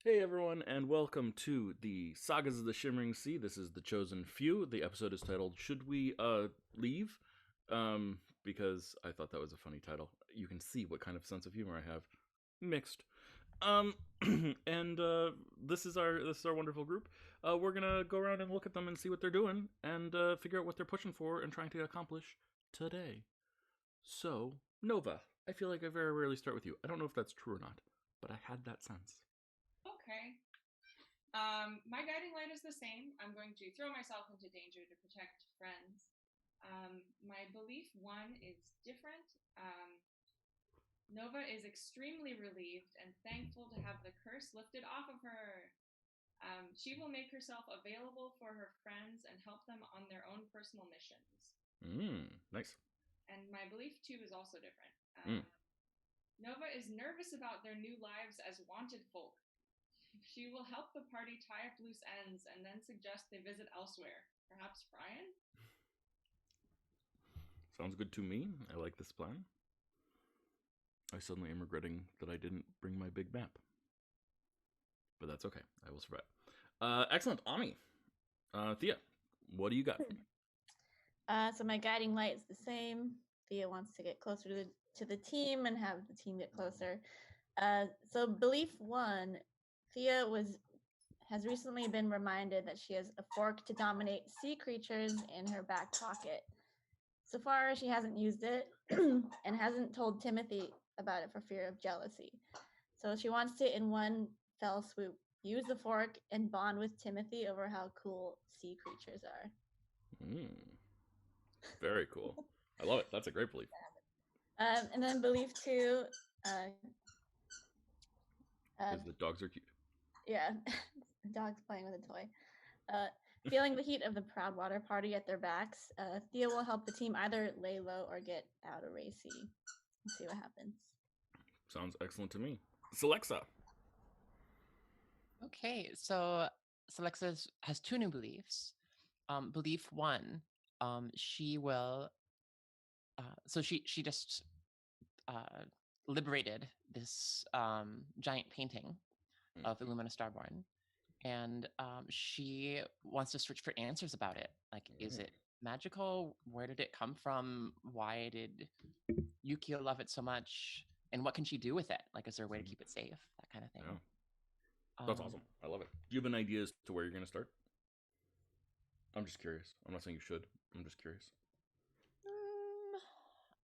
Hey everyone, and welcome to the Sagas of the Shimmering Sea. This is The Chosen Few. The episode is titled "Should We Leave?" Because I thought that was a funny title. You can see what kind of sense of humor I have. Mixed. Um, and this is our wonderful group. We're gonna go around and look at them and see what they're doing, and figure out what they're pushing for and trying to accomplish today. So, Nova, I feel like I very rarely start with you. I don't know if that's true or not, but I had that sense. Okay. My guiding light is the same. I'm going to throw myself into danger to protect friends. My belief one is different. Nova is extremely relieved and thankful to have the curse lifted off of her. She will make herself available for her friends and help them on their own personal missions. Nice. And my belief two is also different. Mm. Nova is nervous about their new lives as wanted folk. She will help the party tie up loose ends and then suggest they visit elsewhere. Perhaps Brian? Sounds good to me. I like this plan. I suddenly am regretting that I didn't bring my big map. But that's okay. I will survive. Excellent. Ami. Thea, what do you got? So my guiding light is the same. Thea wants to get closer to the team and have the team get closer. So belief one, Thea has recently been reminded that she has a fork to dominate sea creatures in her back pocket. So far, she hasn't used it and hasn't told Timothy about it for fear of jealousy. So she wants to, in one fell swoop, use the fork and bond with Timothy over how cool sea creatures are. Very cool. I love it. That's a great belief. And then belief two, is that dogs are cute. Yeah, dogs playing with a toy. Feeling the heat of the Proud Water Party at their backs, Thea will help the team either lay low or get out of racy. Let's see what happens. Sounds excellent to me. Celexa. Okay, so Celexa has two new beliefs. Belief one, she will. So she just liberated this giant painting of Illumina Starborn, and she wants to search for answers about it. Like, is it magical? Where did it come from? Why did Yukio love it so much? And what can she do with it? Like, is there a way to keep it safe? That kind of thing. Yeah. That's awesome. I love it. Do you have an idea as to where you're going to start? I'm just curious. I'm not saying you should. I'm just curious.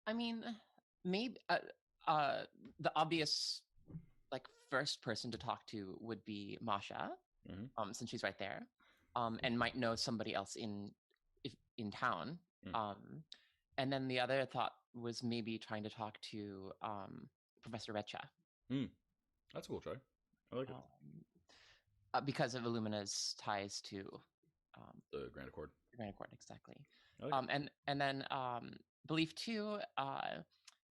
I mean, maybe the obvious, like, first person to talk to would be Masha, since she's right there, and might know somebody else in town. And then the other thought was maybe trying to talk to Professor Recha. That's a cool try. I like it. Because of Illumina's ties to the Grand Accord. Grand Accord, exactly. Like and then belief two,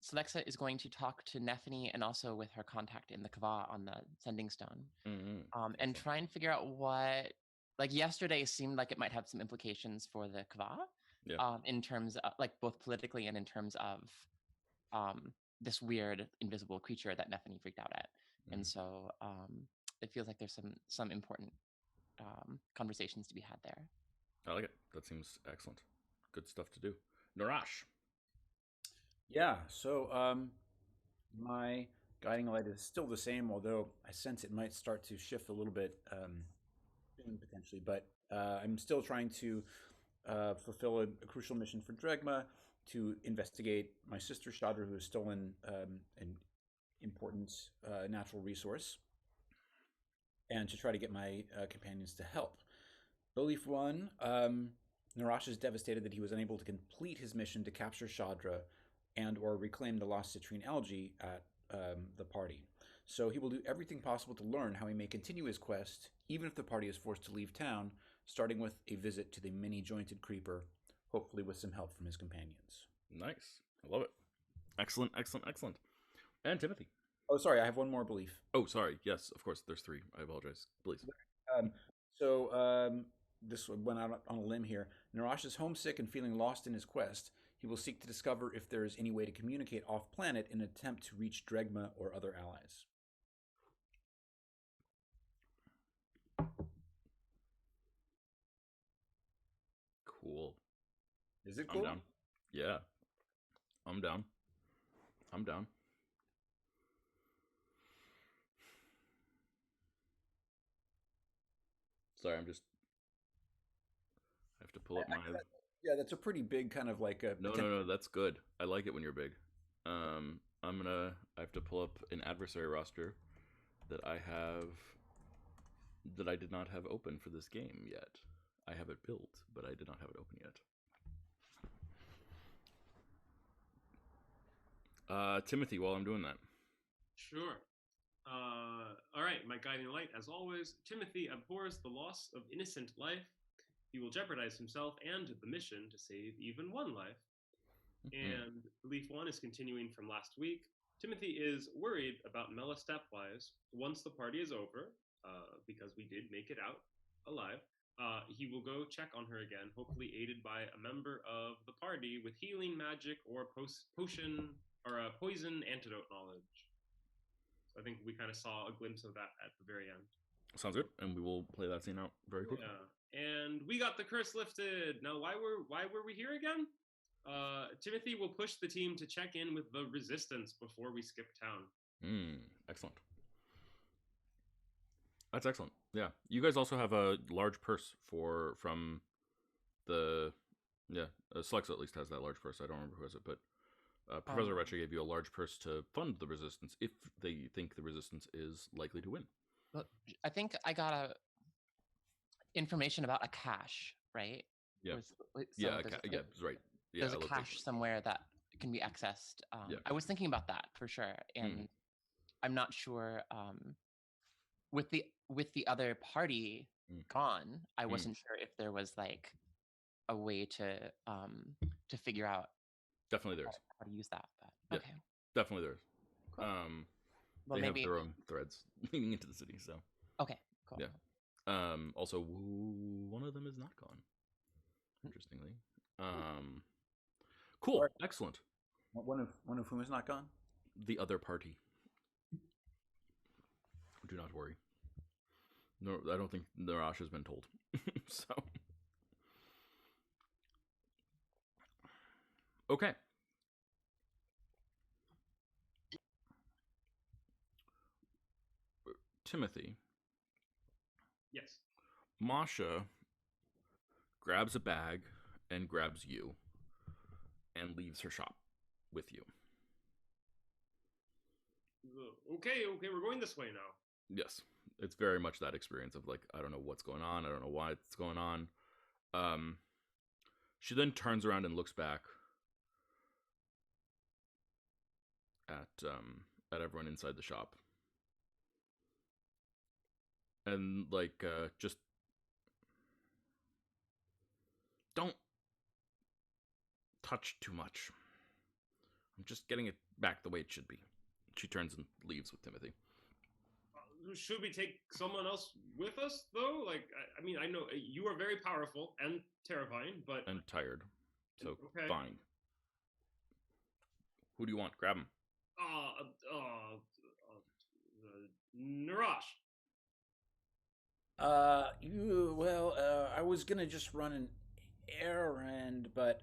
Celexa is going to talk to Nephany and also with her contact in the Kava on the Sending Stone, and try and figure out what, like, yesterday seemed like it might have some implications for the Kava, in terms of, like, both politically and in terms of this weird invisible creature that Nephany freaked out at. And so it feels like there's some important conversations to be had there. I like it. That seems excellent. Good stuff to do. Narash. Yeah, so my guiding light is still the same, although I sense it might start to shift a little bit soon, potentially. But I'm still trying to fulfill a crucial mission for Dregma to investigate my sister Shadra, who has stolen an important natural resource, and to try to get my companions to help. Belief one, Narash is devastated that he was unable to complete his mission to capture Shadra and or reclaim the lost citrine algae at the party. So he will do everything possible to learn how he may continue his quest, even if the party is forced to leave town, starting with a visit to the many-jointed creeper, hopefully with some help from his companions. Nice. I love it. Excellent, excellent, excellent. And Timothy. Oh, sorry, I have one more belief. Oh, sorry. Yes, of course, there's three. I apologize. Please. This went out on a limb here. Narash is homesick and feeling lost in his quest. He will seek to discover if there is any way to communicate off-planet in an attempt to reach Dregma or other allies. cool. Is it I'm cool? down. Yeah. I'm down. I'm down. Sorry, I have to pull up my... Yeah, that's a pretty big kind of like a... No, that's good. I like it when you're big. I have to pull up an adversary roster that I did not have open for this game yet. I have it built, but I did not have it open yet. Timothy, while I'm doing that. Sure. All right, my guiding light, as always. Timothy abhors the loss of innocent life. He will jeopardize himself and the mission to save even one life. And Belief 1 is continuing from last week. Timothy is worried about Mela Stepwise once the party is over, because we did make it out alive. He will go check on her again, hopefully aided by a member of the party with healing magic or potion or a poison antidote knowledge. So I think we kind of saw a glimpse of that at the very end. Sounds good, and we will play that scene out very quickly. Yeah, and we got the curse lifted. Now, why were we here again? Timothy will push the team to check in with the resistance before we skip town. Excellent. That's excellent. Yeah, you guys also have a large purse from the Slexa at least has that large purse. I don't remember who has it, but Professor Retcher gave you a large purse to fund the resistance if they think the resistance is likely to win. Well, I think I got information about a cache, right? Yeah. Right. Yeah, there's a cache somewhere that can be accessed. I was thinking about that for sure, and I'm not sure. With the other party gone, I wasn't sure if there was like a way to figure out. Definitely there's how to use that. But yeah, okay, definitely there's. Cool. They have their own threads leading into the city. So okay, cool. Yeah. Also, one of them is not gone. Interestingly. Cool. Excellent. One of whom is not gone? The other party. Do not worry. No, I don't think Narash has been told. So. Okay. Timothy. Yes. Masha grabs a bag and grabs you and leaves her shop with you. Okay, we're going this way now. Yes, it's very much that experience of like, I don't know what's going on. I don't know why it's going on. She then turns around and looks back at everyone inside the shop. And like, just don't touch too much. I'm just getting it back the way it should be. She turns and leaves with Timothy. Should we take someone else with us, though? Like, I mean, I know you are very powerful and terrifying, but... And tired. So, okay. Fine. Who do you want? Grab him. Narash. I was gonna just run an errand, but,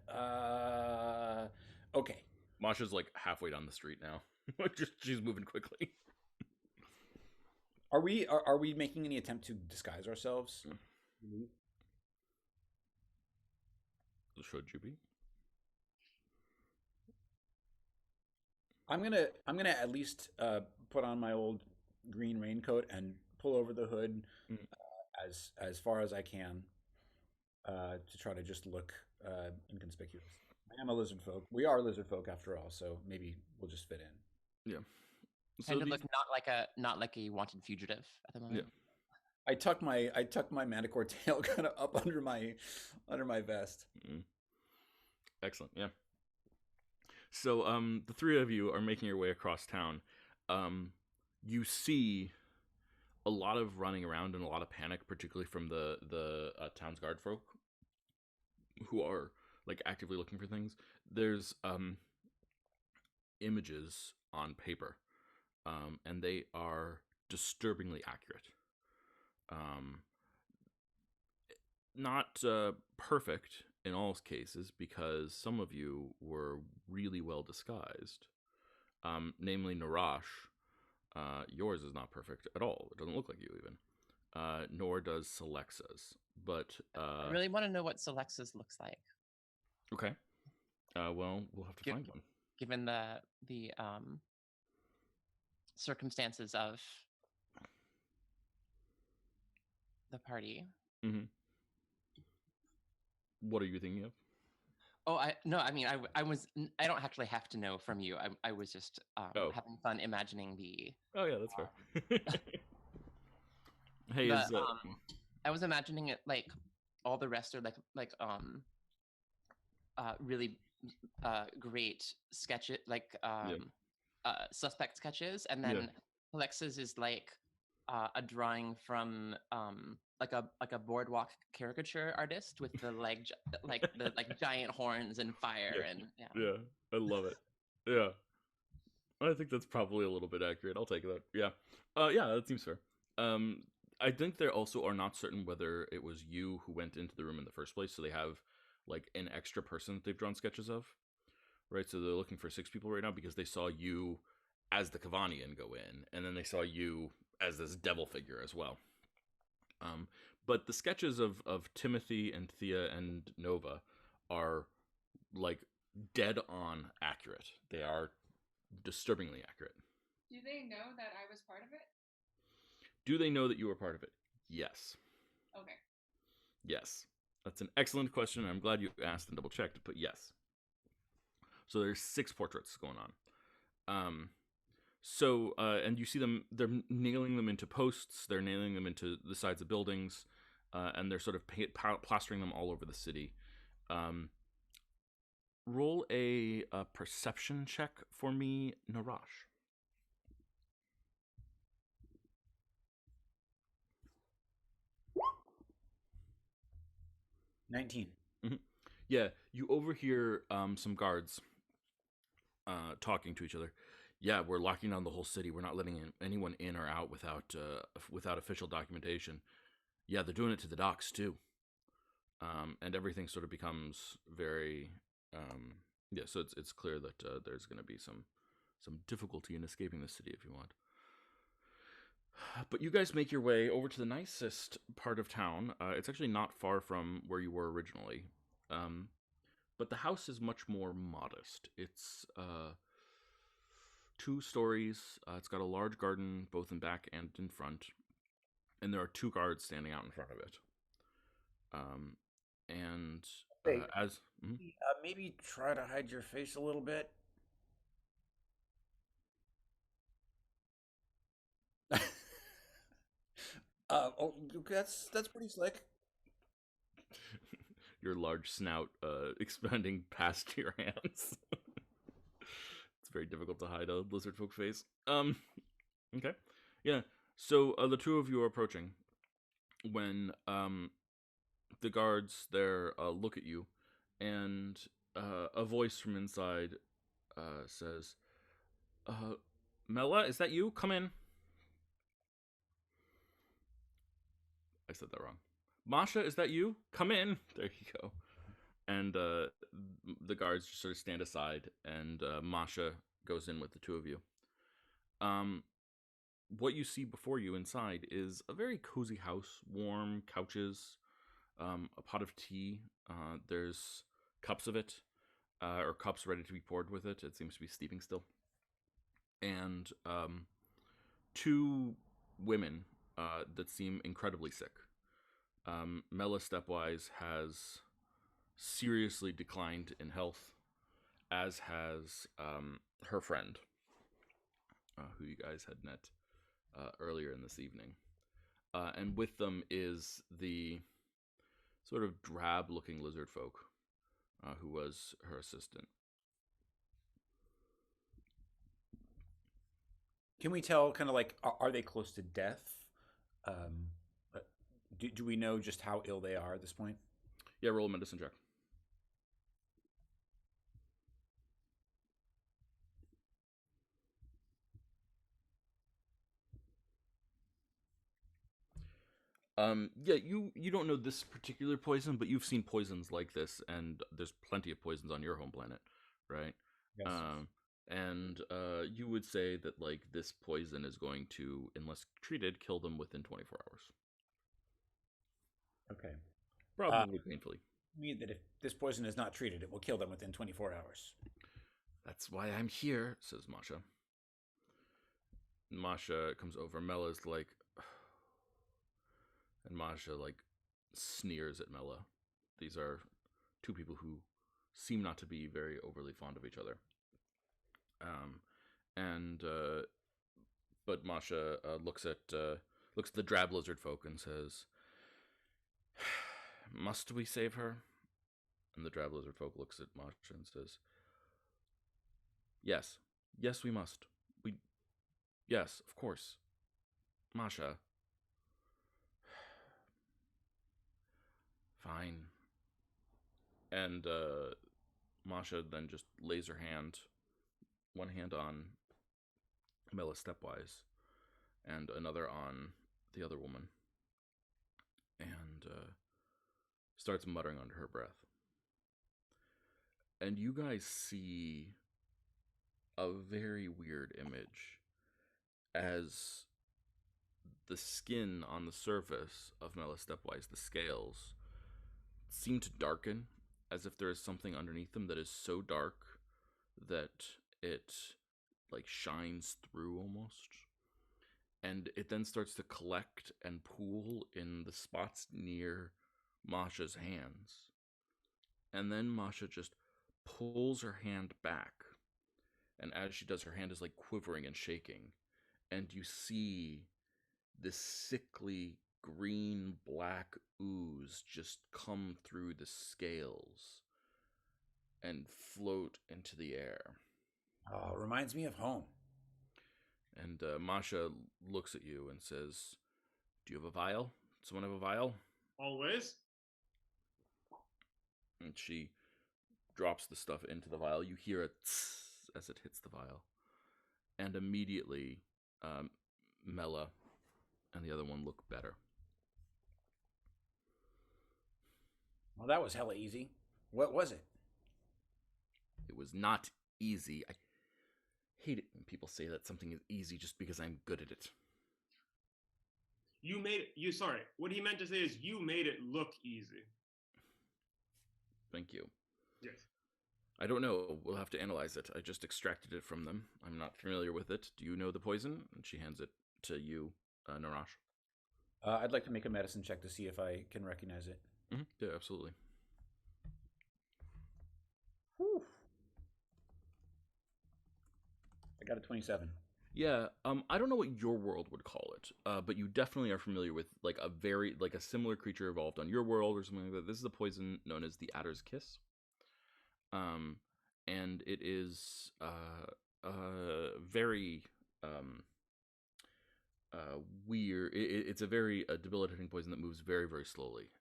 okay. Masha's like halfway down the street now. She's moving quickly. Are we making any attempt to disguise ourselves? Should you be? I'm gonna at least put on my old green raincoat and pull over the hood as far as I can to try to just look inconspicuous. I am a lizard folk. We are lizard folk after all, so maybe we'll just fit in. Yeah. Kind of look not like a wanted fugitive at the moment. Yeah. I tuck my manticore tail kind of up under my vest. Excellent. Yeah. So the three of you are making your way across town. You see a lot of running around and a lot of panic, particularly from the town's guard folk who are like actively looking for things. There's images on paper, and they are disturbingly accurate. Not perfect in all cases, because some of you were really well disguised. Namely, Narash. Yours is not perfect at all. It doesn't look like you even. Nor does Selexa's. But I really want to know what Selexa's looks like. Okay. Well, we'll have to find one. Given the circumstances of the party. Mm-hmm. What are you thinking of? Oh, I don't actually have to know from you. I was just having fun imagining the. Oh yeah, that's fair. Hey, I was imagining it like all the rest are like really great sketches, like suspect sketches, and then Alexa's is like a drawing from like a boardwalk caricature artist with the the giant horns and fire and yeah, I love it. Yeah, I think that's probably a little bit accurate. I'll take that. Yeah, yeah, that seems fair. I think they also are not certain whether it was you who went into the room in the first place, so they have like an extra person that they've drawn sketches of, right? So they're looking for 6 people right now because they saw you as the Kavanian go in, and then they saw you as this devil figure as well. But the sketches of Timothy and Thea and Nova are like dead on accurate. They are disturbingly accurate. Do they know that I was part of it? Do they know that you were part of it? Yes. Okay. Yes. That's an excellent question. I'm glad you asked and double checked, but yes. So there's 6 portraits going on. And you see them, they're nailing them into posts, they're nailing them into the sides of buildings, and they're sort of plastering them all over the city. Roll a perception check for me, Narash. 19. Mm-hmm. Yeah, you overhear some guards talking to each other. Yeah, we're locking down the whole city. We're not letting anyone in or out without official documentation. Yeah, they're doing it to the docks too. And everything sort of becomes very so it's clear that there's going to be some difficulty in escaping the city if you want. But you guys make your way over to the nicest part of town. It's actually not far from where you were originally. But the house is much more modest. It's 2 stories. It's got a large garden both in back and in front. And there are 2 guards standing out in front of it. Maybe try to hide your face a little bit. That's pretty slick. Your large snout expanding past your hands. It's very difficult to hide a lizard folk face. Okay. Yeah. So the 2 of you are approaching when the guards there look at you, and a voice from inside says, Mela, is that you? Come in. I said that wrong. Masha, is that you? Come in. There you go. And the guards just sort of stand aside, and Masha goes in with the 2 of you. What you see before you inside is a very cozy house, warm couches, a pot of tea. There's cups of it, or cups ready to be poured with it. It seems to be steeping still. And 2 women that seem incredibly sick. Mela, stepwise, has seriously declined in health, as has her friend, who you guys had met earlier in this evening. And with them is the sort of drab-looking lizard folk, who was her assistant. Can we tell, kind of like, are they close to death? Do we know just how ill they are at this point? Yeah, roll a medicine check. Yeah, you don't know this particular poison, but you've seen poisons like this, and there's plenty of poisons on your home planet, right? Yes. And you would say that like this poison is going to, unless treated, kill them within 24 hours. Okay. Probably painfully. Mean that if this poison is not treated, it will kill them within 24 hours. That's why I'm here, says Masha. Masha comes over. Mella's like, and Masha like sneers at Mella. These are two people who seem not to be very overly fond of each other. But Masha looks at the drab lizard folk and says, "Must we save her?" And the drab lizard folk looks at Masha and says, "Yes, yes, we must. Yes, of course, Masha." Fine. And Masha then just lays her hand, one hand on Mela stepwise, and another on the other woman, and starts muttering under her breath. And you guys see a very weird image as the skin on the surface of Mela stepwise, the scales, seem to darken as if there is something underneath them that is so dark that it like shines through almost, and it then starts to collect and pool in the spots near Masha's hands, and then Masha just pulls her hand back, and as she does, her hand is like quivering and shaking, and you see this sickly green black ooze just come through the scales and float into the air. Oh, reminds me of home. And Masha looks at you and says, "Do you have a vial? Someone have a vial?" Always. And she drops the stuff into the vial. You hear a tss as it hits the vial. And immediately, Mela and the other one look better. Well, that was hella easy. What was it? It was not easy. I hate it when people say that something is easy just because I'm good at it. You made it. Sorry. What he meant to say is you made it look easy. Thank you. Yes. I don't know. We'll have to analyze it. I just extracted it from them. I'm not familiar with it. Do you know the poison? And she hands it to you, Narash. I'd like to make a medicine check to see if I can recognize it. Mm-hmm. Yeah, absolutely. Whew. I got a 27. Yeah, I don't know what your world would call it, but you definitely are familiar with like a similar creature evolved on your world or something like that. This is a poison known as the Adder's Kiss, and it is very weird. It's a very debilitating poison that moves very very slowly.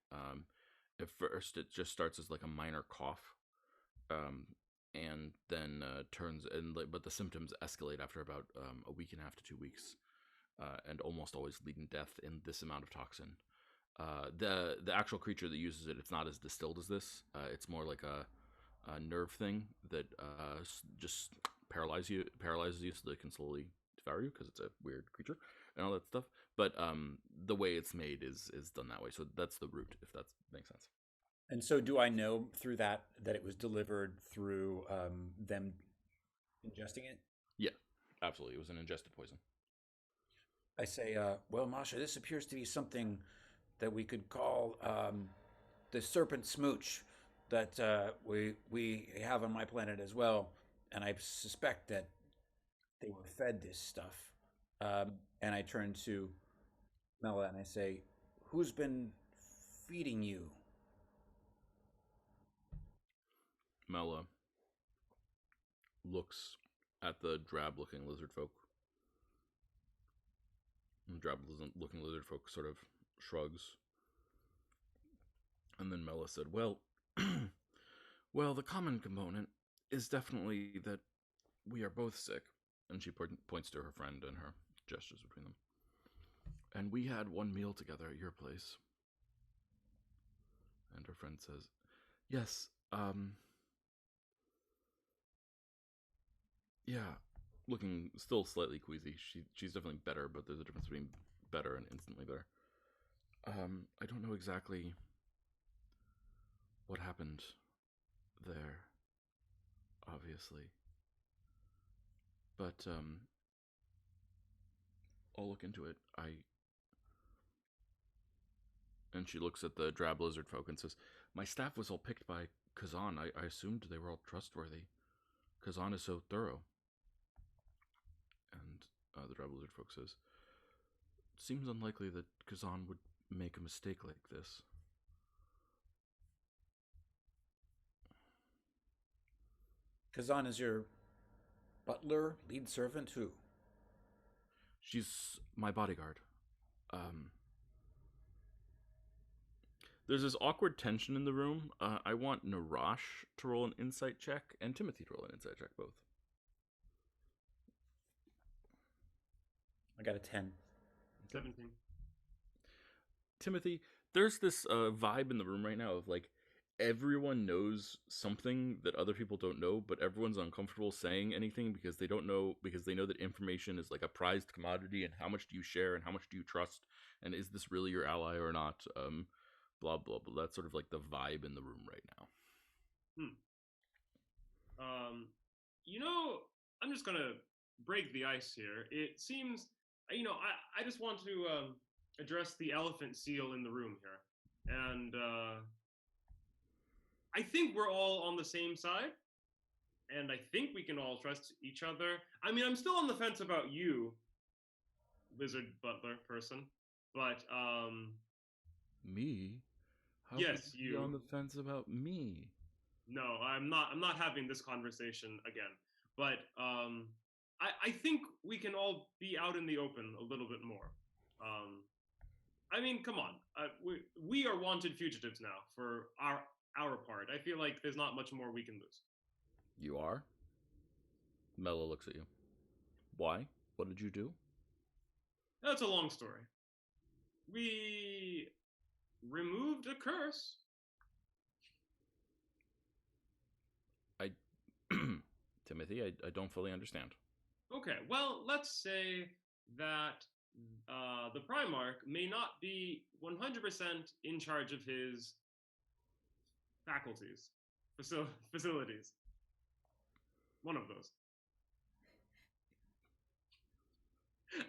At first, it just starts as like a minor cough, and then turns but the symptoms escalate after about a week and a half to 2 weeks, and almost always lead in death in this amount of toxin. The actual creature that uses it, it's not as distilled as this. It's more like a nerve thing that just paralyzes you so they can slowly devour you because it's a weird creature and all that stuff. But the way it's made is done that way. So that's the root, if that makes sense. And so do I know through that it was delivered through them ingesting it? Yeah, absolutely. It was an ingested poison. I say, well, Masha, this appears to be something that we could call the serpent smooch that we have on my planet as well. And I suspect that they were fed this stuff. And I turn to Mela and I say, who's been feeding you? Mela looks at the drab-looking lizard folk. And the drab-looking lizard folk sort of shrugs. And then Mela said, well, well, the common component is definitely that we are both sick. And she points to her friend and her gestures between them. And we had one meal together at your place. And her friend says, yes, yeah, looking still slightly queasy. She's definitely better, but there's a difference between better and instantly better. I don't know exactly what happened there, obviously. But I'll look into it. And she looks at the drab lizard folk and says, my staff was all picked by Kazan. I assumed they were all trustworthy. Kazan is so thorough. And the drab lizard folk says, seems unlikely that Kazan would make a mistake like this. Kazan is your butler, lead servant, who? She's my bodyguard. There's this awkward tension in the room. I want Narash to roll an insight check and Timothy to roll an insight check, both. I got a 10. 17. Timothy, there's this vibe in the room right now of like everyone knows something that other people don't know, but everyone's uncomfortable saying anything because they don't know, because they know that information is like a prized commodity, and how much do you share and how much do you trust, and is this really your ally or not? Blah blah blah. That's sort of like the vibe in the room right now. I'm just gonna break the ice here. It seems, I just want to address the elephant seal in the room here, and I think we're all on the same side, and I think we can all trust each other. I mean, I'm still on the fence about you, lizard butler person, but Me? How yes, could you be on the fence about me? No, I'm not having this conversation again. But I think we can all be out in the open a little bit more. I mean, come on. We are wanted fugitives now for our part. I feel like there's not much more we can lose. You are? Mela looks at you. Why? What did you do? That's a long story. We removed a curse. Timothy, I don't fully understand. Okay, well, let's say that the Primarch may not be 100% in charge of his faculties, facilities. One of those.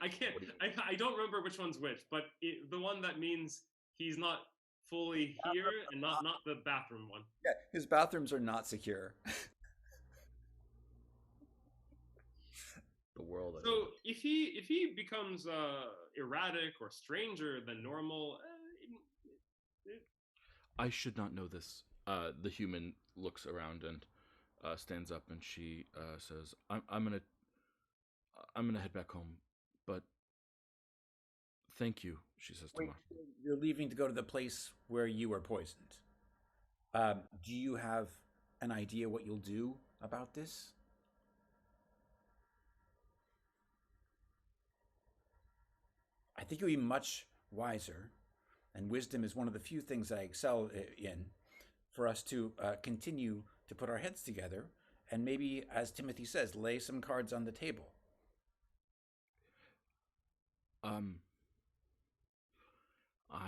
I don't remember which one's which, but the one that means he's not fully here and not the bathroom one. Yeah, his bathrooms are not secure. The world. So if he becomes erratic or stranger than normal, I should not know this. The human looks around and stands up, and she says, I'm gonna head back home, but thank you," she says to Mark. You're leaving to go to the place where you were poisoned. Do you have an idea what you'll do about this? I think you'll be much wiser, and wisdom is one of the few things I excel in, for us to continue to put our heads together and maybe, as Timothy says, lay some cards on the table. I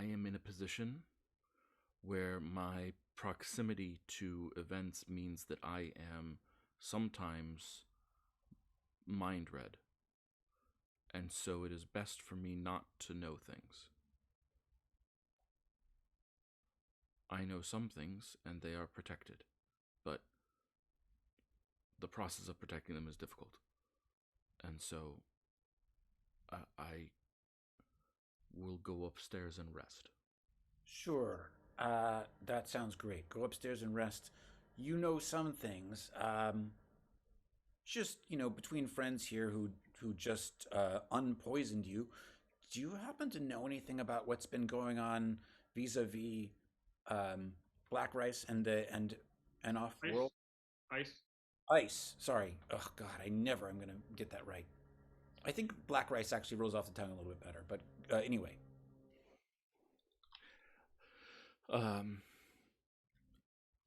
am in a position where my proximity to events means that I am sometimes mind read. And so it is best for me not to know things. I know some things, and they are protected, but the process of protecting them is difficult. And so I will go upstairs and rest. Sure, that sounds great. Go upstairs and rest. You know some things. Just, between friends here who just unpoisoned you, do you happen to know anything about what's been going on vis-a-vis Black Rice and Off-World? Ice. Ice. Sorry. Oh God, I'm gonna get that right. I think black rice actually rolls off the tongue a little bit better. But anyway.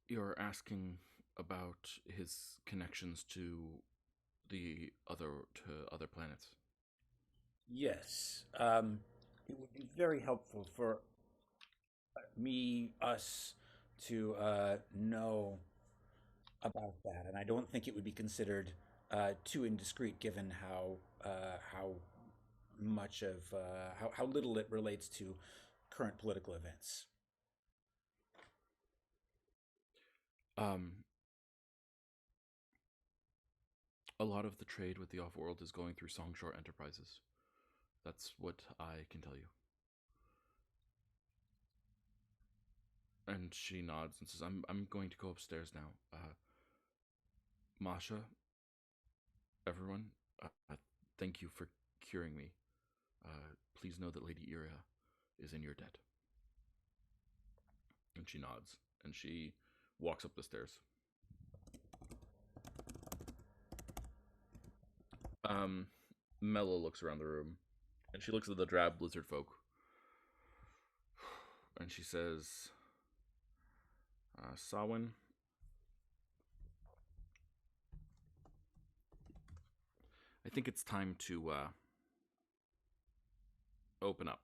You're asking about his connections to other planets. Yes. It would be very helpful for us to know about that, and I don't think it would be considered too indiscreet, given how much of how little it relates to current political events. A lot of the trade with the off-world is going through Songshore Enterprises. That's what I can tell you. And she nods and says, I'm going to go upstairs now. Masha, everyone, thank you for curing me. Please know that Lady Iria is in your debt. And she nods, and she walks up the stairs. Mela looks around the room, and she looks at the drab lizard folk, and she says, Sawin, I think it's time to open up.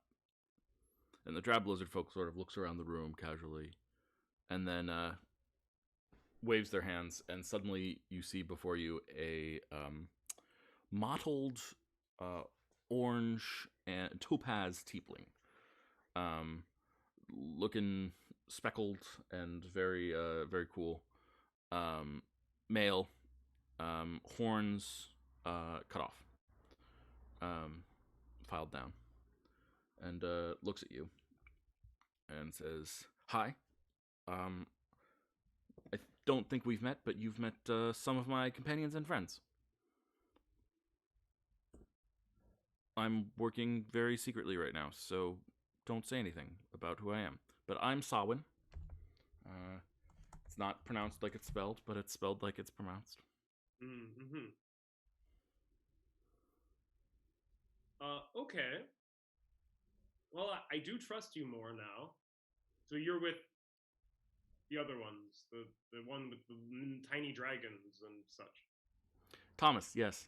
And the drab lizard folk sort of looks around the room casually, and then waves their hands, and suddenly you see before you a mottled orange and topaz tiefling, looking speckled and very very cool, male, horns cut off, filed down, and looks at you and says, hi. I don't think we've met, but you've met some of my companions and friends. I'm working very secretly right now, so don't say anything about who I am. But I'm Sawin. It's not pronounced like it's spelled, but it's spelled like it's pronounced. Mm-hmm. Okay. Well, I do trust you more now. So you're with the other ones, the one with the tiny dragons and such. Thomas, yes.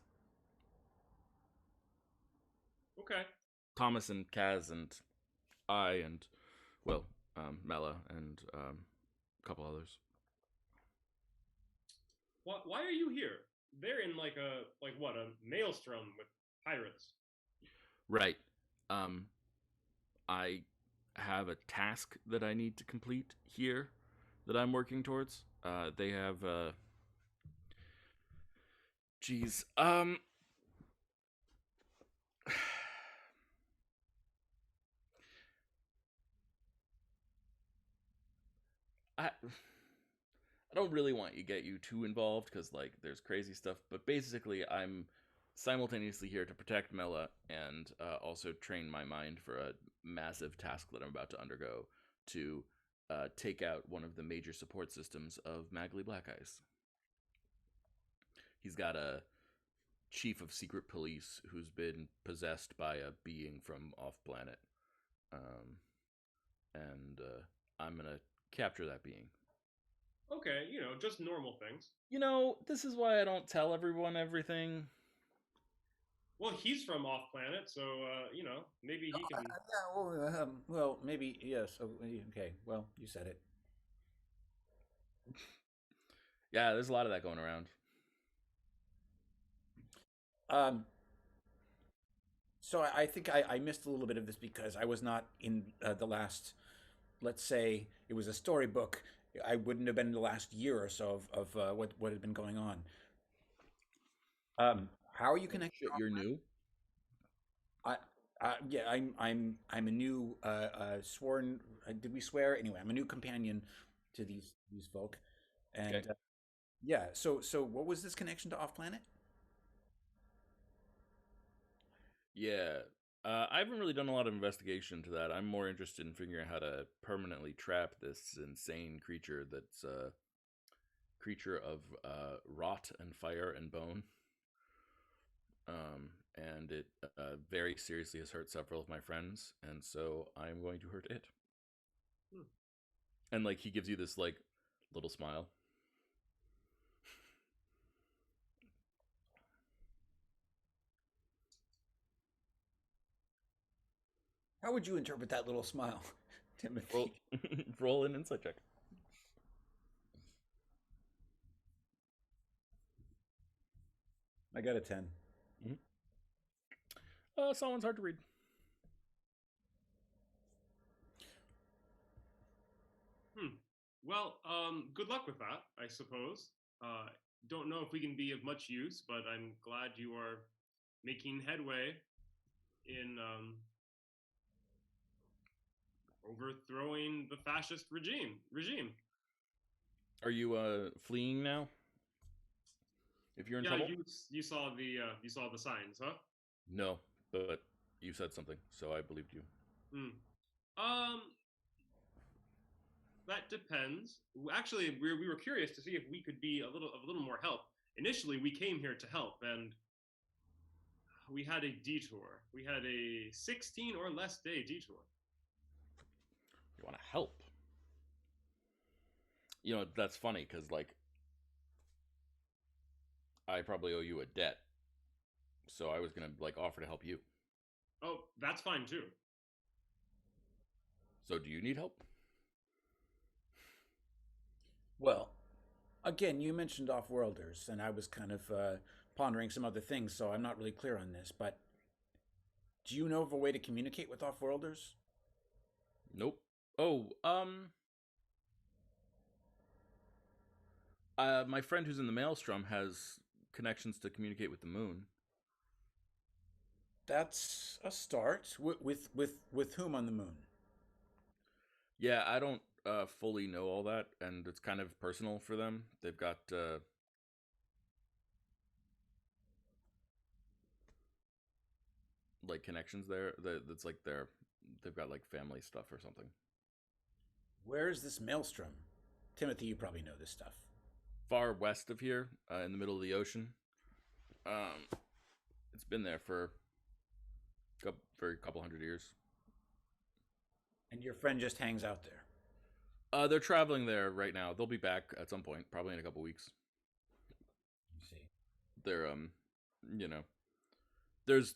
Okay. Thomas and Kaz and I and, well, Mela and a couple others. Why are you here? They're in like a maelstrom with pirates. Right. I have a task that I need to complete here that I'm working towards. They have geez. I don't really want to get you too involved because like there's crazy stuff, but basically I'm simultaneously here to protect Mela and also train my mind for a massive task that I'm about to undergo to take out one of the major support systems of Magley Black Eyes. He's got a chief of secret police who's been possessed by a being from off-planet. And I'm going to capture that being. Okay, just normal things. This is why I don't tell everyone everything. Well, he's from off planet, so maybe he can. Yeah, well, maybe yes. Okay, well, you said it. Yeah, there's a lot of that going around. So I think I missed a little bit of this because I was not in the last. Let's say it was a storybook. I wouldn't have been in the last year or so of what had been going on. How are you connected? Shit, you're new. Yeah, I'm a new sworn. Did we swear? Anyway, I'm a new companion to these folk, and okay. Yeah. So what was this connection to off planet? Yeah, I haven't really done a lot of investigation to that. I'm more interested in figuring out how to permanently trap this insane creature that's a creature of rot and fire and bone. and it very seriously has hurt several of my friends, and so I'm going to hurt it. And like he gives you this like little smile. How would you interpret that little smile, Timothy? Roll an insight check. I got a 10. Someone's hard to read. Well, good luck with that, I suppose. Don't know if we can be of much use, but I'm glad you are making headway in overthrowing the fascist regime. Are you fleeing now? If you're in trouble? you saw the signs, huh? No, but you said something, so I believed you. That depends. Actually, we were curious to see if we could be of a little more help. Initially, we came here to help, and we had a detour. We had a 16 or less day detour. You want to help? You know, that's funny because like I probably owe you a debt, so I was gonna like offer to help you. Oh, that's fine too. So, do you need help? Well, again, you mentioned off-worlders, and I was kind of pondering some other things, so I'm not really clear on this, but do you know of a way to communicate with off-worlders? Nope. Oh, my friend who's in the Maelstrom has connections to communicate with the moon. That's a start. With whom on the moon? Yeah, I don't fully know all that, and it's kind of personal for them. They've got like connections there. That's like they've got like family stuff or something. Where is this maelstrom? Timothy, you probably know this stuff. Far west of here, in the middle of the ocean. It's been there for a couple hundred years. And your friend just hangs out there? They're traveling there right now. They'll be back at some point, probably in a couple weeks. I see. They're you know, there's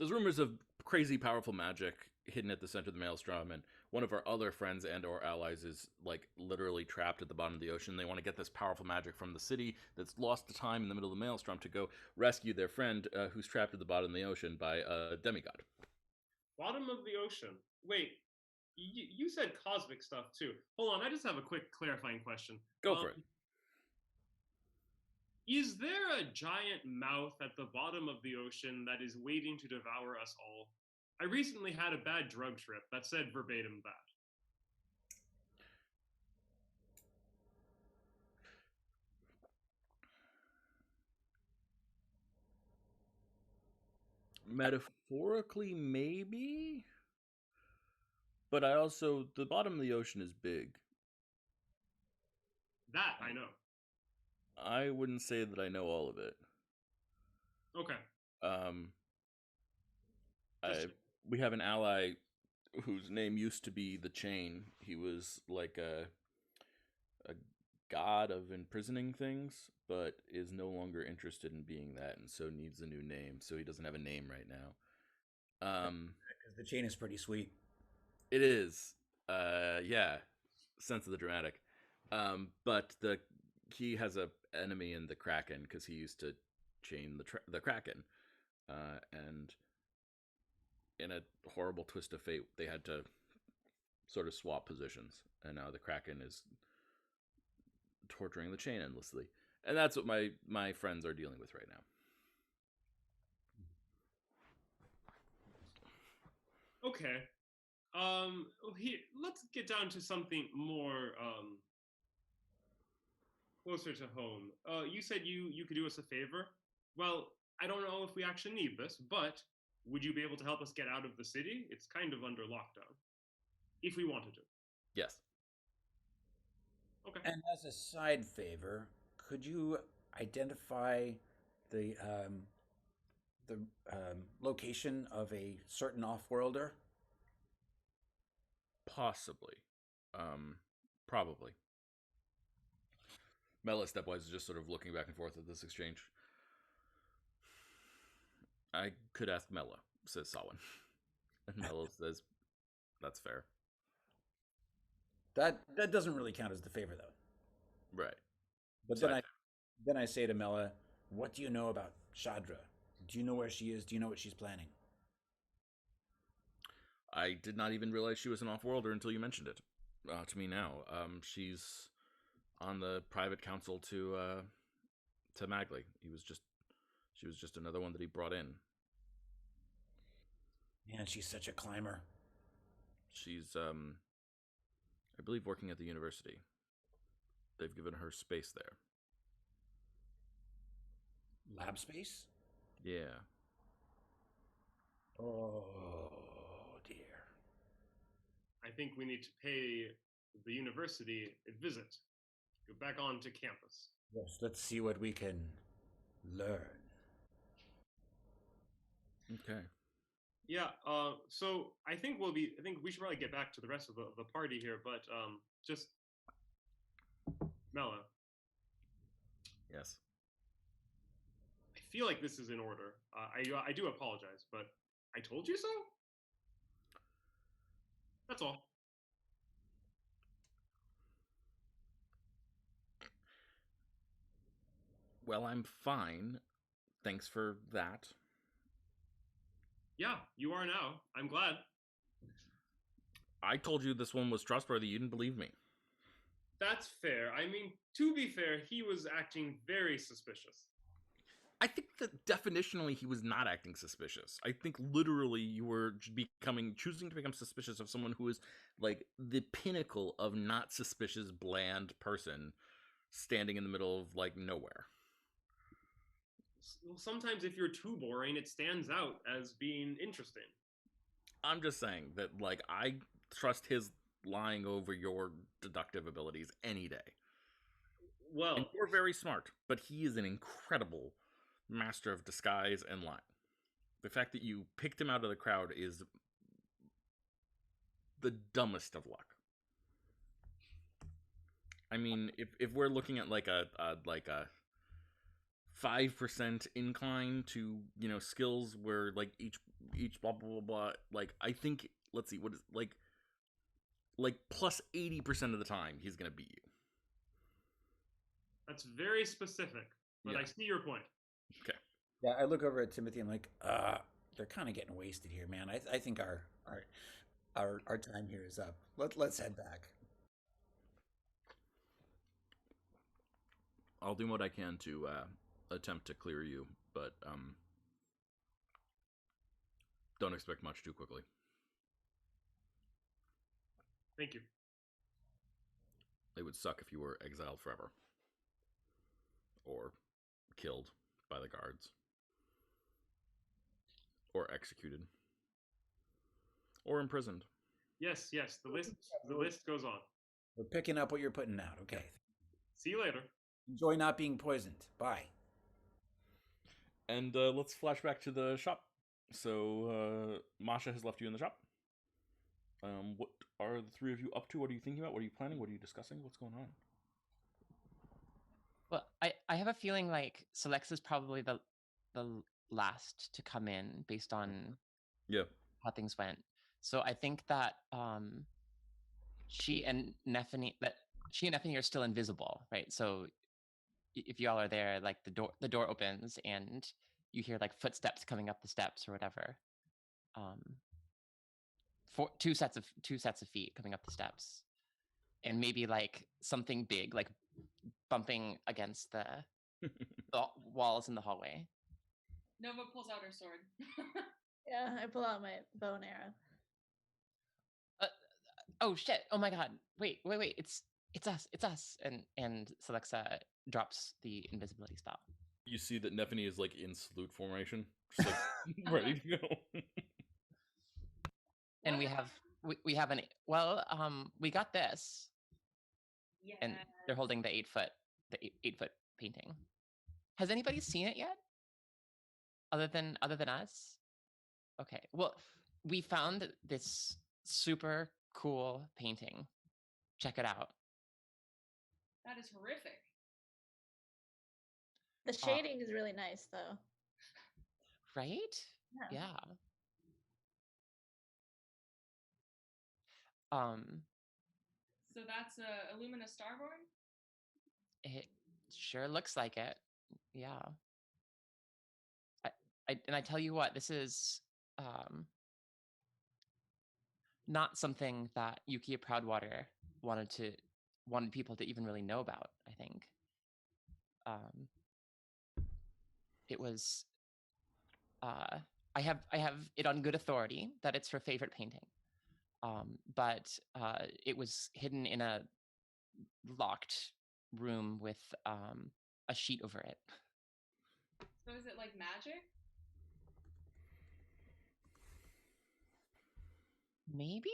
rumors of crazy powerful magic hidden at the center of the maelstrom, and one of our other friends and or allies is like literally trapped at the bottom of the ocean. They want to get this powerful magic from the city that's lost to time in the middle of the maelstrom to go rescue their friend who's trapped at the bottom of the ocean by a demigod. Bottom of the ocean. Wait, you said cosmic stuff too. Hold on, I just have a quick clarifying question. Go for it. Is there a giant mouth at the bottom of the ocean that is waiting to devour us all? I recently had a bad drug trip that said verbatim that. Metaphorically, maybe? But I also, the bottom of the ocean is big. That I know. I wouldn't say that I know all of it. Okay. We have an ally whose name used to be the Chain. He was like a god of imprisoning things, but is no longer interested in being that, and so needs a new name. So he doesn't have a name right now. Because the Chain is pretty sweet. It is. Yeah. Sense of the dramatic. But he has a enemy in the Kraken because he used to chain the Kraken, and in a horrible twist of fate, they had to sort of swap positions, and now the Kraken is torturing the Chain endlessly, and that's what my friends are dealing with right now. Okay. Let's get down to something more closer to home. You said you could do us a favor. Well, I don't know if we actually need this, but would you be able to help us get out of the city? It's kind of under lockdown. If we wanted to. Yes. Okay. And as a side favor, could you identify the the location of a certain off-worlder? Possibly. Probably. Mela stepwise is just sort of looking back and forth at this exchange. I could ask Mela, says Sawin. And Mela says, that's fair. That doesn't really count as the favor, though. Right. But then I say to Mela, what do you know about Shadra? Do you know where she is? Do you know what she's planning? I did not even realize she was an off-worlder until you mentioned it to me now. She's on the private council to Magley. She was just another one that he brought in. Man, she's such a climber. She's I believe working at the university. They've given her space there. Lab space? Yeah. Oh dear. I think we need to pay the university a visit. Go back onto campus. Yes, let's see what we can learn. Okay. Yeah. So I think we should probably get back to the rest of the party here, but just Mela. Yes. I feel like this is in order. I do apologize, but I told you so. That's all. Well, I'm fine. Thanks for that. Yeah, you are now. I'm glad. I told you this one was trustworthy. You didn't believe me. That's fair. I mean, to be fair, he was acting very suspicious. I think that definitionally he was not acting suspicious. I think literally you were choosing to become suspicious of someone who is like the pinnacle of not suspicious, bland person standing in the middle of like nowhere. Sometimes if you're too boring, it stands out as being interesting. I'm just saying that like I trust his lying over your deductive abilities any day. Well, and you're very smart, but he is an incredible master of disguise and lying. The fact that you picked him out of the crowd is the dumbest of luck. I mean, if we're looking at like a 5% incline to, you know, skills where like each blah blah blah blah, like I think, let's see, what is like plus 80% of the time he's gonna beat you. That's very specific, but yeah. I see your point. Okay. Yeah, I look over at Timothy and I'm like, they're kind of getting wasted here, man. I think our time here is up. Let's head back. I'll do what I can to attempt to clear you, but don't expect much too quickly. Thank you. It would suck if you were exiled forever. Or killed by the guards. Or executed. Or imprisoned. Yes, the list goes on. We're picking up what you're putting out, okay. See you later. Enjoy not being poisoned. Bye. And let's flash back to the shop. So Masha has left you in the shop. What are the three of you up to? What are you thinking about? What are you planning? What are you discussing? What's going on? Well, I have a feeling like Selex is probably the last to come in based on how things went. So I think that she and Neffany are still invisible, right? So if y'all are there, like the door opens and you hear like footsteps coming up the steps or whatever. For two sets of feet coming up the steps, and maybe like something big like bumping against the walls in the hallway. Nova pulls out her sword. Yeah, I pull out my bow and arrow. Oh shit! Oh my god! Wait! It's us! And Celexa drops the invisibility spell. You see that Neffany is like in salute formation, just like ready to go. And we have we got this. Yeah. And they're holding the 8 foot painting. Has anybody seen it yet? Other than us? Okay. Well, we found this super cool painting. Check it out. That is horrific. The shading is really nice, though. Right? Yeah. So that's Illumina Starborn? It sure looks like it. Yeah. I tell you what, this is not something that Yukiya Proudwater wanted people to even really know about, I think. It was I have it on good authority that it's her favorite painting. But it was hidden in a locked room with a sheet over it. So is it like magic? Maybe?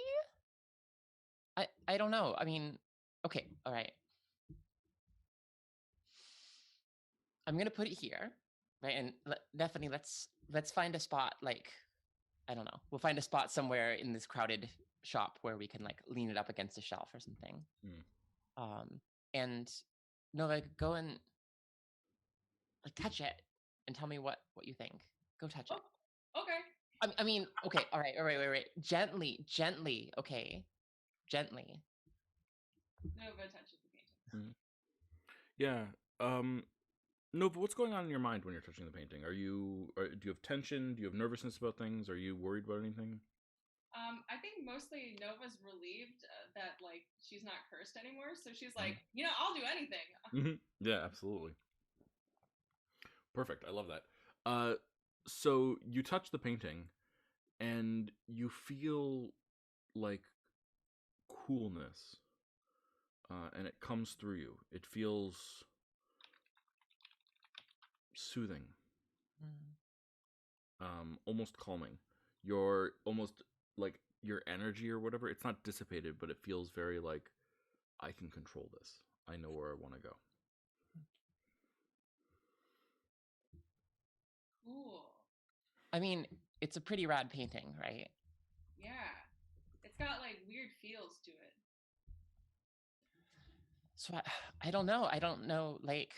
I don't know. I mean, okay, all right. I'm gonna put it here, right? And Stephanie, let's find a spot. Like, I don't know. We'll find a spot somewhere in this crowded shop where we can like lean it up against a shelf or something. And Nova, go and like touch it and tell me what you think. Go touch it. Okay. I mean, okay, all right, wait. Gently, okay, gently. Nova touches the painting. Yeah. Nova, what's going on in your mind when you're touching the painting? Do you have tension? Do you have nervousness about things? Are you worried about anything? I think mostly Nova's relieved that like she's not cursed anymore, so she's like, I'll do anything. Yeah, absolutely. Perfect. I love that. So you touch the painting, and you feel like coolness, and it comes through you. It feels soothing, almost calming. You're almost like your energy or whatever. It's not dissipated, but it feels very like I can control this. I know where I want to go. Cool. I mean, it's a pretty rad painting, right? Yeah. It's got like weird feels to it. So I don't know. I don't know. Like,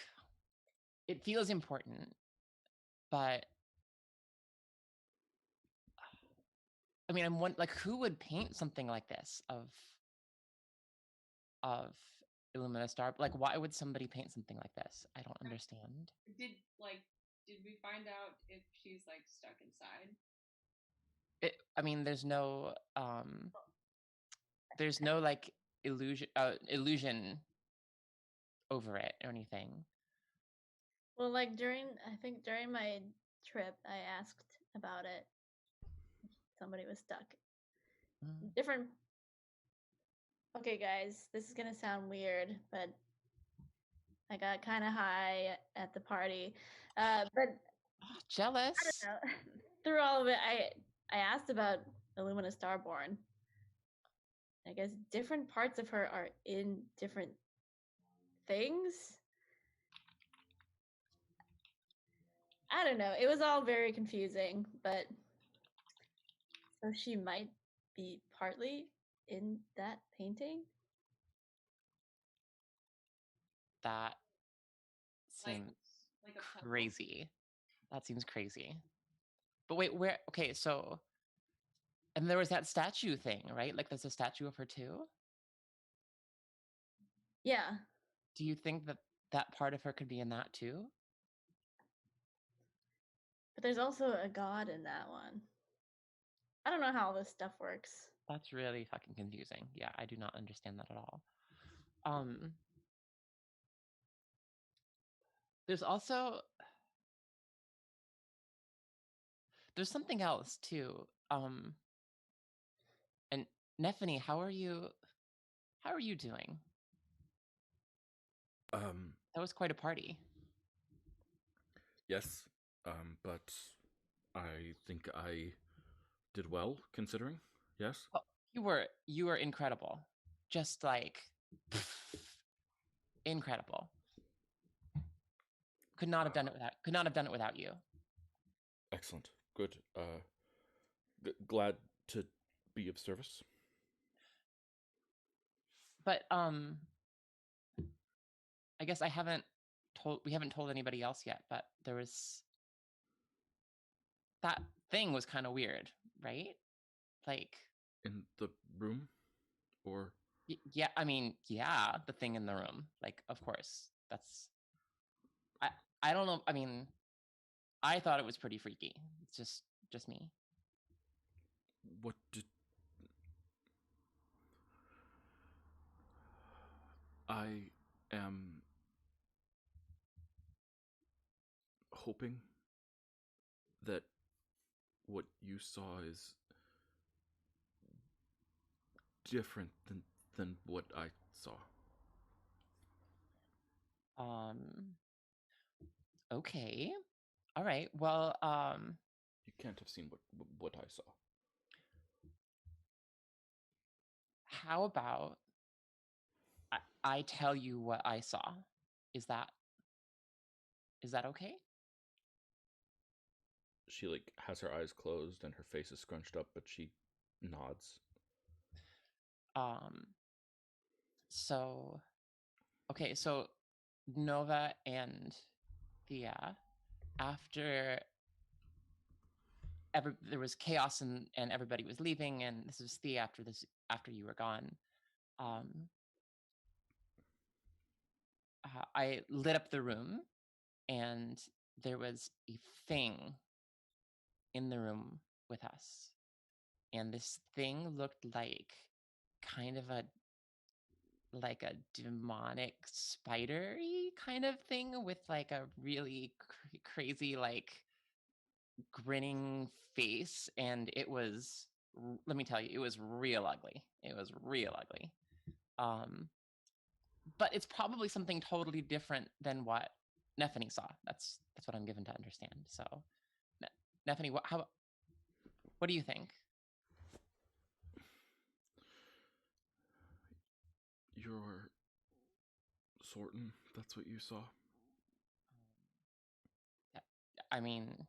it feels important, but I mean, I'm like, who would paint something like this of Illumina Star? Like, why would somebody paint something like this? I don't understand. Did we find out if she's like stuck inside? I mean, there's no like illusion over it or anything. Well, like during my trip, I asked about it. Somebody was stuck. Different. Okay, guys, this is gonna sound weird, but I got kind of high at the party. But jealous. I don't know. Through all of it, I asked about Illumina Starborn. I guess different parts of her are in different things. I don't know. It was all very confusing, but so she might be partly in that painting. That seems like crazy. That seems crazy. But wait, where? Okay, so, and there was that statue thing, right? Like, there's a statue of her too. Yeah. Do you think that part of her could be in that too? But there's also a god in that one. I don't know how all this stuff works. That's really fucking confusing. Yeah, I do not understand that at all. There's also something else too. And Neffany, how are you doing? That was quite a party. Yes, but I think I did well considering. Yes. Oh, you were incredible. Just like incredible. Could not have done it without you. Excellent. Good. Glad to be of service. But I guess we haven't told anybody else yet, but there was that thing was kind of weird, right? Like in the room, or yeah, I mean, yeah, the thing in the room. Like, of course, that's I don't know. I mean, I thought it was pretty freaky. It's just me. what did I am hoping that what you saw is different than what I saw. Okay. All right. Well, You can't have seen what I saw. how about I tell you what I saw? Is that okay? She like has her eyes closed and her face is scrunched up, but she nods. So okay, so Nova and Thea, after there was chaos and everybody was leaving, and this was Thea after you were gone. I lit up the room, and there was a thing in the room with us, and this thing looked like kind of a demonic spidery kind of thing with like a really crazy like grinning face, and it was, let me tell you, it was real ugly. But it's probably something totally different than what Neffany saw. That's what I'm given to understand. So Neffany, what do you think? You're certain that's what you saw? I mean,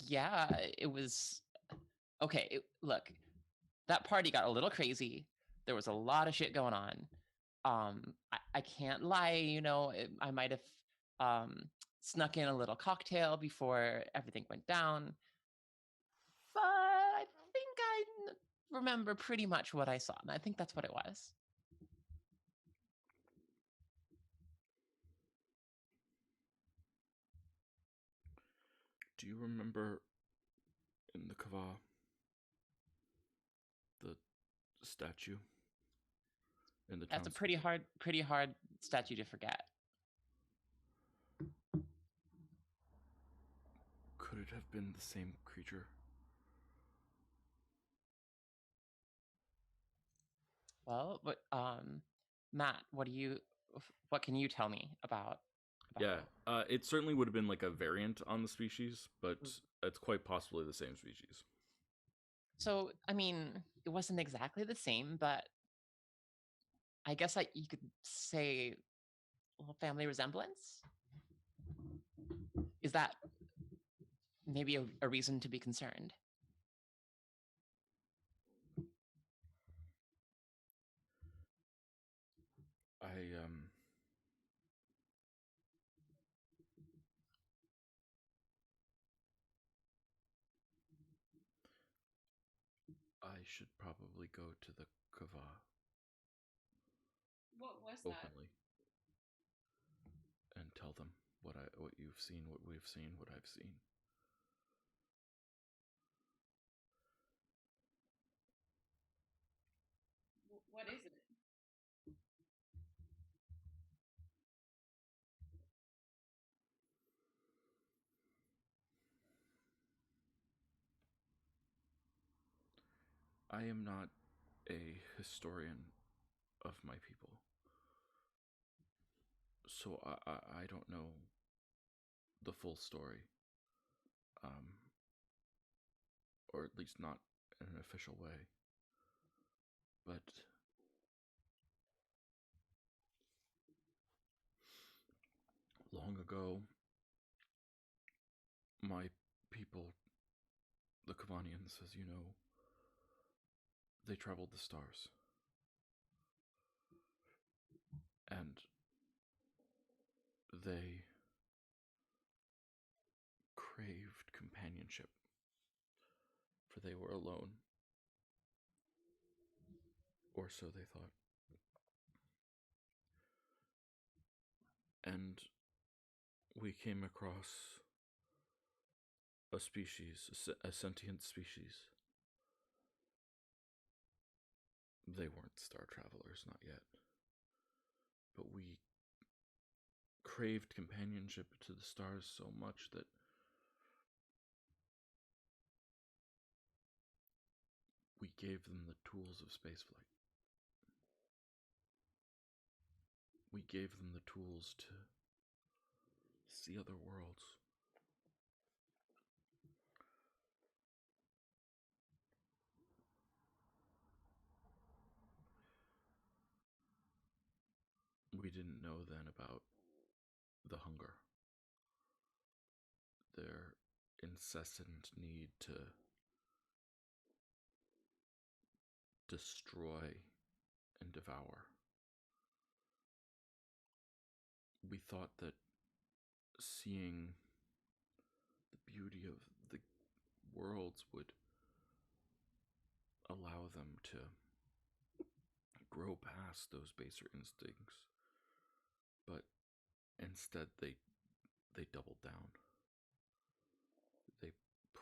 yeah, it was okay. Look, that party got a little crazy. There was a lot of shit going on. I can't lie, you know, I might have snuck in a little cocktail before everything went down. But I think I remember pretty much what I saw, and I think that's what it was. Do you remember in the Kava the statue in the That's a town? pretty hard statue to forget. Could it have been the same creature? Well, but Matt, what can you tell me about Yeah, it certainly would have been like a variant on the species, but it's quite possibly the same species. So, I mean, it wasn't exactly the same, but I guess you could say family resemblance. Is that maybe a reason to be concerned? I should probably go to the Kava. What was openly and tell them what you've seen, what we've seen, what I've seen. What is it? I am not a historian of my people, so I don't know the full story, or at least not in an official way. But long ago, My people, the Kavanians, as you know, they traveled the stars. And they craved companionship, for they were alone. Or so they thought. And we came across a species, a sentient species. They weren't star travelers, not yet. But we craved companionship to the stars so much that we gave them the tools of spaceflight. We gave them the tools to see other worlds. We didn't know then about the hunger, their incessant need to destroy and devour. We thought that seeing the beauty of the worlds would allow them to grow past those baser instincts. But instead they doubled down. They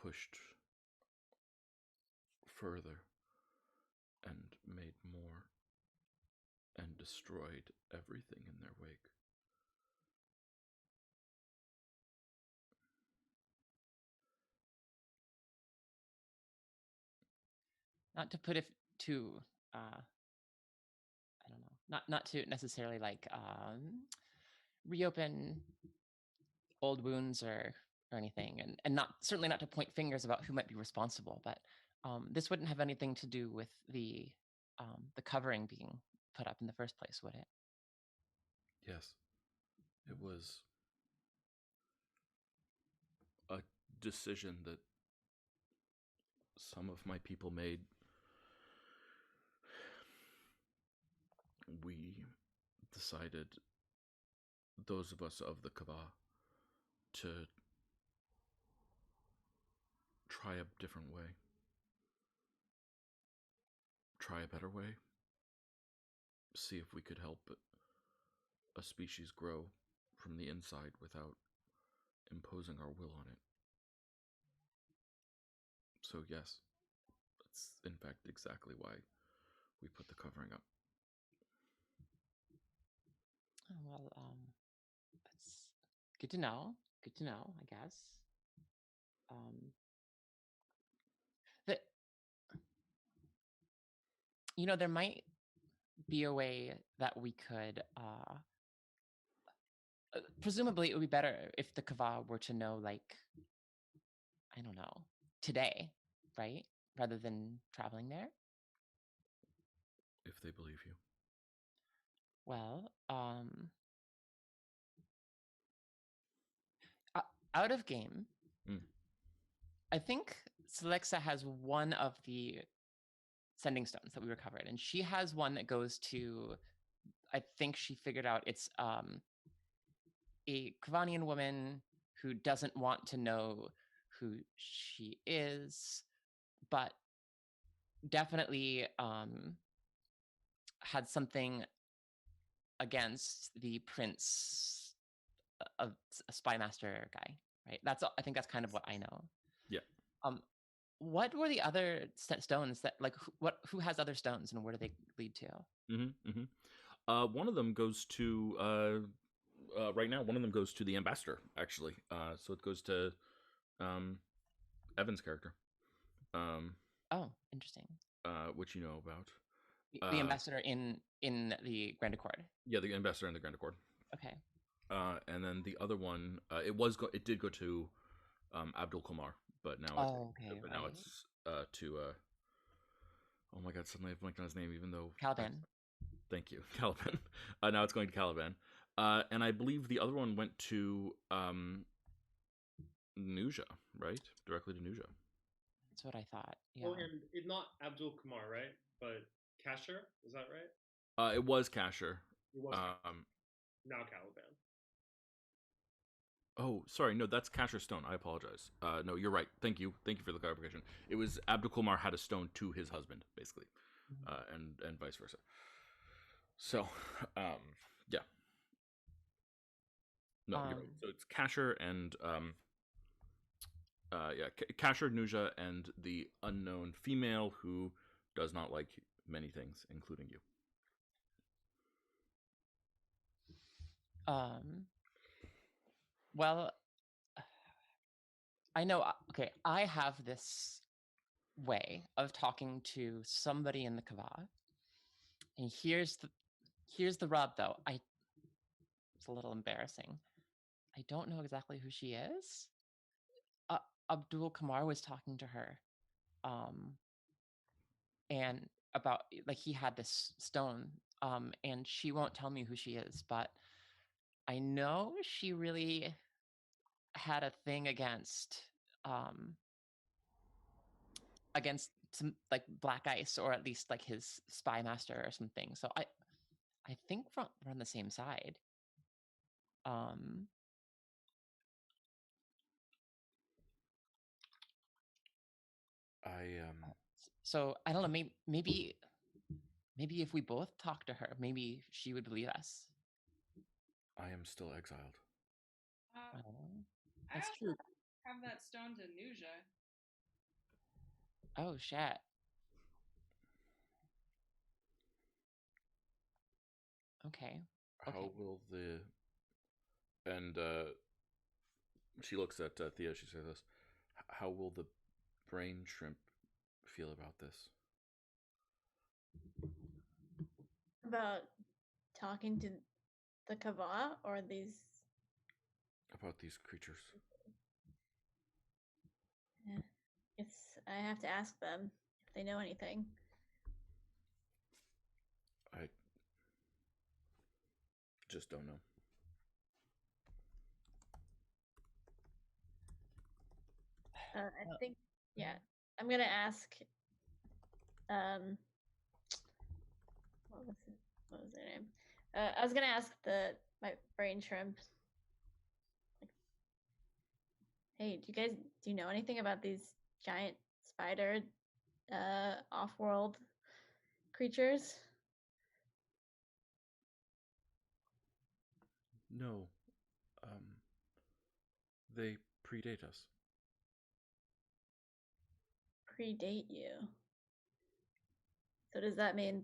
pushed further and made more and destroyed everything in their wake. Not to put it too, I don't know, not to necessarily like reopen old wounds or anything, and not certainly not to point fingers about who might be responsible, but this wouldn't have anything to do with the covering being put up in the first place, would it? Yes, it was a decision that some of my people made. We decided, those of us of the Kava, to try a different way. Try a better way. See if we could help a species grow from the inside without imposing our will on it. So yes, that's in fact exactly why we put the covering up. Oh, well, that's good to know. Good to know, I guess. That, you know, there might be a way that we could presumably it would be better if the Kava were to know, like, I don't know, today, right? Rather than traveling there. If they believe you. Well, out of game, I think Celexa has one of the sending stones that we recovered, and she has one that goes to, I think she figured out it's a Kavanian woman who doesn't want to know who she is, but definitely had something against the prince of a spy master guy, right? I think that's kind of what I know. Yeah. What were the other stones that, like, who has other stones and where do they lead to? One of them goes to right now. One of them goes to the ambassador, actually. So it goes to Evan's character. Oh, interesting. Which you know about. The ambassador in the Grand Accord. Yeah, the ambassador in the Grand Accord. Okay. And then the other one, it did go to Abdul Kumar, but now it's to oh my god, suddenly I've blanked on his name, even though Caliban. Thank you, Caliban. Now it's going to Caliban, and I believe the other one went to Nuja, right? Directly to Nuja. That's what I thought. Yeah. Oh, and it's not Abdul Kumar, right? But Kasher, is that right? It was Kasher. It was now Caliban. Oh, sorry. No, that's Kasher Stone. I apologize. No, you're right. Thank you for the clarification. It was Abdul Kumar had a stone to his husband, basically, and vice versa. So, yeah. No, you're right. So it's Kasher and Kasher, Nuja, and the unknown female who does not like many things, including you. Well, I know. Okay, I have this way of talking to somebody in the Kava, and here's the rub, though. It's a little embarrassing. I don't know exactly who she is. Abdul Kamar was talking to her, and about like he had this stone, and she won't tell me who she is, but I know she really had a thing against some like Black Ice, or at least like his spy master or something. So I think we're on the same side. So I don't know. Maybe if we both talk to her, maybe she would believe us. I am still exiled. That's I true. Have that stone to Nuja. Oh shit. Okay. How will the and she looks at Thea. She says this. How will the brain shrimp feel about this? About talking to the Kava or these? About these creatures. Yeah. I have to ask them if they know anything. I just don't know. I think, yeah, I'm gonna ask. What was their name? I was gonna ask my brain shrimp. Like, hey, do you know anything about these giant spider, off-world creatures? No. They predate us. Predate you. So does that mean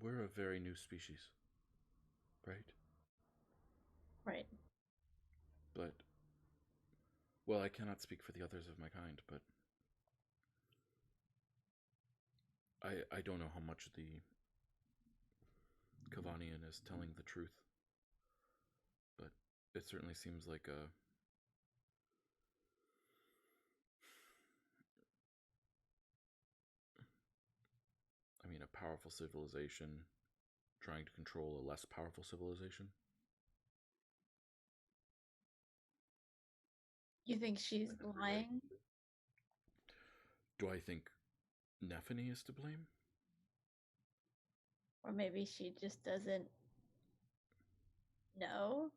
We're a very new species, right? Right. But, well, I cannot speak for the others of my kind, but I don't know how much the Kavanian is telling the truth. But it certainly seems like a powerful civilization trying to control a less powerful civilization. You think she's lying? Do I think Nephany is to blame? Or maybe she just doesn't know?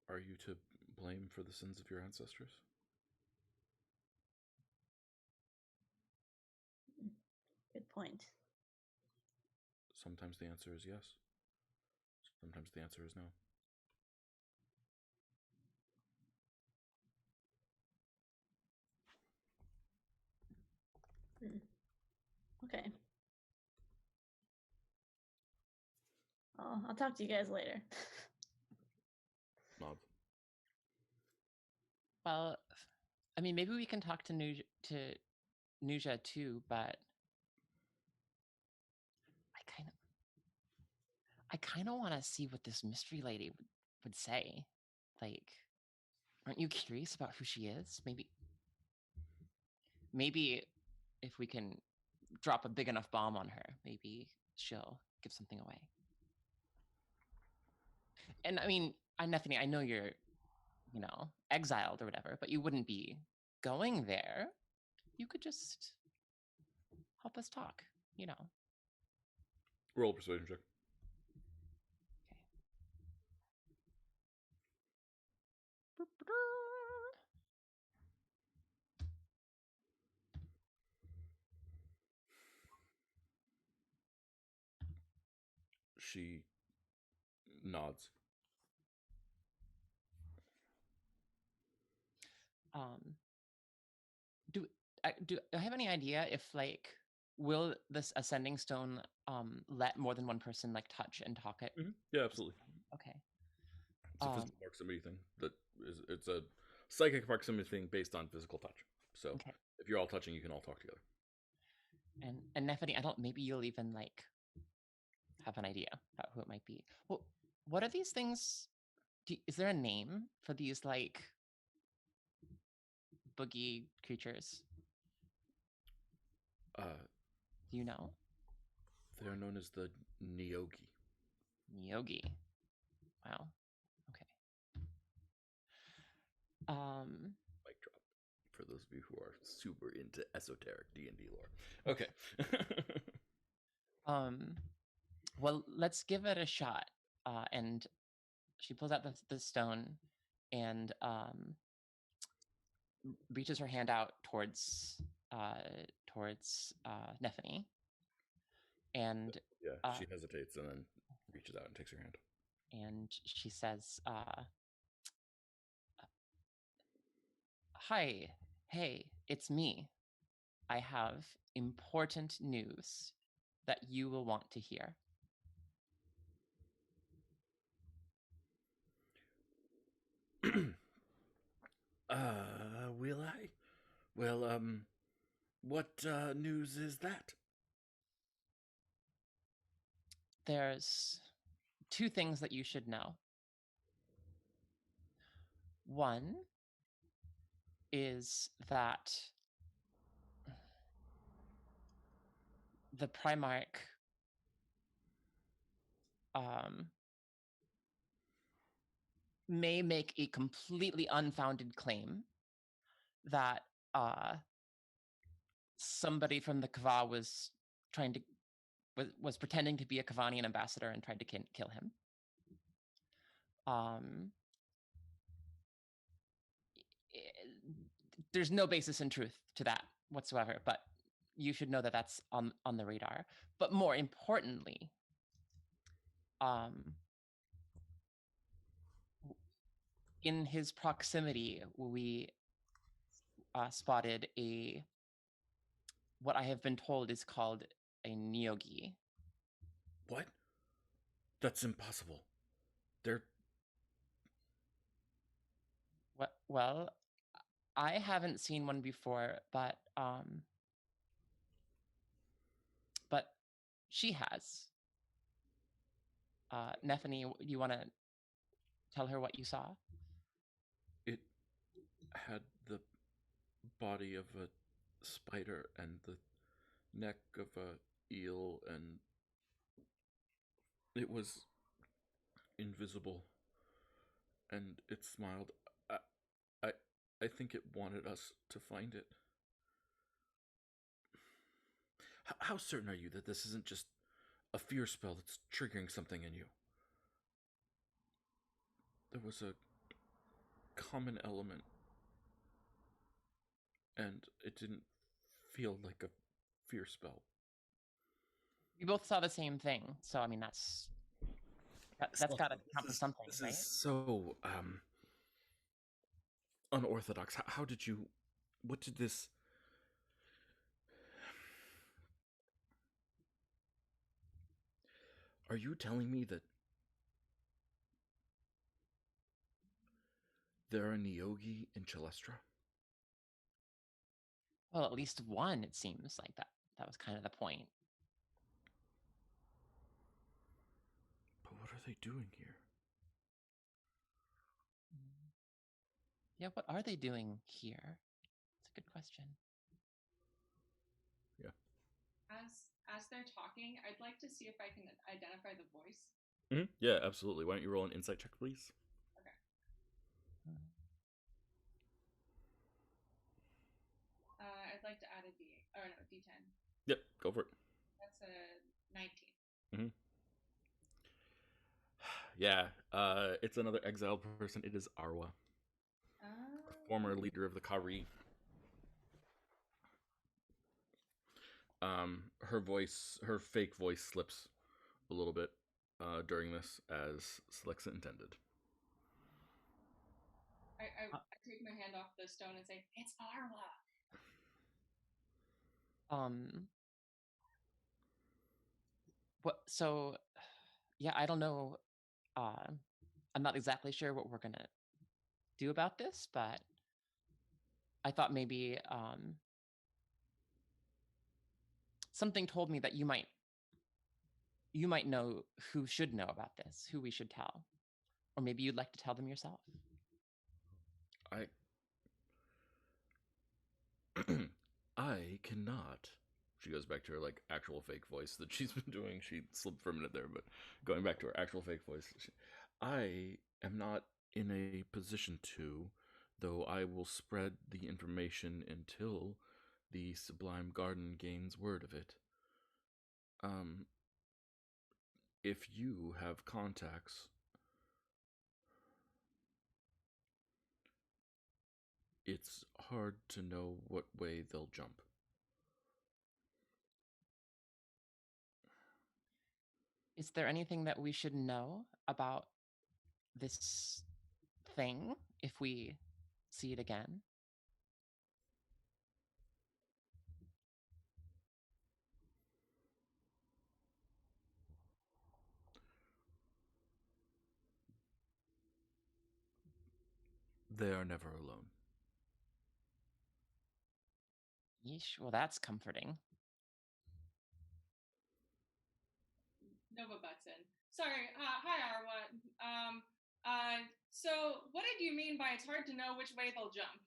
Are you to blame for the sins of your ancestors? Good point. Sometimes the answer is yes. Sometimes the answer is no. Okay. I'll talk to you guys later. Nod. Well, I mean, maybe we can talk to Nuja too, but I kind of want to see what this mystery lady would say. Like, aren't you curious about who she is? Maybe if we can drop a big enough bomb on her, maybe she'll give something away. And I mean, Nephany, I know you're exiled or whatever, but you wouldn't be going there. You could just help us talk, Roll a persuasion check. Okay. She nods. Do I have any idea if will this ascending stone let more than one person touch and talk it? Mm-hmm. Yeah, absolutely. Okay. It's a physical proximity thing. It's a psychic proximity thing based on physical touch. So okay. If you're all touching, you can all talk together. And Nephany, maybe you'll even have an idea about who it might be. Well, what are these things? Is there a name for these boogie creatures? Do you know? They're known as the Nyogi. Nyogi. Wow. Okay. Mic drop. For those of you who are super into esoteric D&D lore. Okay. Well, let's give it a shot. And she pulls out the stone and reaches her hand out towards Nephany. And she hesitates and then reaches out and takes her hand. And she says, "Hi, hey, it's me. I have important news that you will want to hear." Will I? Well, what news is that? There's 2 things that you should know. One is that the Primarch may make a completely unfounded claim that somebody from the Kava was pretending to be a Kavanian ambassador and tried to kill him. There's no basis in truth to that whatsoever, but you should know that that's on the radar. But more importantly, in his proximity, we spotted what I have been told is called a Nyogi. What? That's impossible. They're... Well, I haven't seen one before, but she has. Nephany, do you want to tell her what you saw? It had the body of a spider and the neck of a eel, and it was invisible, and it smiled. I think it wanted us to find it. How certain are you that this isn't just a fear spell that's triggering something in you? There was a common element, and it didn't feel like a fear spell. We both saw the same thing, so I mean that's got to count for something, this right? This is so unorthodox. How did you? What did this? Are you telling me that there are Nyogi in Celestra? Well, at least one, it seems like that. That was kind of the point. But what are they doing here? Yeah, what are they doing here? That's a good question. Yeah. As they're talking, I'd like to see if I can identify the voice. Mm-hmm. Yeah, absolutely. Why don't you roll an insight check, please? Okay. Yep, go for it. That's a 19. Mm-hmm. Yeah, it's another exiled person. It is Arwa, former leader of the Kari. Her fake voice slips a little bit during this, as Selexa intended. I take my hand off the stone and say, "It's Arwa." What? So, yeah, I don't know. I'm not exactly sure what we're gonna do about this, but I thought maybe something told me that you might know who should know about this, who we should tell, or maybe you'd like to tell them yourself. I cannot. She goes back to her like actual fake voice that she's been doing. She slipped for a minute there, but going back to her actual fake voice, I am not in a position to, though I will spread the information until the Sublime Garden gains word of it. If you have contacts, it's hard to know what way they'll jump. Is there anything that we should know about this thing if we see it again? They are never alone. Yeesh, well, that's comforting. Nova butts in. Sorry. Hi, Arwa. So what did you mean by it's hard to know which way they'll jump?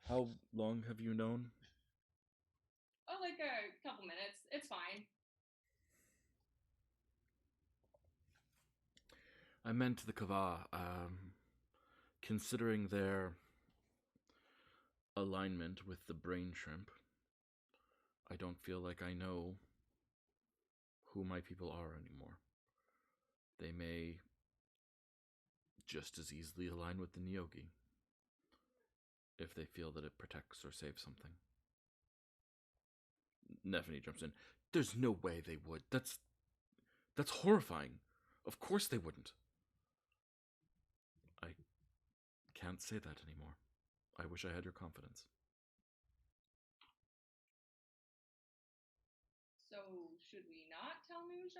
How long have you known? Oh, like a couple minutes. It's fine. I meant the Kava. Considering their alignment with the brain shrimp, I don't feel like I know who my people are anymore. They may just as easily align with the Nyogi if they feel that it protects or saves something. Nephany jumps in. There's no way they would. That's horrifying. Of course they wouldn't. I can't say that anymore. I wish I had your confidence. So should we not tell Nuja?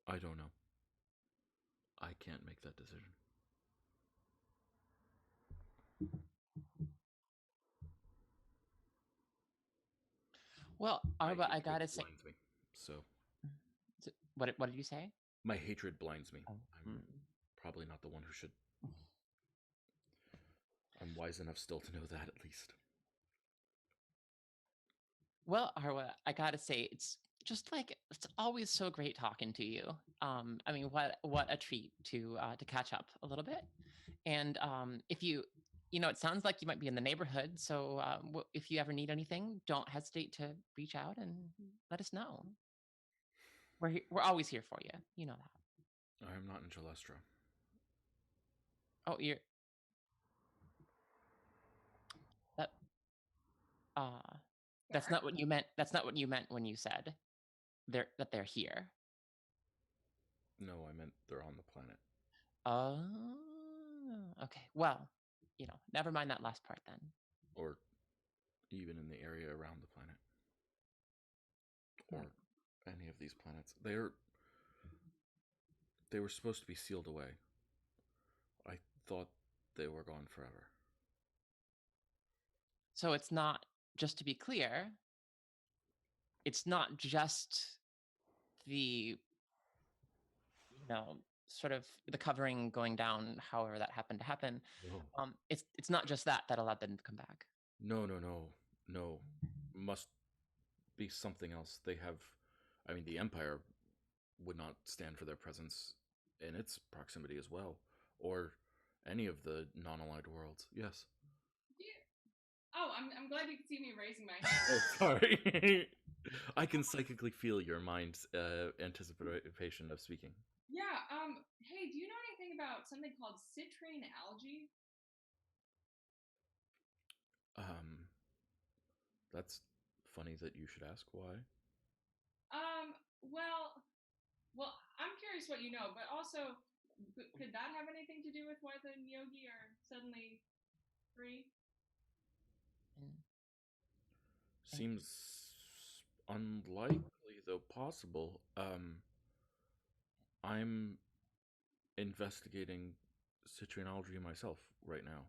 I don't know. I can't make that decision. Well, Arwa, I gotta say, blinds me. So what did you say? My hatred blinds me. Oh. I'm probably not the one who should. I'm wise enough still to know that, at least. Well, Arwa, I gotta say, it's just like it's always so great talking to you. I mean, what a treat to catch up a little bit. And if you know, it sounds like you might be in the neighborhood. So if you ever need anything, don't hesitate to reach out and let us know. We're always here for you. You know that. I am not in Celestra. Oh, you're that. That's not what you meant. That's not what you meant when you said they're here. No, I meant they're on the planet. Oh, okay. Well, you know, never mind that last part then. Or even in the area around the planet. Or any of these planets. They were supposed to be sealed away. I thought they were gone forever. So it's not, just to be clear, it's not just the, you know, sort of the covering going down, however that happened to happen, Oh. it's not just that allowed them to come back. No. Must be something else. They have, I mean, the Empire would not stand for their presence in its proximity as well, or any of the non-aligned worlds. Yes. Oh, I'm glad you can see me raising my hand. Oh, sorry. I can psychically feel your mind's anticipation of speaking. Yeah. Hey, do you know anything about something called citrine algae? That's funny that you should ask. Why? Well, I'm curious what you know, but also, could that have anything to do with why the Nyogi are suddenly free? Seems unlikely, though possible. I'm investigating citrinology myself right now.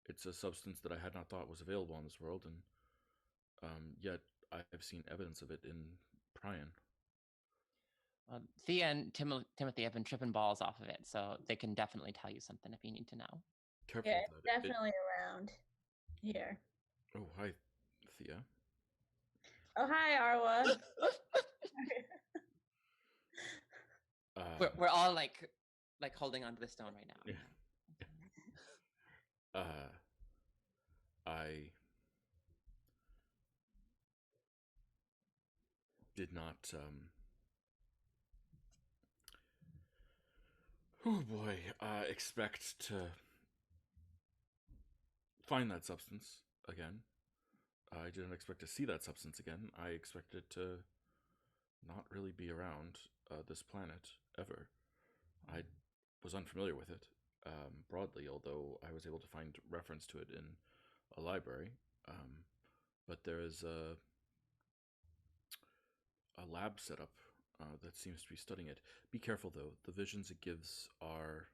It's a substance that I had not thought was available in this world, and yet I've seen evidence of it in Prion. Thea and Timothy have been tripping balls off of it, so they can definitely tell you something if you need to know. Careful Yeah, of it's that. definitely around here. Oh, hi, Thea. Oh, hi, Arwa. We're all like holding onto the stone right now. Yeah. I did not. Oh boy, expect to find that substance again. I didn't expect to see that substance again. I expected to not really be around this planet ever. I was unfamiliar with it broadly, although I was able to find reference to it in a library. But there is a lab set up that seems to be studying it. Be careful, though. The visions it gives are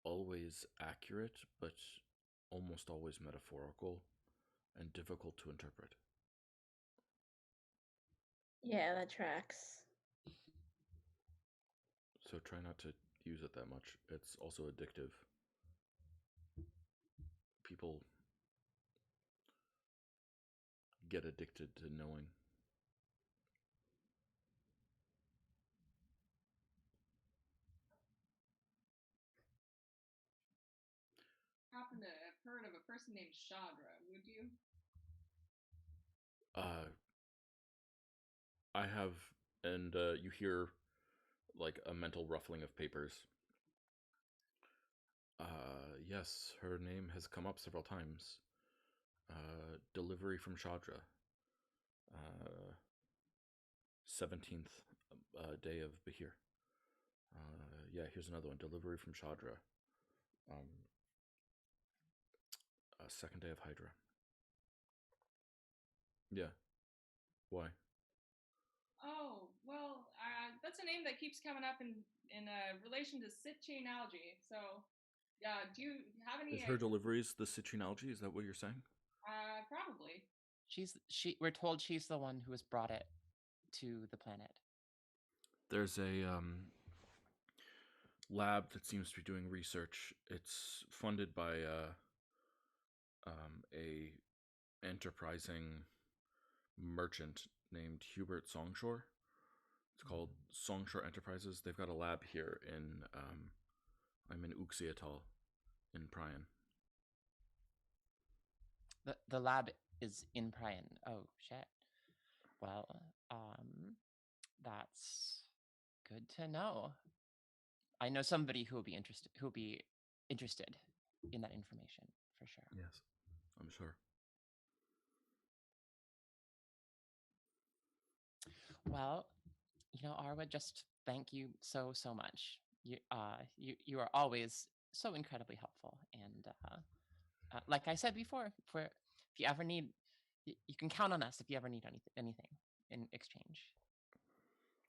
always accurate, but almost always metaphorical and difficult to interpret. Yeah, that tracks. So try not to use it that much. It's also addictive. People get addicted to knowing. Happen to have heard of a person named Shadra, would you? I have, and you hear like a mental ruffling of papers. Yes, her name has come up several times. Delivery from Shadra. 17th day of Bahir. Yeah, here's another one. Delivery from Shadra. Second day of Hydra. Yeah. Why? Oh, well, that's a name that keeps coming up in relation to citrine algae. So, yeah, do you have any? Is her deliveries the citrine algae? Is that what you're saying? Probably. We're told she's the one who has brought it to the planet. There's a lab that seems to be doing research. It's funded by a enterprising merchant named Hubert Songshore. It's called Songshore Enterprises. They've got a lab here in I'm in Uxie Atoll in Prion. The lab is in Prion. Oh shit. Well, that's good to know. I know somebody who will be interested in that information for sure. Yes, I'm sure. Well, Arwa, just thank you so much. You are always so incredibly helpful, and like I said before, if you ever need, you can count on us if you ever need anything in exchange.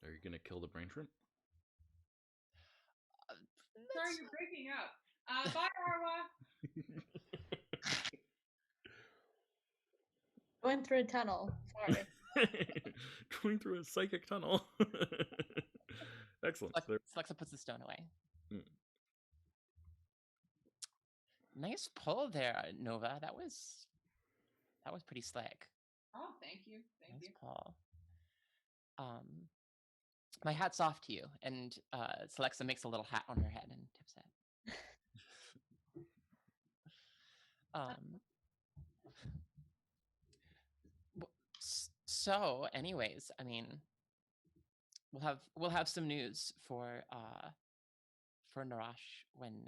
Are you gonna kill the brain shrimp? Sorry, you're breaking up. Bye, Arwa. Going through a tunnel. Sorry. Going through a psychic tunnel. Excellent. Celexa puts the stone away. Nice pull there, Nova. That was pretty slick. Oh, thank you. Nice pull. My hat's off to you. And Celexa makes a little hat on her head and tips it. So, anyways, I mean, we'll have some news for Narash when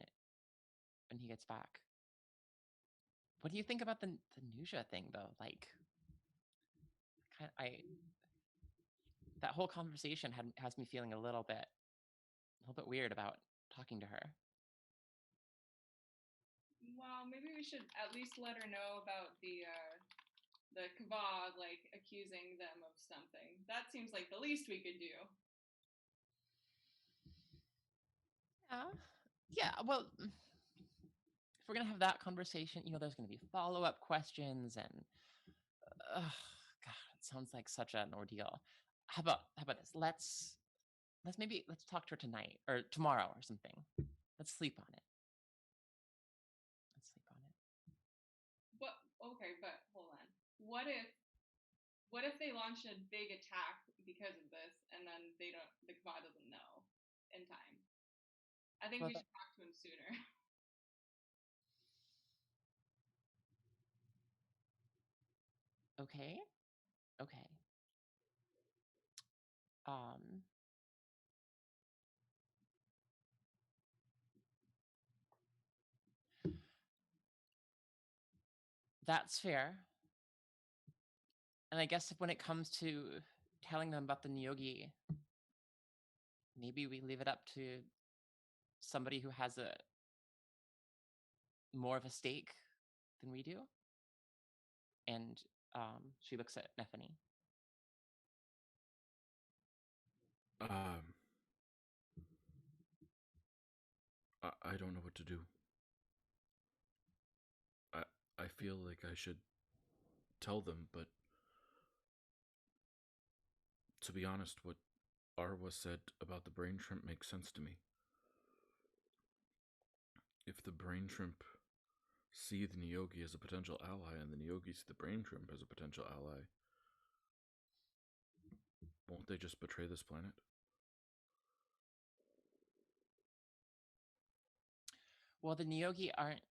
he gets back. What do you think about the Nusha thing, though? Like, that whole conversation has me feeling a little bit weird about talking to her. Well, maybe we should at least let her know about the Kava, like, accusing them of something. That seems like the least we could do. Yeah, well, if we're going to have that conversation, there's going to be follow-up questions and God, it sounds like such an ordeal. How about this? Let's talk to her tonight or tomorrow or something. Let's sleep on it. But okay, but hold on. What if they launch a big attack because of this, and then the Kava doesn't know in time? I think we should talk to him sooner. Okay. That's fair. And I guess when it comes to telling them about the Nyogi, maybe we leave it up to somebody who has more of a stake than we do. And she looks at Nethany. I don't know what to do. I feel like I should tell them, but to be honest, what Arwa said about the brain shrimp makes sense to me. If the brain shrimp see the Nyogi as a potential ally, and the Nyogi see the brain shrimp as a potential ally, won't they just betray this planet? Well, the Nyogi aren't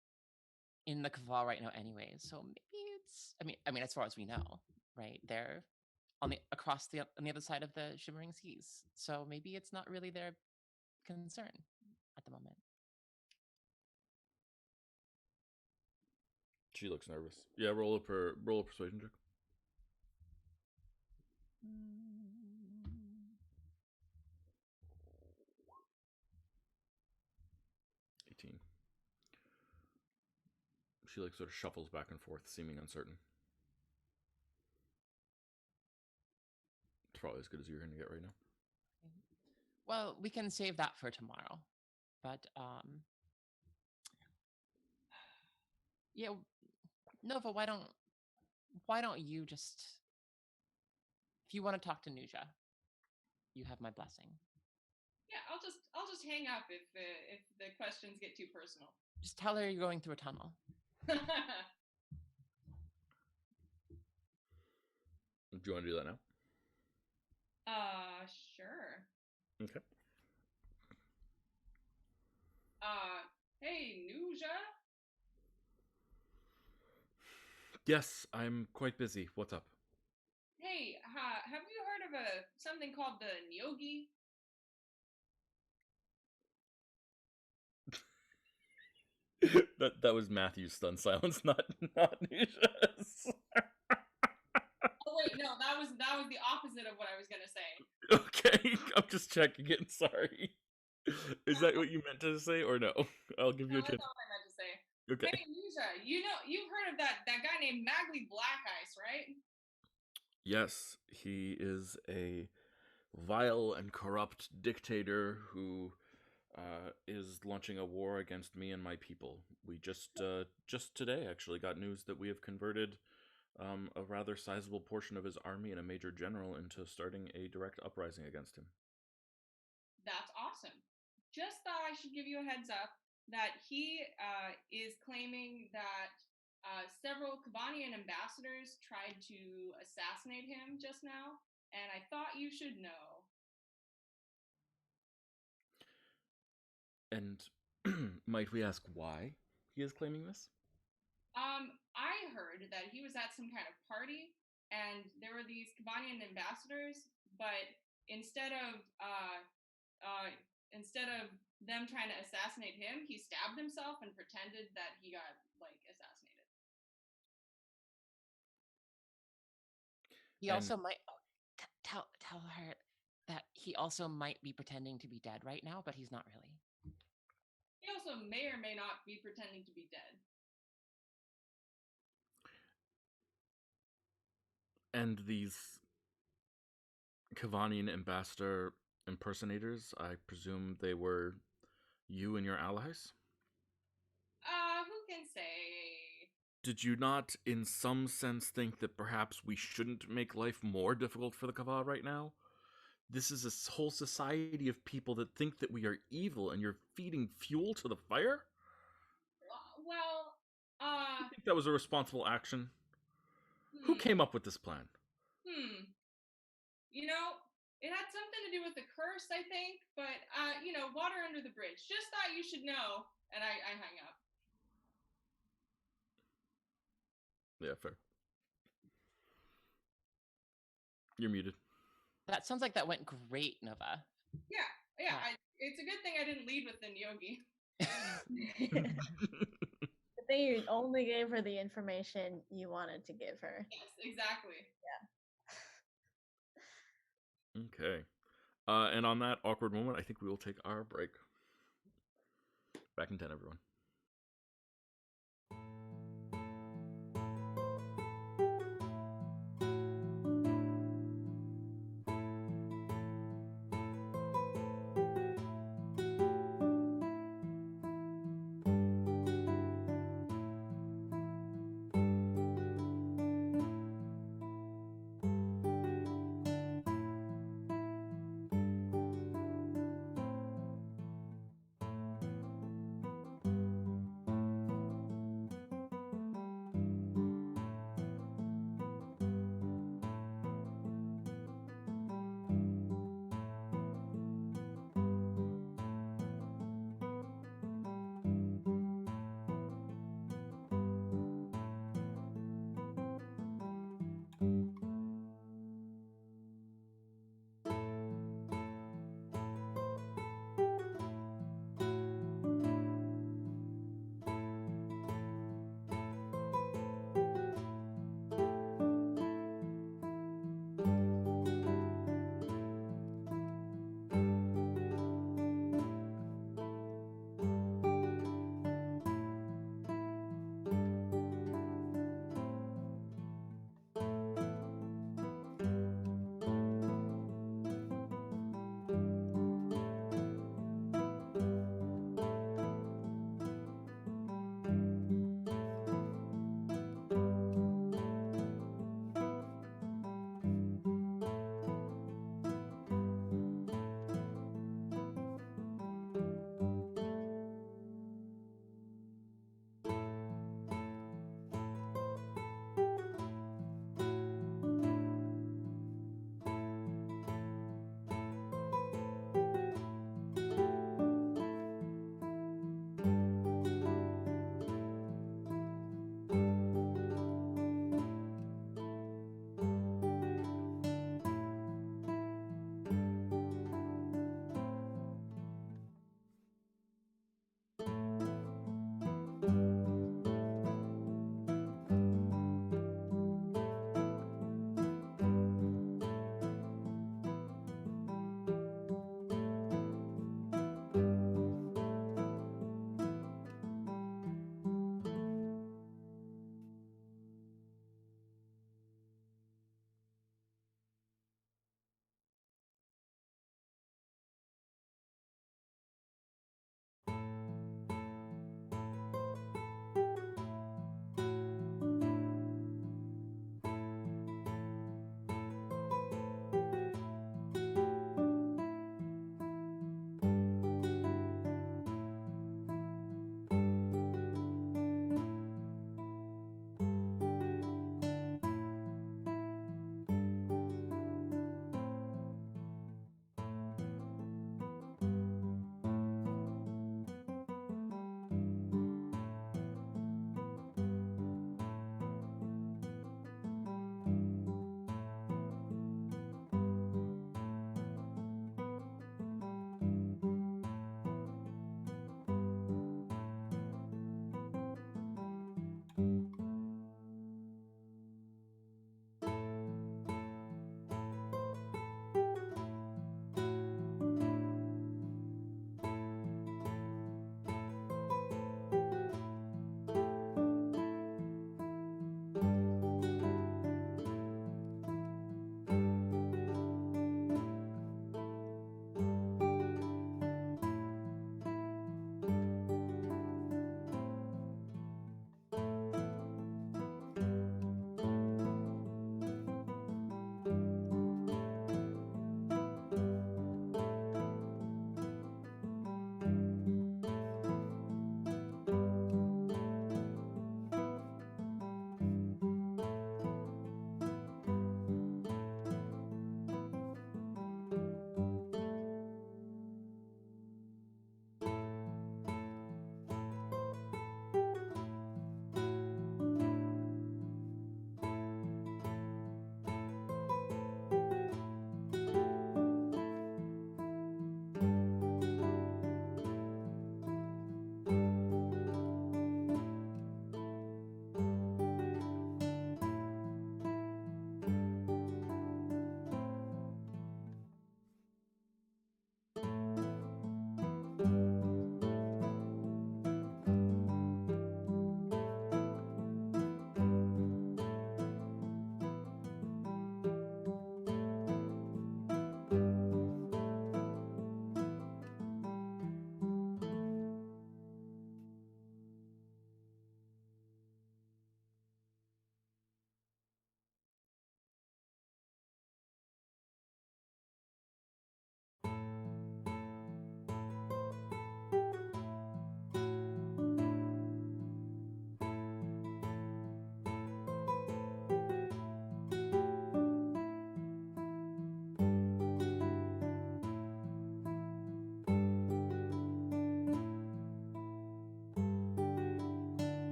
in the Kava right now anyway, so maybe it's I mean as far as we know, right? They're on the other side of the Shimmering Seas. So maybe it's not really their concern at the moment. She looks nervous. Yeah, roll a persuasion check. 18. She like sort of shuffles back and forth, seeming uncertain. It's probably as good as you're going to get right now. Well, we can save that for tomorrow. But yeah, Nova, why don't you just, if you want to talk to Nusha, you have my blessing. Yeah, I'll just hang up if the questions get too personal. Just tell her you're going through a tunnel. Do you want to do that now? Sure. Okay. Hey, Nusha? Yes, I'm quite busy. What's up? Hey, have you heard of something called the Nyogi? that was Matthew's stunned silence, not Nisha's. Oh wait, no, that was the opposite of what I was gonna say. Okay, I'm just checking it. Sorry. Is that what you meant to say, or no? I'll give you a chance. That's not what I meant to say. Okay. Hey, Nusha, you've heard of that guy named Magli Black Ice, right? Yes, he is a vile and corrupt dictator who is launching a war against me and my people. We just today actually got news that we have converted a rather sizable portion of his army and a major general into starting a direct uprising against him. That's just thought I should give you a heads up that he is claiming that several Kavanian ambassadors tried to assassinate him just now, and I thought you should know. And might we ask why he is claiming this? I heard that he was at some kind of party, and there were these Kavanian ambassadors, but instead of them trying to assassinate him, he stabbed himself and pretended that he got like assassinated. He also might tell her that he also might be pretending to be dead right now, but he's not really. He also may or may not be pretending to be dead. And these Kavanian ambassador impersonators, I presume they were you and your allies? Who can say? Did you not, in some sense, think that perhaps we shouldn't make life more difficult for the Kava right now? This is a whole society of people that think that we are evil, and you're feeding fuel to the fire? Well, I think that was a responsible action. Who came up with this plan? You know, it had something to do with the curse, I think, but, water under the bridge. Just thought you should know. And I hung up. Yeah, fair. You're muted. That sounds like that went great, Nova. Yeah. It's a good thing I didn't lead with the Yogi. I think you only gave her the information you wanted to give her. Yes, exactly. Yeah. Okay. And on that awkward moment, I think we will take our break. Back in 10, everyone.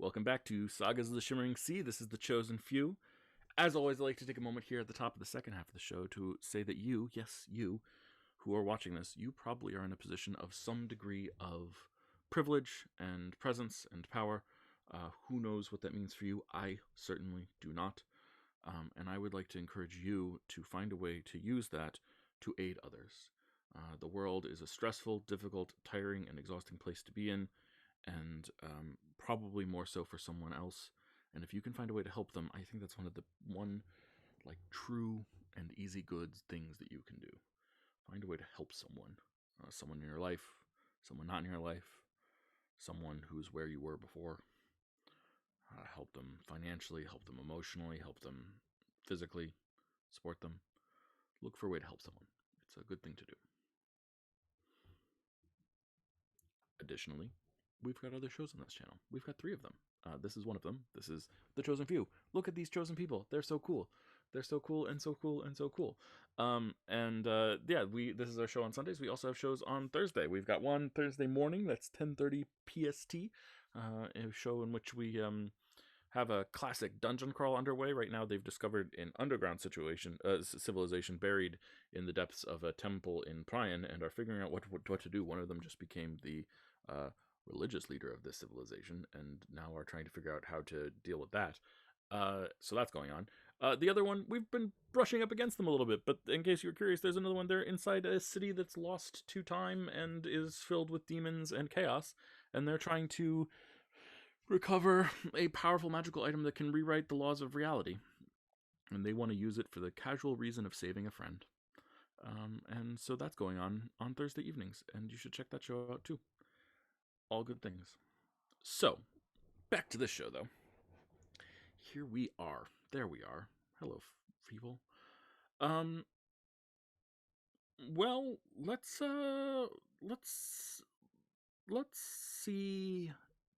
Welcome back to Sagas of the Shimmering Sea. This is the Chosen Few. As always, I'd like to take a moment here at the top of the second half of the show to say that you, yes, you, who are watching this, you probably are in a position of some degree of privilege and presence and power. Who knows what that means for you? I certainly do not. And I would like to encourage you to find a way to use that to aid others. The world is a stressful, difficult, tiring, and exhausting place to be in, and probably more so for someone else. And if you can find a way to help them, I think that's one true and easy good things that you can do. Find a way to help someone. Someone in your life, someone not in your life, someone who's where you were before. Help them financially, help them emotionally, help them physically, support them. Look for a way to help someone. It's a good thing to do. Additionally, we've got other shows on this channel. We've got 3 of them. This is one of them. This is The Chosen Few. Look at these chosen people. They're so cool. They're so cool and so cool and so cool. This is our show on Sundays. We also have shows on Thursday. We've got one Thursday morning. That's 10:30 PST. A show in which we have a classic dungeon crawl underway. Right now, they've discovered an underground civilization buried in the depths of a temple in Prion and are figuring out what to do. One of them just became the religious leader of this civilization and now are trying to figure out how to deal with that. So that's going on. The other one, we've been brushing up against them a little bit, but in case you're curious, there's another one. They're inside a city that's lost to time and is filled with demons and chaos, and they're trying to recover a powerful magical item that can rewrite the laws of reality. And they want to use it for the casual reason of saving a friend. And so that's going on Thursday evenings, and you should check that show out too. All good things. So, back to this show, though. Here we are. There we are. Hello, people. Well, let's see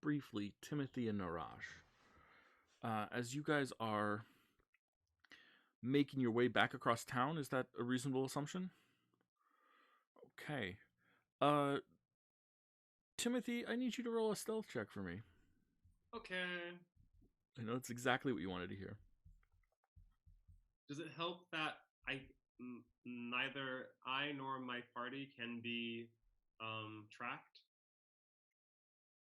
briefly Timothy and Narash. As you guys are making your way back across town, is that a reasonable assumption? Okay. Timothy, I need you to roll a stealth check for me. Okay. I know it's exactly what you wanted to hear. Does it help that neither I nor my party can be tracked?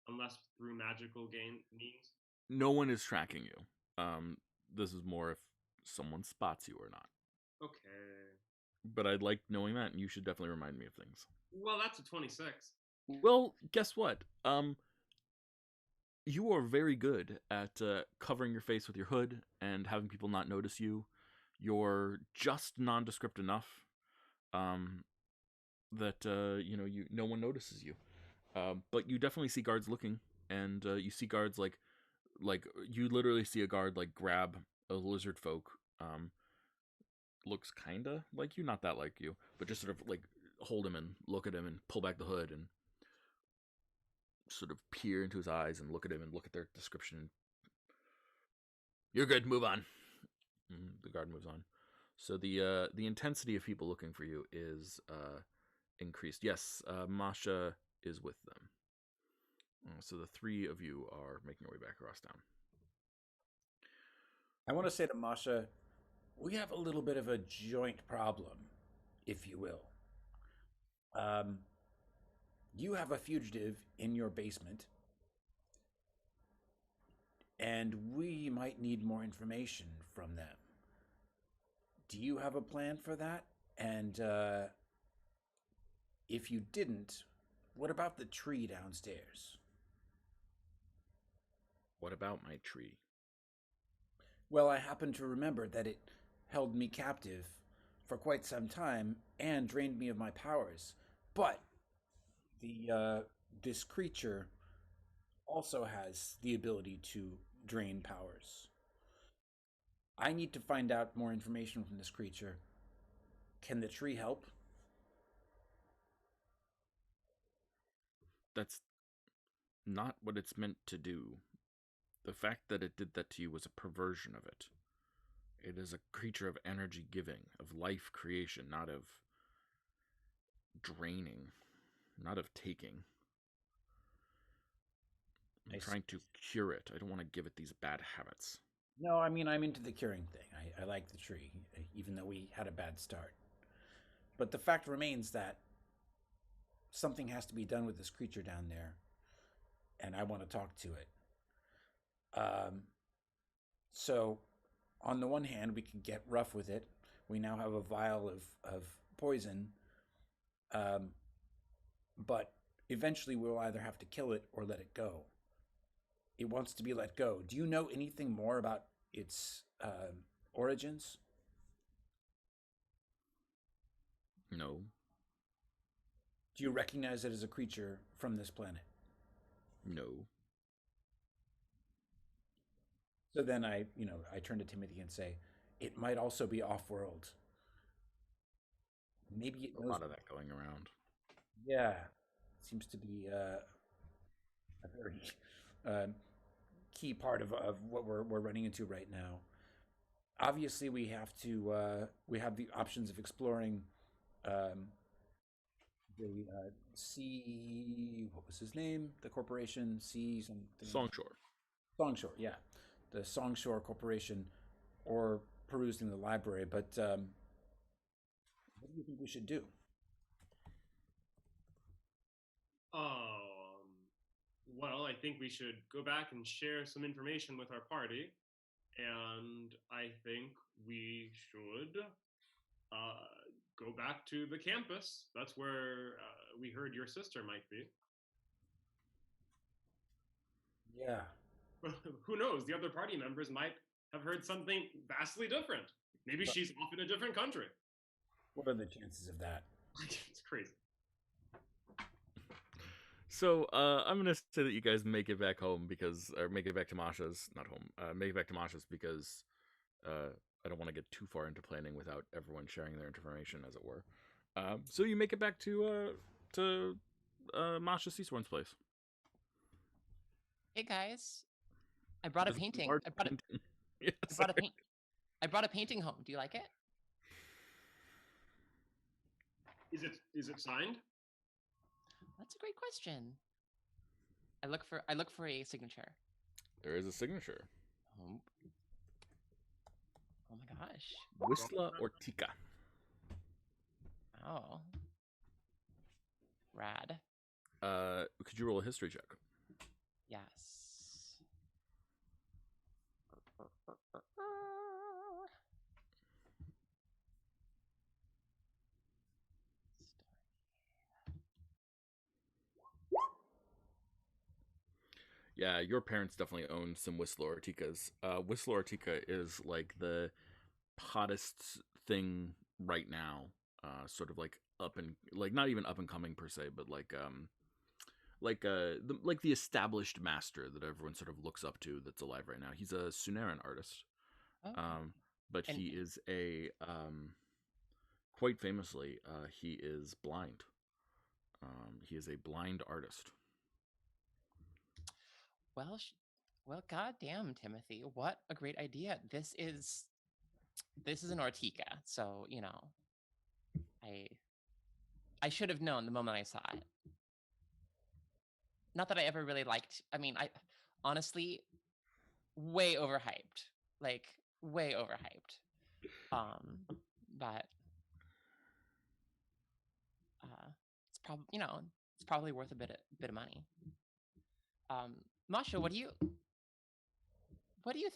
Unless through magical means? No one is tracking you. This is more if someone spots you or not. Okay. But I'd like knowing that, and you should definitely remind me of things. Well, that's a 26. Well, guess what? You are very good at covering your face with your hood and having people not notice you. You're just nondescript enough that no one notices you. But you definitely see guards looking, and you see guards like you literally see a guard grab a lizard folk. Looks kinda like you, not that like you, but just sort of hold him and look at him and pull back the hood and sort of peer into his eyes and look at him and look at their description. You're good. Move on. The guard moves on. So the intensity of people looking for you is increased. Yes, Masha is with them. So the 3 of you are making your way back across town. I want to say to Masha, we have a little bit of a joint problem, if you will. You have a fugitive in your basement, and we might need more information from them. Do you have a plan for that? And if you didn't, what about the tree downstairs? What about my tree? Well, I happen to remember that it held me captive for quite some time and drained me of my powers. But this creature also has the ability to drain powers. I need to find out more information from this creature. Can the tree help? That's not what it's meant to do. The fact that it did that to you was a perversion of it. It is a creature of energy giving, of life creation, not of draining, not of taking. I'm trying to cure it. I don't want to give it these bad habits. No, I mean, I'm into the curing thing. I like the tree, even though we had a bad start. But the fact remains that something has to be done with this creature down there, and I want to talk to it. So, on the one hand, we can get rough with it. We now have a vial of poison, but eventually we'll either have to kill it or let it go. It wants to be let go. Do you know anything more about its origins? No. Do you recognize it as a creature from this planet? No. So then I turn to Timothy and say, it might also be off-world. Maybe it knows a lot of that going around. Yeah, it seems to be a very key part of what we're running into right now. Obviously, we have the options of exploring the what was his name? The corporation C something. Songshore, yeah, the Songshore Corporation, or perusing the library. But what do you think we should do? Well, I think we should go back and share some information with our party, and I think we should go back to the campus. That's where we heard your sister might be. Yeah. Who knows? The other party members might have heard something vastly different. Maybe she's off in a different country. What are the chances of that? It's crazy. So I'm gonna say that you guys make it back home or make it back to Masha's, not home. Make it back to Masha's because I don't want to get too far into planning without everyone sharing their information, as it were. So you make it back to Masha Seasworn's place. Hey guys, I brought a painting. I brought a painting home. Do you like it? Is it signed? That's a great question. I look for a signature. There is a signature. Oh my gosh. Whistler Ortica. Oh. Rad. Could you roll a history check? Yes. Yeah, your parents definitely owned some Whistler Orticas. Whistler Ortica is like the hottest thing right now. Sort of like not even up and coming per se, but like the established master that everyone sort of looks up to that's alive right now. He's a Suneran artist. But he is quite famously, he is blind. He is a blind artist. Well, goddamn, Timothy, what a great idea! This is an Ortica, so I should have known the moment I saw it. Not that I ever really liked. I mean, I honestly way overhyped, like way overhyped. But it's probably worth a bit of money. Masha, what do you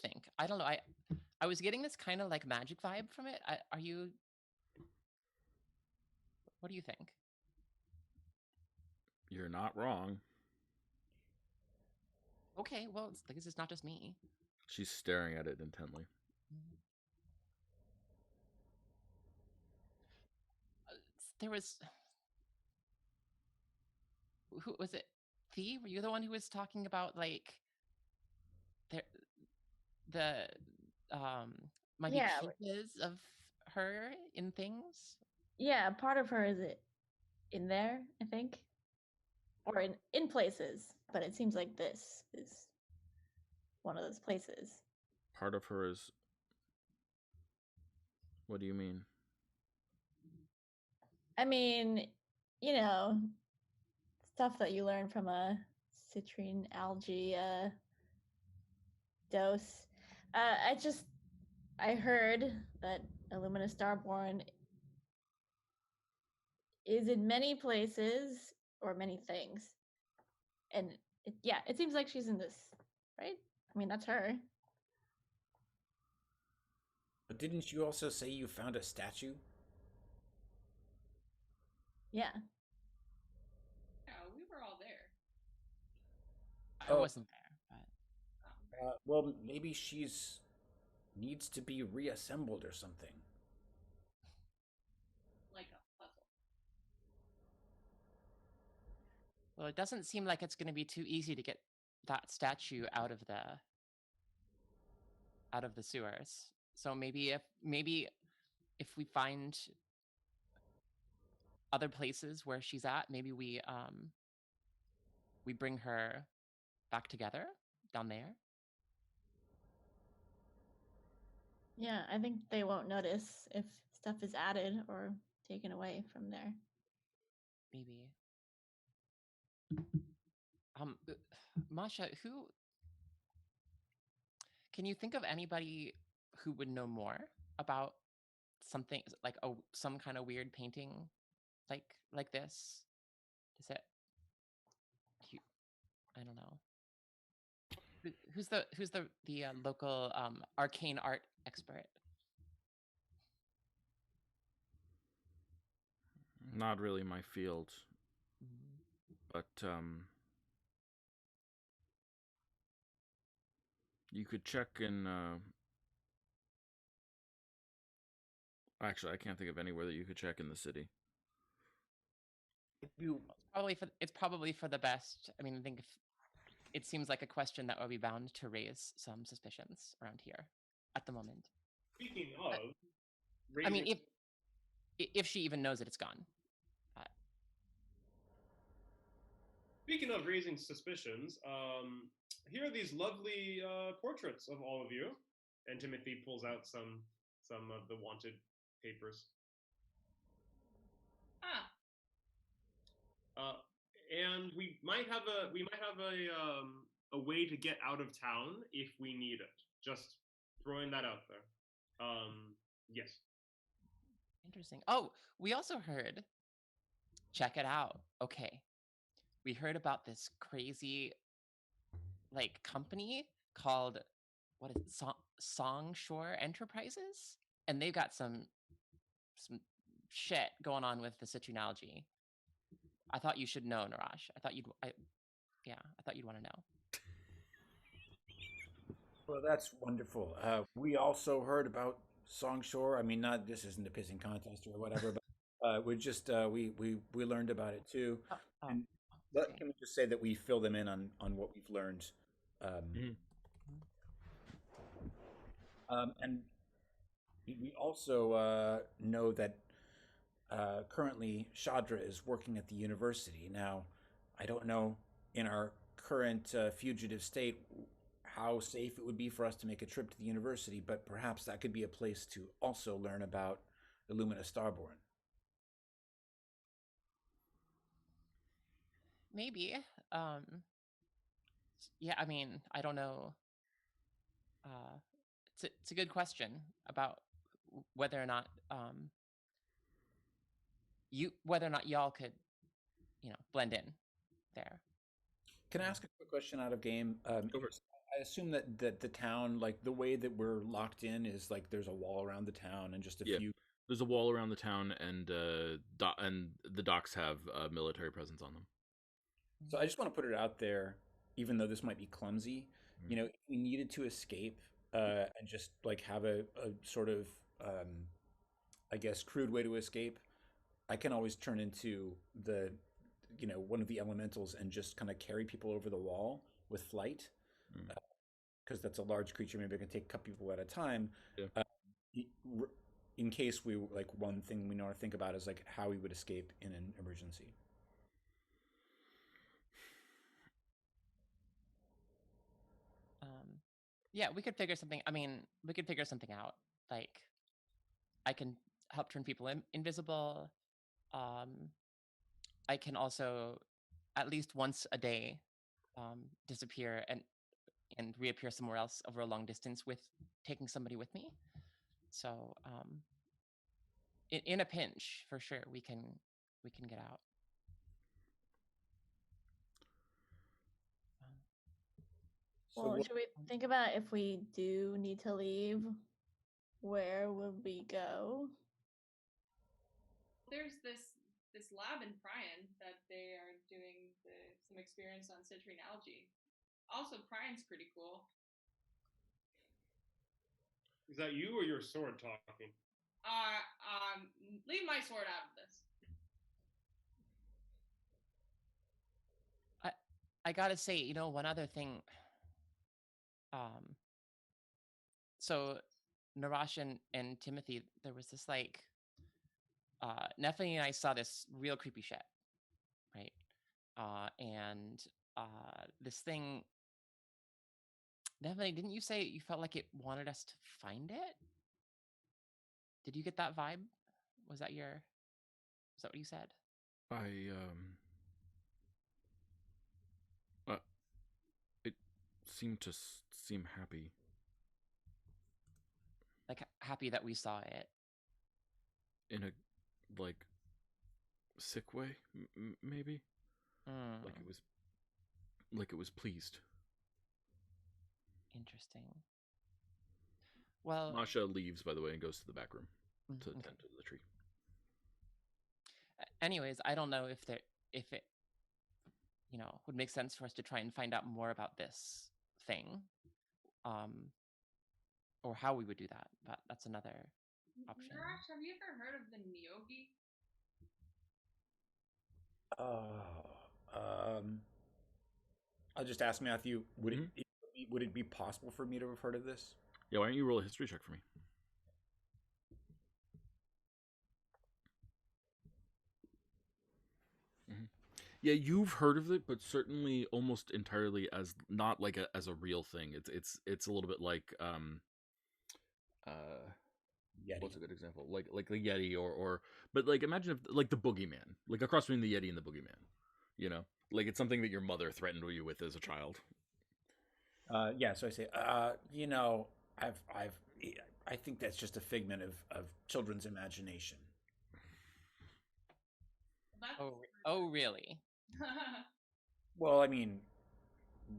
think? I don't know. I was getting this kind of like magic vibe from it. What do you think? You're not wrong. Okay, well, I guess it's not just me. She's staring at it intently. There was... Who was it? Thee? Were you the one who was talking about like might be pieces of her in things? Yeah, part of her is in there, I think, or in places. But it seems like this is one of those places. Part of her is. What do you mean? I mean, stuff that you learn from a citrine algae dose. I heard that Illumina Starborn is in many places or many things, and it seems like she's in this, right? I mean, that's her. But didn't you also say you found a statue? Yeah. Yeah, we were all there. I wasn't there, but Well, maybe she's needs to be reassembled or something. Like a puzzle. well, it doesn't seem like it's going to be too easy to get that statue out of the sewers. So maybe if we find other places where she's at, maybe we bring her back together down there. Yeah, I think they won't notice if stuff is added or taken away from there. Maybe. Masha, who can you think of anybody who would know more about something like some kind of weird painting like this? Is it? I don't know. Who's the local arcane art expert? Not really my field, but you could check in. Actually, I can't think of anywhere that you could check in the city. It's probably for the best. I mean, I think it seems like a question that would be bound to raise some suspicions around here at the moment. Speaking of, I mean, if she even knows that it's gone. Speaking of raising suspicions, here are these lovely portraits of all of you. And Timothy pulls out some of the wanted papers. And we might have a way to get out of town if we need it. Just throwing that out there. Yes. Interesting. Oh, we also heard. Check it out. Okay, we heard about this crazy, company called what is it? Songshore Enterprises, and they've got some shit going on with the citrine algae. I thought you should know, Narash. I thought you'd want to know. Well, that's wonderful. We also heard about Songshore. I mean, this isn't a pissing contest or whatever, but we just we learned about it too. And can we just say that we fill them in on what we've learned? And we also know that currently Shadra is working at the university. Now, I don't know in our current fugitive state how safe it would be for us to make a trip to the university, but perhaps that could be a place to also learn about Illumina Starborn. Maybe. Yeah, I mean, I don't know. It's a good question about whether or not y'all could, blend in there. Can I ask a quick question out of game? I assume that the town, like the way that we're locked in, is like there's a wall around the town and just a few. There's a wall around the town, and the docks have a military presence on them. So I just want to put it out there, even though this might be clumsy. If we needed to escape and just like have a sort of, I guess, crude way to escape, I can always turn into one of the elementals and just kind of carry people over the wall with flight, because that's a large creature. Maybe I can take a couple people at a time. In case we one thing we know to think about is like how we would escape in an emergency. Yeah, we could figure something. I mean, we could figure something out. Like, I can help turn people invisible. I can also, at least once a day, disappear and reappear somewhere else over a long distance with taking somebody with me. So in a pinch, for sure, we can get out. Well, should we think about if we do need to leave, where would we go? There's this lab in Pryan that they are doing some experiments on citrine algae. Also, Pryan's pretty cool. Is that you or your sword talking? Leave my sword out of this. I gotta say, one other thing. So Narash and Timothy, there was this like, Nephany and I saw this real creepy shit, right? And this thing, Nephany, didn't you say you felt like it wanted us to find it? Did you get that vibe? Was that what you said? It seemed to seem happy. Like happy that we saw it. In a, like, sick way, maybe? Like it was pleased. Interesting. Well, Masha leaves, by the way, and goes to the back room to tend to the tree. Anyways, I don't know if it would make sense for us to try and find out more about this thing, or how we would do that. But that's another option. Narash, have you ever heard of the Nyogi? I'll just ask Matthew. Would it be possible for me to have heard of this? Yeah, why don't you roll a history check for me? Yeah, you've heard of it, but certainly almost entirely as not like as a real thing. It's a little bit like Yeti. What's a good example? Like the Yeti or but like imagine if like the boogeyman, like a cross between the Yeti and the boogeyman. Like it's something that your mother threatened you with as a child. Yeah, so I say, I think that's just a figment of children's imagination. Oh, really? Well, I mean,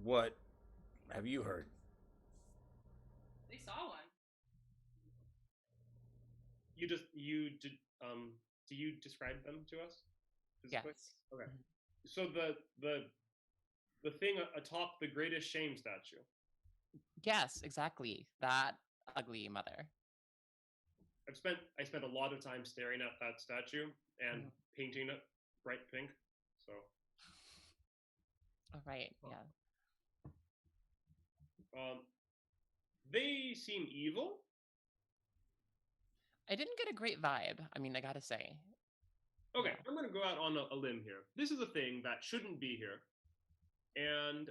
what have you heard? They saw one. Do you describe them to us? Yes. Okay. So the thing atop the greatest shame statue. Yes, exactly. That ugly mother. I spent a lot of time staring at that statue and painting it bright pink. So. All right. Yeah. They seem evil. I didn't get a great vibe. I mean, I gotta say. Okay, I'm gonna go out on a limb here. This is a thing that shouldn't be here, and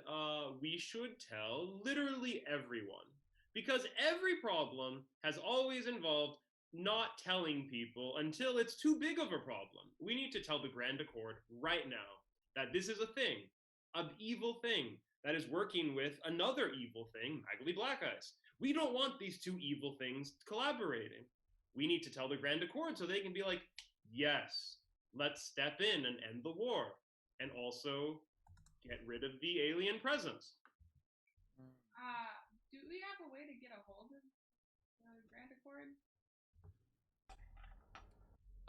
we should tell literally everyone, because every problem has always involved not telling people until it's too big of a problem. We need to tell the Grand Accord right now that this is a thing, an evil thing that is working with another evil thing, Magley Black Eyes. We don't want these two evil things collaborating. We need to tell the Grand Accord so they can be like, yes, let's step in and end the war, and also get rid of the alien presence. Do we have a way to get a hold of the Grand Accord?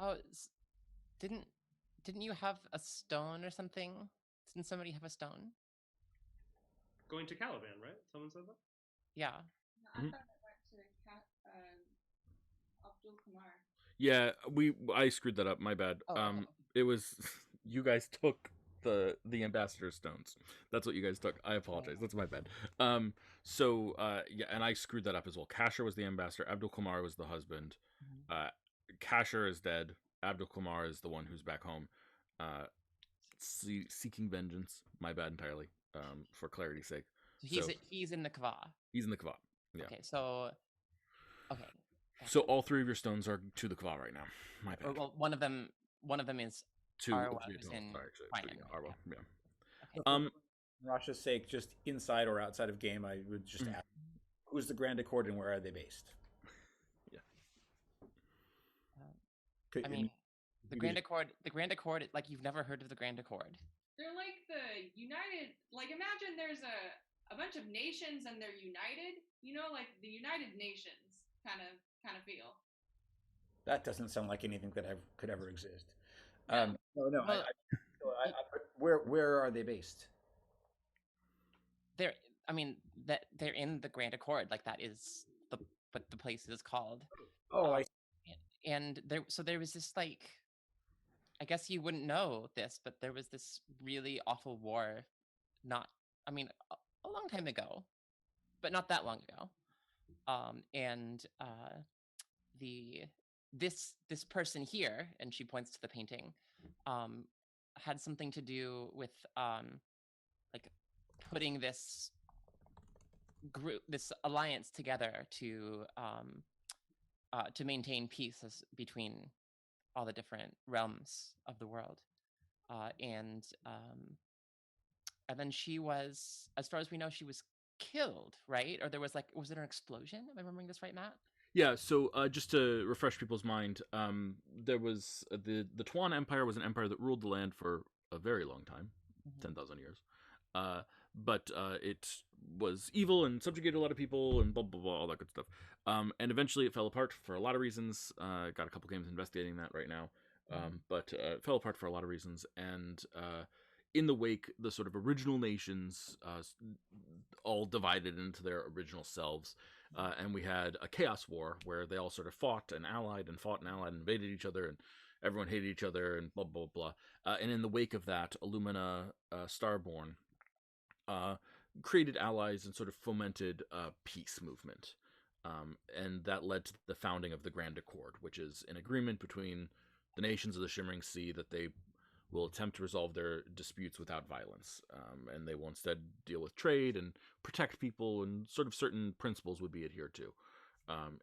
Oh, didn't you have a stone or something? Didn't somebody have a stone? Going to Caliban, right? Someone said that? Yeah. No, I thought it went to Abdul Kumar. Yeah, I screwed that up. My bad. It was you guys took the ambassador stones. That's what you guys took. I apologize. That's my bad. Yeah, and I screwed that up as well. Kasher was the ambassador. Abdul Kumar was the husband. Kasher is dead. Abdul Kumar is the one who's back home, seeking vengeance. My bad entirely. For clarity's sake. So he's in the Kva. He's in the Kva. Yeah. Okay. So. Okay. So all three of your stones are to the Kva right now. My bad. Well, one of them is to Arwa, three who's total. in Sorry, Ryan, Arwa. yeah. Yeah. Okay. Rasha's sake, just inside or outside of game, I would just ask, who's the Grand Accord and where are they based? Yeah. I mean, the Grand Accord, like you've never heard of the Grand Accord. They're like the United, like imagine there's a bunch of nations and they're united, like the United Nations kind of feel. That doesn't sound like anything that could ever exist. No. No. Well, Where are they based? they're in the Grand Accord, like that is what the place is called. Oh, and there was this, like, I guess you wouldn't know this, but there was this really awful war, a long time ago, but not that long ago. This person here, and she points to the painting, had something to do with like putting this alliance together to maintain peace between all the different realms of the world, and then she was, as far as we know, she was killed, right? Or was it an explosion? Am I remembering this right, Matt? Yeah, so just to refresh people's mind, there was the Tuan Empire was an empire that ruled the land for a very long time, 10,000 years. But it was evil and subjugated a lot of people and blah, blah, blah, all that good stuff. And eventually it fell apart for a lot of reasons. Got a couple games investigating that right now. But it fell apart for a lot of reasons. And in the wake, the sort of original nations all divided into their original selves. And we had a chaos war where they all sort of fought and allied and invaded each other, and everyone hated each other and blah, blah, blah. And in the wake of that, Illumina Starborn created allies and sort of fomented a peace movement. And that led to the founding of the Grand Accord, which is an agreement between the nations of the Shimmering Sea that they will attempt to resolve their disputes without violence. And they will instead deal with trade and protect people, and sort of certain principles would be adhered to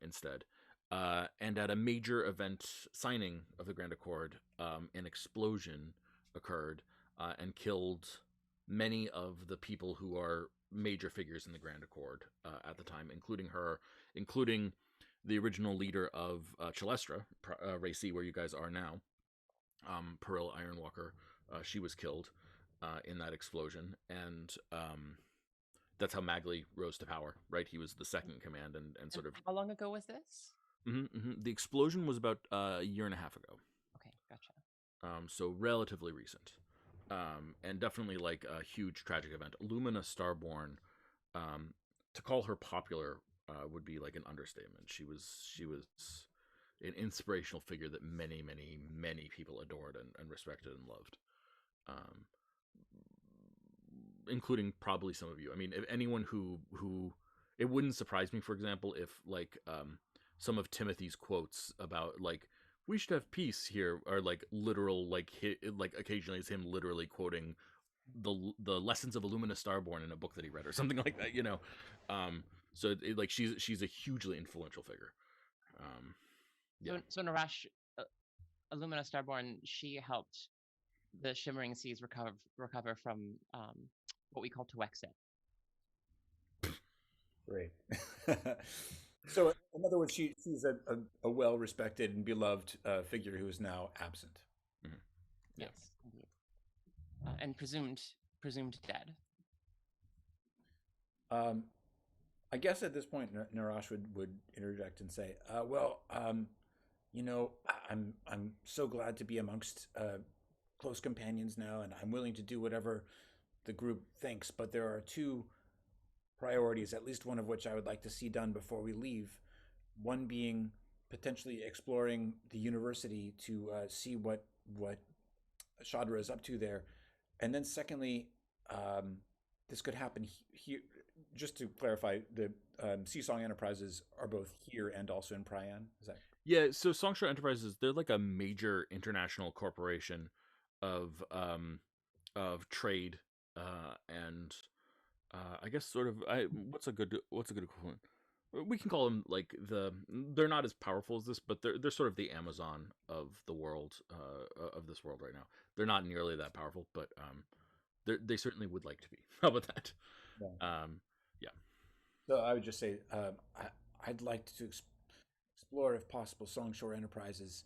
instead. And at a major event signing of the Grand Accord, an explosion occurred and killed many of the people who are major figures in the Grand Accord at the time, including the original leader of Chalestra, Racy, where you guys are now, Peril Ironwalker. She was killed in that explosion, and that's how Magley rose to power, right? He was the second in command, and sort of... How long ago was this? The explosion was about a year and a half ago. Okay, gotcha. So relatively recent. And definitely like a huge tragic event. Illumina Starborn, to call her popular would be like an understatement. She was an inspirational figure that many, many, many people adored and respected and loved, including probably some of you. I mean, if anyone who it wouldn't surprise me, for example, if like some of Timothy's quotes about like we should have peace here are like literal, like occasionally it's him literally quoting the lessons of Illumina Starborn in a book that he read or something like that, so like she's a hugely influential figure. Yeah. So Narash, Illumina Starborn, she helped the Shimmering Seas recover from what we call Tuexit. Great. So, in other words, she's a well-respected and beloved figure who is now absent. Mm-hmm. Yes, indeed, and presumed dead. I guess at this point, Narash would interject and say, I'm so glad to be amongst close companions now, and I'm willing to do whatever the group thinks, but there are two priorities, at least one of which I would like to see done before we leave. One being potentially exploring the university to see what Shadra is up to there, and then secondly, this could happen here. Just to clarify, the Seasong Enterprises are both here and also in Pryan. Is that? Yeah. So Songshore Enterprises, they're like a major international corporation of trade and. I guess sort of. What's a good equivalent? We can call them like they're not as powerful as this, but they're sort of the Amazon of the world, of this world right now. They're not nearly that powerful, but they certainly would like to be. How about that? Yeah. Yeah. So I would just say I'd like to explore, if possible, Songshore Enterprises,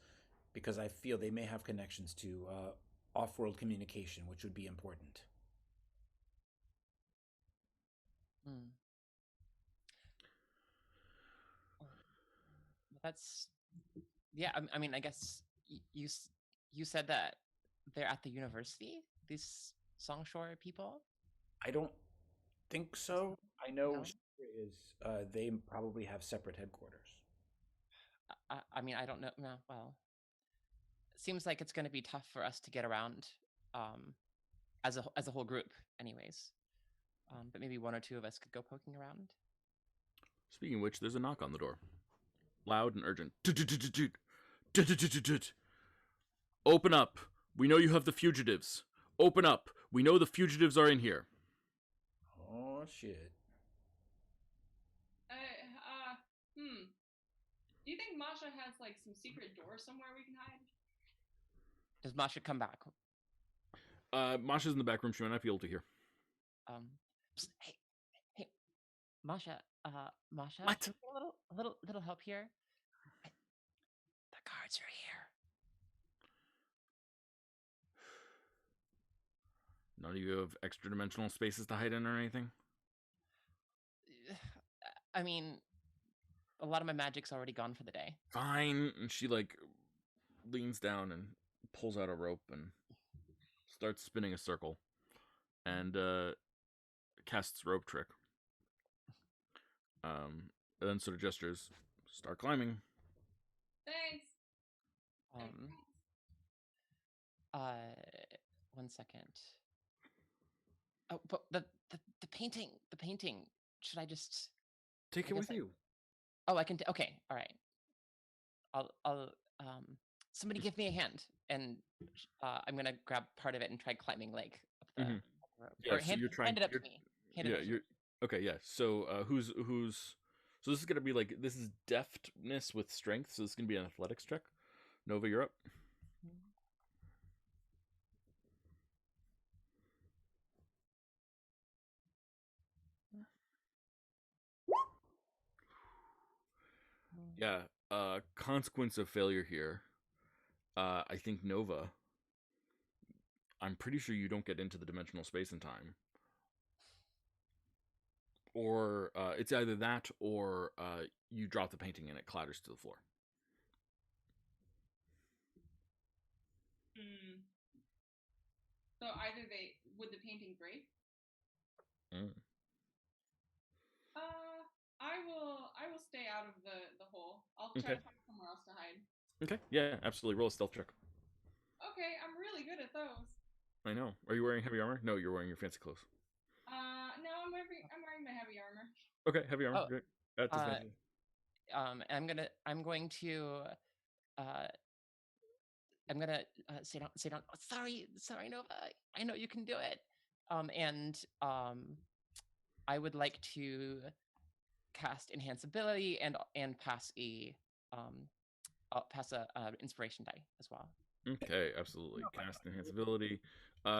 because I feel they may have connections to off-world communication, which would be important. Hmm. That's yeah. I mean, I guess you said that they're at the university. These Songshore people. I don't think so. I know No? they probably have separate headquarters. I mean, I don't know. No, well, it seems like it's going to be tough for us to get around as a whole group, anyways. But maybe one or two of us could go poking around. Speaking of which, there's a knock on the door. Loud and urgent. Open up. We know you have the fugitives. Open up. We know the fugitives are in here. Oh, shit. Do you think Masha has like some secret door somewhere we can hide? Does Masha come back? Masha's in the back room. She might not be able to hear. Psst, hey, Masha. Masha. What? Can we get a little help here? The guards are here. None of you have extra dimensional spaces to hide in or anything? I mean, a lot of my magic's already gone for the day. Fine. And she like leans down and pulls out a rope and starts spinning a circle and casts rope trick. And then sort of gestures, start climbing. Thanks. 1 second. Oh, but the painting. Should I just take it with you? Oh, I can. Okay, all right. I'll somebody give me a hand, and I'm gonna grab part of it and try climbing like up the rope. Yeah, or so you're trying. Hand it up to me. Okay. Yeah. So who's so this is gonna be like, this is deftness with strength. So this is gonna be an athletics check. Nova, you're up. Yeah. Consequence of failure here. I think Nova. I'm pretty sure you don't get into the dimensional space in time. Or it's either that or you drop the painting and it clatters to the floor. So either would the painting break? I will stay out of the hole. I'll try to find somewhere else to hide. Okay, yeah, absolutely. Roll a stealth check. Okay, I'm really good at those. I know. Are you wearing heavy armor? No, you're wearing your fancy clothes. No, I'm wearing my heavy armor. Okay, heavy armor. Great. I'm going to say down. Oh, sorry, Nova. I know you can do it. I would like to cast enhance ability and pass a inspiration die as well. Okay, absolutely. Cast enhance ability.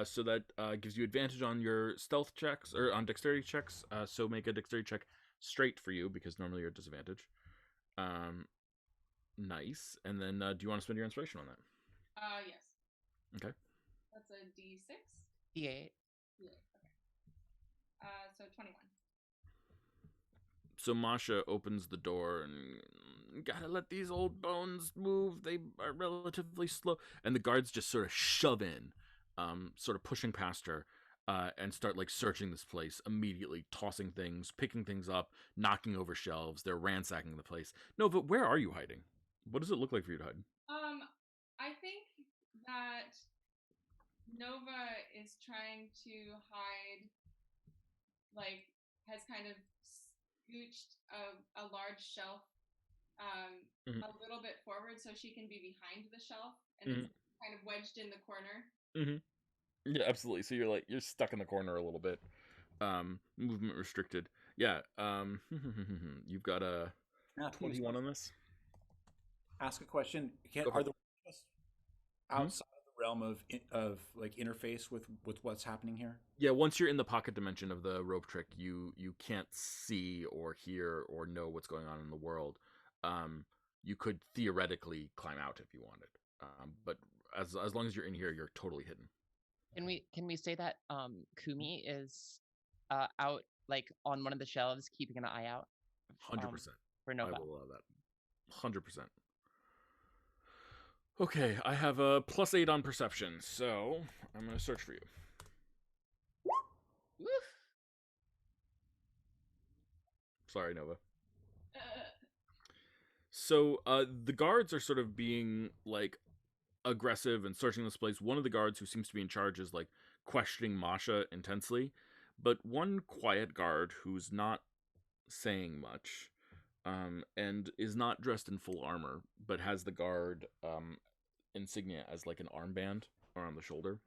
So that gives you advantage on your stealth checks or on dexterity checks. So make a dexterity check straight for you because normally you're at disadvantage. Nice. And then do you want to spend your inspiration on that? Yes. Okay. That's a D6? D8. Yeah, okay. So 21. So Masha opens the door and gotta let these old bones move. They are relatively slow. And the guards just sort of shove in, sort of pushing past her, and start like searching this place immediately, tossing things, picking things up, knocking over shelves. They're ransacking the place. Nova, where are you hiding? What does it look like for you to hide? I think that Nova is trying to hide, like, has kind of scooched a large shelf a little bit forward so she can be behind the shelf, and it's kind of wedged in the corner. Yeah, absolutely. So you're stuck in the corner a little bit. Movement restricted. Yeah. You've got a 21 on this. Ask a question. Are the outside of the realm of like interface with what's happening here? Yeah, once you're in the pocket dimension of the rope trick, you can't see or hear or know what's going on in the world. You could theoretically climb out if you wanted, but as long as you're in here, you're totally hidden. Can we say that Kumi is out like on one of the shelves, keeping an eye out? 100%. For Nova. I will allow that. 100%. Okay, I have a +8 on perception, so I'm going to search for you. Woof. Sorry, Nova. So the guards are sort of being like aggressive and searching this place. One of the guards who seems to be in charge is like questioning Masha intensely, but one quiet guard who's not saying much and is not dressed in full armor, but has the guard insignia as like an armband around the shoulder.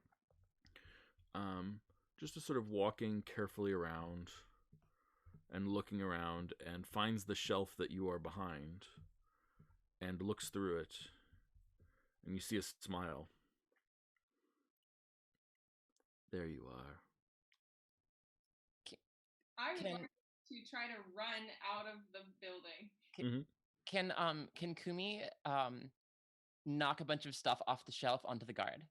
Just sort of walking carefully around and looking around, and finds the shelf that you are behind and looks through it, and you see a smile. There you are. I would like to try to run out of the building. Can Kumi knock a bunch of stuff off the shelf onto the guard?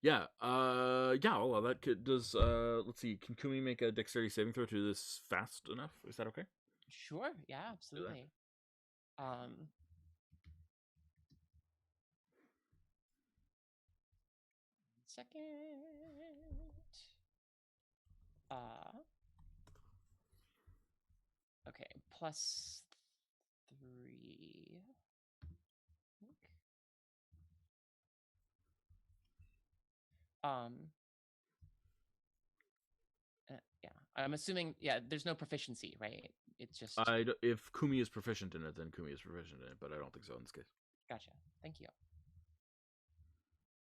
Yeah. Well, that does. Let's see. Can Kumi make a dexterity saving throw to do this fast enough? Is that okay? Sure. Yeah. Absolutely. Second. Okay. +3. Yeah, I'm assuming. Yeah, there's no proficiency, right? It's just. If Kumi is proficient in it, then Kumi is proficient in it, but I don't think so in this case. Gotcha. Thank you.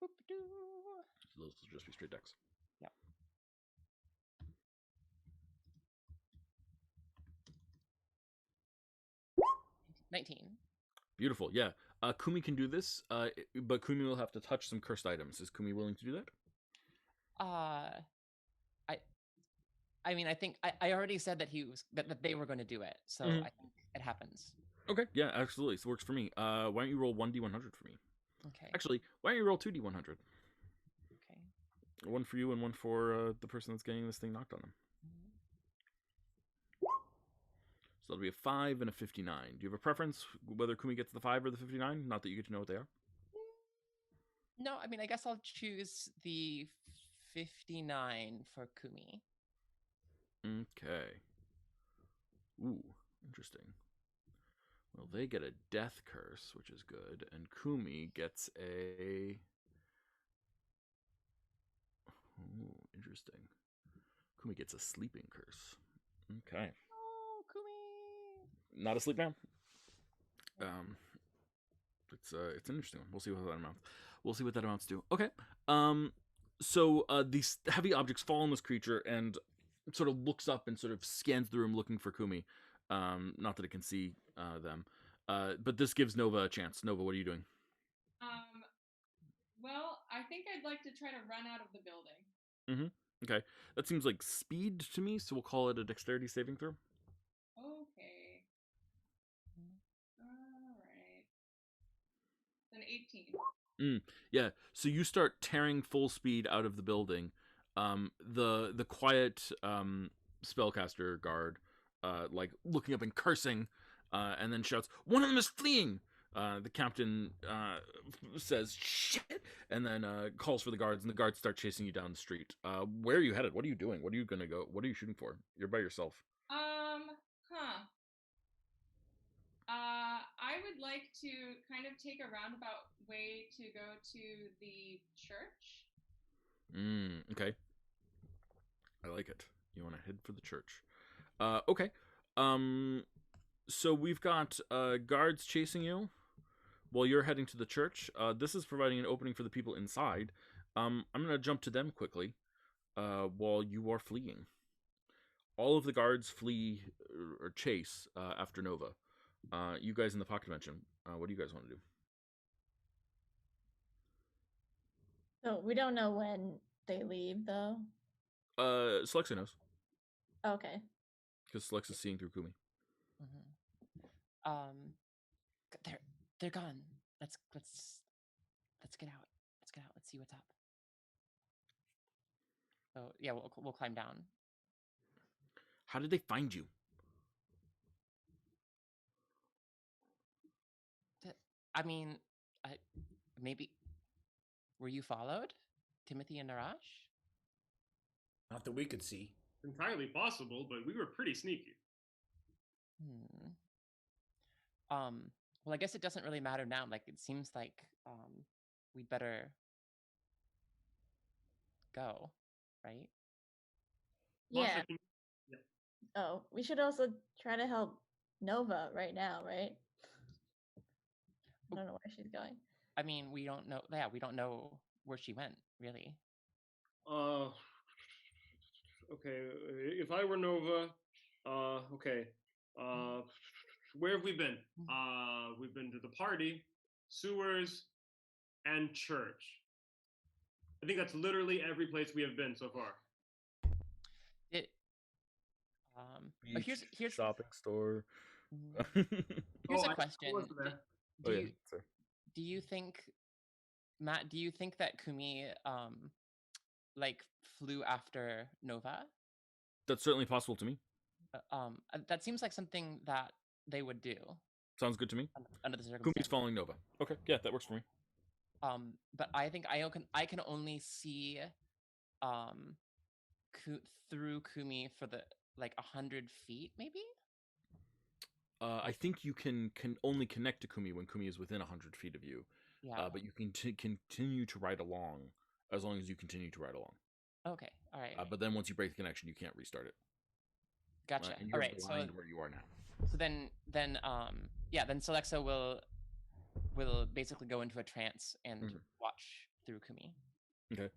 Those will just be straight dex. Yep. 19. Beautiful. Yeah. Kumi can do this, but Kumi will have to touch some cursed items. Is Kumi willing to do that? I mean, I think I already said that that they were going to do it, so I think it happens. Okay. Yeah, absolutely. So it works for me. Why don't you roll 1d100 for me? Okay. Actually, why don't you roll 2d100? Okay. One for you and one for the person that's getting this thing knocked on them. So that'll be a 5 and a 59. Do you have a preference whether Kumi gets the 5 or the 59? Not that you get to know what they are. No, I mean, I guess I'll choose the 59 for Kumi. Okay. Ooh, interesting. Well, they get a death curse, which is good, and Kumi gets a... Ooh, interesting. Kumi gets a sleeping curse. Okay. Oh, Kumi! Not asleep now. It's an interesting one. We'll see what that amounts to. Okay. So these heavy objects fall on this creature and sort of looks up and sort of scans the room looking for Kumi. Not that it can see them. But this gives Nova a chance. Nova, what are you doing? Well, I think I'd like to try to run out of the building. Okay. That seems like speed to me, so we'll call it a dexterity saving throw. Okay. Alright. It's an 18. Yeah. So you start tearing full speed out of the building. The quiet spellcaster guard like looking up and cursing, and then shouts, "One of them is fleeing!" The captain says, "Shit!" and then calls for the guards, and the guards start chasing you down the street. Where are you headed? What are you doing? What are you gonna go? What are you shooting for? You're by yourself. I would like to kind of take a roundabout way to go to the church. Okay. I like it. You want to head for the church. Okay. So we've got guards chasing you while you're heading to the church. This is providing an opening for the people inside. I'm going to jump to them quickly while you are fleeing. All of the guards flee or chase after Nova. You guys in the pocket dimension, what do you guys want to do? So we don't know when they leave, though. Slexa knows Okay. because Slexa's seeing through Kumi. They're gone. Let's get out. Let's get out. Let's see what's up. So yeah, we'll climb down. How did they find you? I mean, maybe were you followed, Timothy and Narash? Not that we could see. Entirely possible, but we were pretty sneaky. Well, I guess it doesn't really matter now. Like, it seems like we'd better go, right? Yeah. Masha, Oh, we should also try to help Nova right now, right? I don't know where she's going. I mean, we don't know. Yeah, we don't know where she went, really. Okay. If I were Nova, okay. Where have we been? We've been to the party, sewers, and church. I think that's literally every place we have been so far. Beach, Here's shopping store. Here's a I question. wasn't there. Do you think, Matt? Do you think that Kumi like flew after Nova? That's certainly possible to me. That seems like something that they would do. Sounds good to me. Under the circumstances. Kumi's following Nova. Okay, yeah, that works for me. But I think I can only see through Kumi for the 100 feet, maybe. I think you can only connect to Kumi when Kumi is within 100 feet of you. Yeah. But you can continue to ride along as long as you continue to ride along. Okay. All right. But then once you break the connection, you can't restart it. Gotcha. And you're all right. blind So where you are now. So then Celexa will basically go into a trance and watch through Kumi. Okay.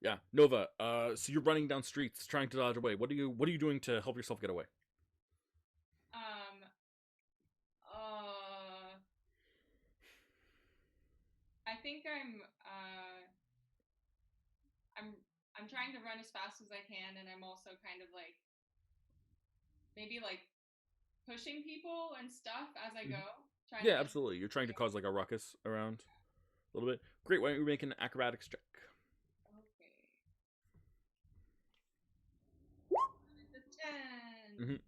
Yeah, Nova. So you're running down streets trying to dodge away. What are you doing to help yourself get away? I think I'm trying to run as fast as I can, and I'm also kind of maybe pushing people and stuff as I go. Yeah, absolutely. You're trying to cause a ruckus around a little bit. Great. Why don't you make an acrobatics check? Okay. It's a 10.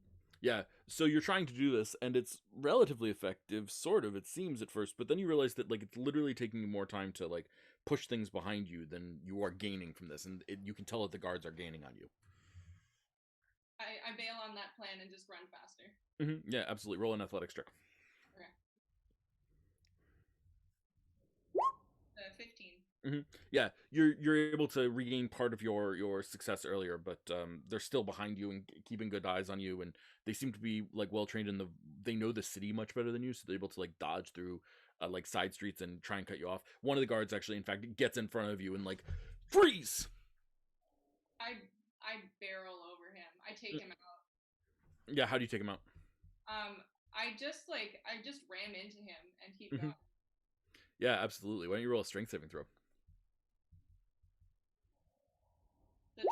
Yeah, so you're trying to do this, and it's relatively effective, sort of, it seems at first, but then you realize that, it's literally taking you more time to, push things behind you than you are gaining from this, and you can tell that the guards are gaining on you. I bail on that plan and just run faster. Yeah, absolutely. Roll an athletics check. Okay. 15. Yeah, you're able to regain part of your success earlier, but they're still behind you and keeping good eyes on you, and they seem to be well trained in they know the city much better than you, so they're able to dodge through side streets and try and cut you off. One of the guards actually, in fact, gets in front of you and freeze. I barrel over him. I take him out. Yeah, how do you take him out? I just ram into him and keep going. Yeah, absolutely. Why don't you roll a strength saving throw? The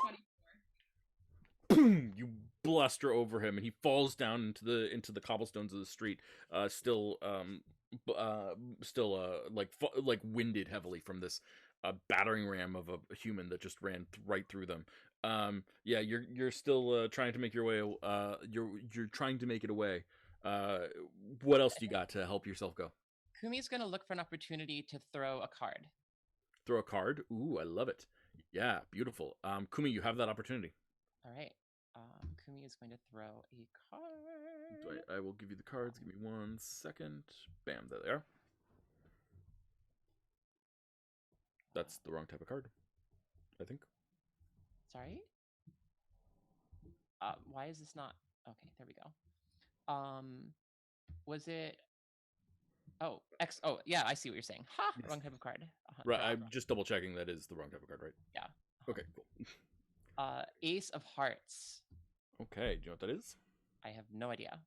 24. Boom! You bluster over him, and he falls down into the cobblestones of the street, still winded heavily from this battering ram of a human that just ran right through them. Yeah, you're still trying to make your way. You're trying to make it away. What else do you got to help yourself go? Kumi's gonna look for an opportunity to throw a card. Throw a card? Ooh, I love it. Yeah, beautiful. Kumi, you have that opportunity. All right. Kumi is going to throw a card. I will give you the cards. Give me 1 second. Bam, there they are. That's the wrong type of card, I think. Sorry? Why is this not... Okay, there we go. Was it... Oh, yeah, I see what you're saying. Ha! Yes. Wrong type of card. Right, I'm just double checking that is the wrong type of card, right? Yeah. Okay, cool. Ace of Hearts. Okay, do you know what that is? I have no idea.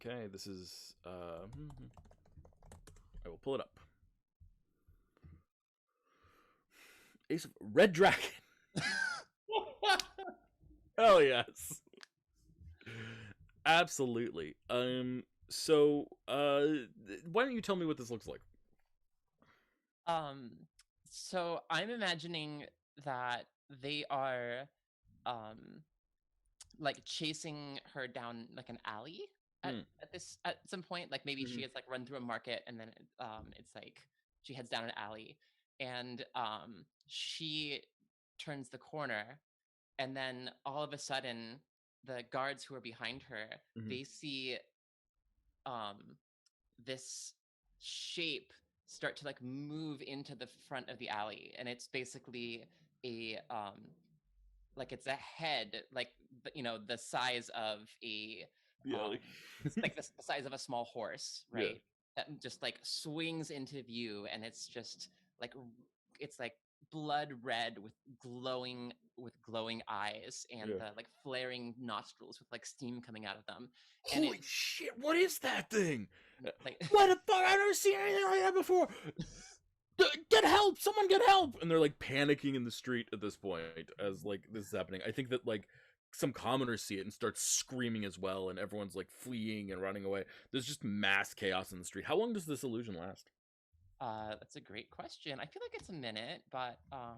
Okay, this is... I will pull it up. Ace of Red Dragon. Hell yes. Absolutely. So why don't you tell me what this looks like? So I'm imagining that they are like chasing her down like an alley at some point. Like maybe she has like run through a market, and then it's like she heads down an alley, and she turns the corner, and then all of a sudden the guards who are behind her, they see this shape start to like move into the front of the alley, and it's basically a like it's a head, like the size of a it's like the size of a small horse, right? That just like swings into view, and it's just like it's like blood red with glowing eyes, and the like flaring nostrils with like steam coming out of them. And Holy shit! What is that thing? like What the fuck? I've never seen anything like that before. Get help! Someone get help! And they're like panicking in the street at this point as like this is happening. I think that like some commoners see it and start screaming as well, and everyone's like fleeing and running away. There's just mass chaos in the street. How long does this illusion last? That's a great question. I feel like it's a minute, but I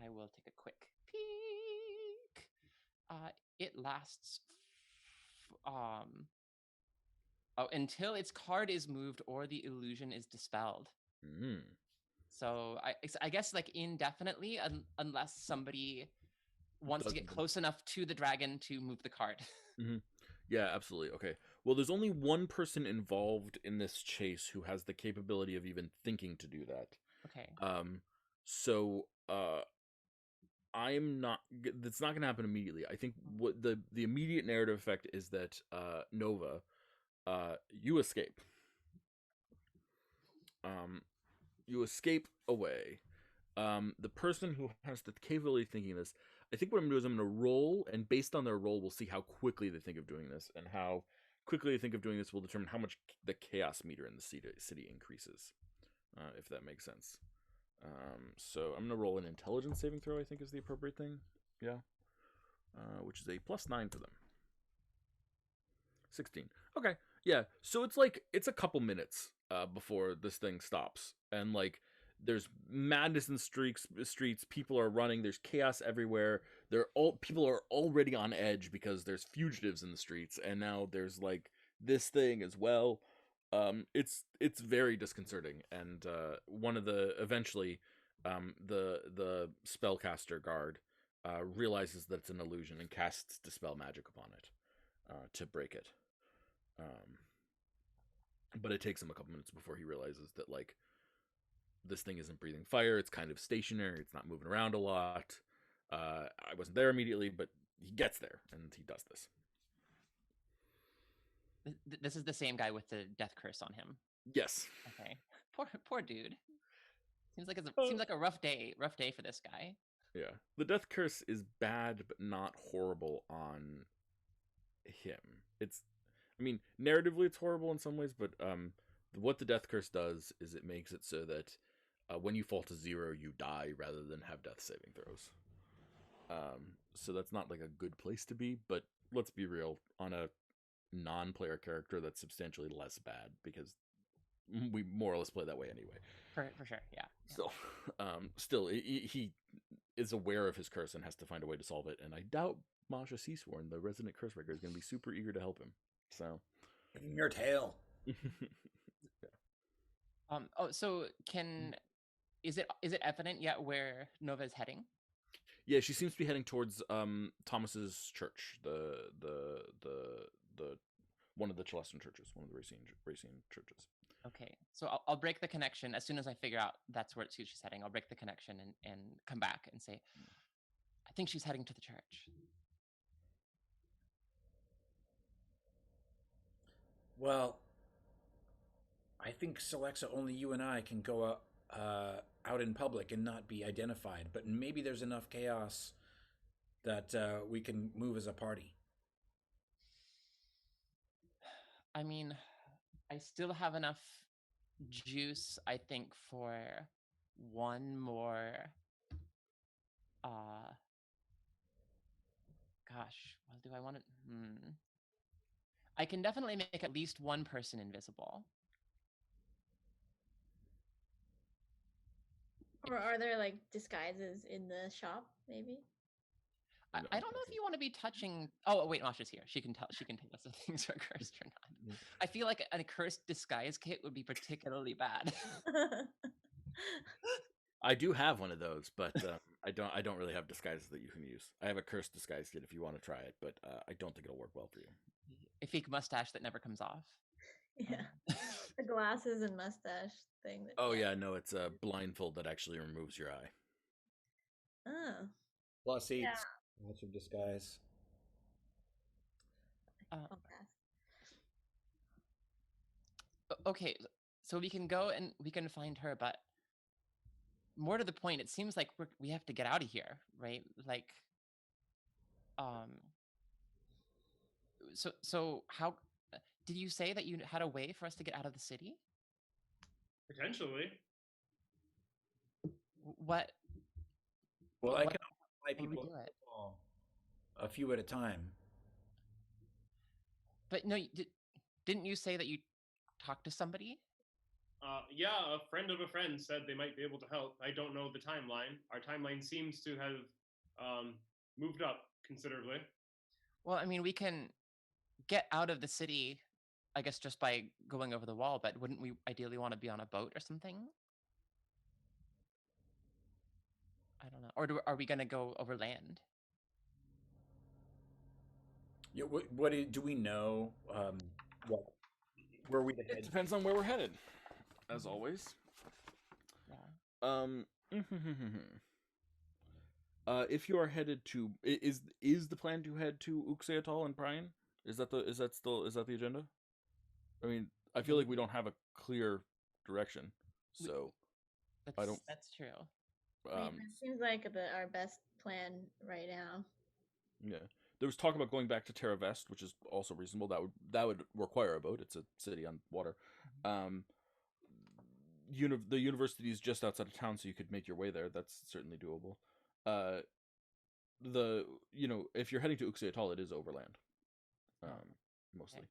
will take a quick peek. It lasts until its card is moved or the illusion is dispelled. So I guess like indefinitely, unless somebody wants to get close enough to the dragon to move the card. Yeah, absolutely. Okay. Well, there's only one person involved in this chase who has the capability of even thinking to do that. Okay. So I'm not. That's not going to happen immediately. I think what the immediate narrative effect is that Nova, you escape. You escape away. The person who has the capability of thinking this, I think what I'm going to do is I'm going to roll, and based on their roll, we'll see how quickly they think of doing this, and how quickly they think of doing this will determine how much the chaos meter in the city increases, if that makes sense. So I'm going to roll an intelligence saving throw, I think is the appropriate thing. Yeah. Which is a +9 for them. 16. Okay. Yeah. So it's a couple minutes before this thing stops. And like there's madness in the streets, people are running, there's chaos everywhere. People are already on edge because there's fugitives in the streets, and now there's like this thing as well. It's very disconcerting, and one of the eventually the spellcaster guard realizes that it's an illusion and casts dispel magic upon it to break it. But it takes him a couple minutes before he realizes that like this thing isn't breathing fire. It's kind of stationary. It's not moving around a lot. I wasn't there immediately, but he gets there and he does this. This is the same guy with the death curse on him. Yes. Okay. Poor dude. Seems like a rough day for this guy. Yeah. The death curse is bad, but not horrible on him. Narratively it's horrible in some ways, but what the death curse does is it makes it so that when you fall to 0, you die rather than have death saving throws. So that's not like a good place to be, but let's be real, on a non-player character that's substantially less bad, because we more or less play that way anyway. For sure, yeah. Still, he is aware of his curse and has to find a way to solve it, and I doubt Masha Seasworn, the resident curse breaker, is going to be super eager to help him. So, in your tail. Yeah. So is it evident yet where Nova is heading? Yeah, she seems to be heading towards Thomas's church, the one of the Celestin churches, one of the Racine churches. Okay, so I'll break the connection as soon as I figure out that's where she's heading. I'll break the connection and come back and say, I think she's heading to the church. Well, I think, Celexa, only you and I can go out in public and not be identified, but maybe there's enough chaos that we can move as a party. I mean, I still have enough juice, I think, for one more. Gosh, what do I want to? I can definitely make at least one person invisible. Or are there like disguises in the shop? Maybe. I don't know if you want to be touching. Oh wait, Masha's here. She can tell. She can tell us if things are cursed or not. I feel like a cursed disguise kit would be particularly bad. I do have one of those, but I don't really have disguises that you can use. I have a cursed disguise kit if you want to try it, but I don't think it'll work well for you. A fake mustache that never comes off. Yeah, the glasses and mustache thing. That, Oh yeah, no, it's a blindfold that actually removes your eye. Oh. Plus 8 lots of disguise. Okay, so we can go and we can find her, but more to the point, it seems like we have to get out of here, right? Like, so how did you say that you had a way for us to get out of the city? Potentially. What? Well, I can fly we people do it? a few at a time. But no, didn't you say that you talked to somebody? Yeah, a friend of a friend said they might be able to help. I don't know the timeline. Our timeline seems to have moved up considerably. Well, I mean, we can get out of the city, I guess, just by going over the wall, but wouldn't we ideally want to be on a boat or something? I don't know. Or are we going to go over land? Yeah, what do we know? Where we head? It depends on where we're headed, as always. Yeah. If you are headed to, is the plan to head to Uxeatol and Prion? Is that the agenda? I mean, I feel like we don't have a clear direction, so That's true. It seems like our best plan right now. Yeah, there was talk about going back to Terra Vest, which is also reasonable. That would require a boat. It's a city on water. The university is just outside of town, so you could make your way there. That's certainly doable. If you're heading to Uxeatol, it is overland, mostly. Okay.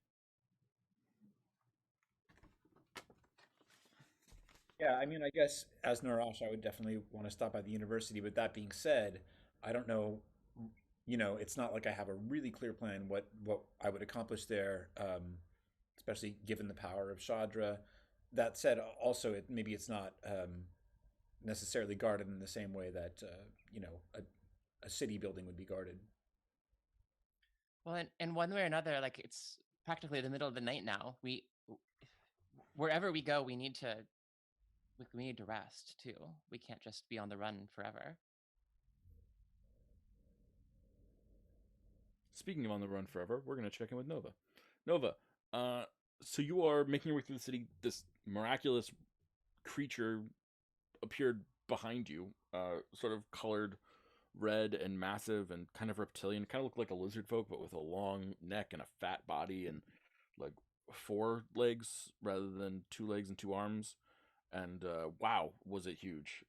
Yeah, I mean, I guess as Narash, I would definitely want to stop by the university. But that being said, I don't know. It's not like I have a really clear plan what I would accomplish there, especially given the power of Shadra. That said, also maybe it's not necessarily guarded in the same way that a city building would be guarded. Well, in one way or another, like it's practically the middle of the night now. Wherever we go, we need to rest too. We can't just be on the run forever. Speaking of on the run forever, we're going to check in with Nova. Nova, so you are making your way through the city. This miraculous creature appeared behind you, sort of colored red and massive and kind of reptilian. Kind of looked like a lizard folk, but with a long neck and a fat body and like 4 legs rather than 2 legs and 2 arms. And wow, was it huge.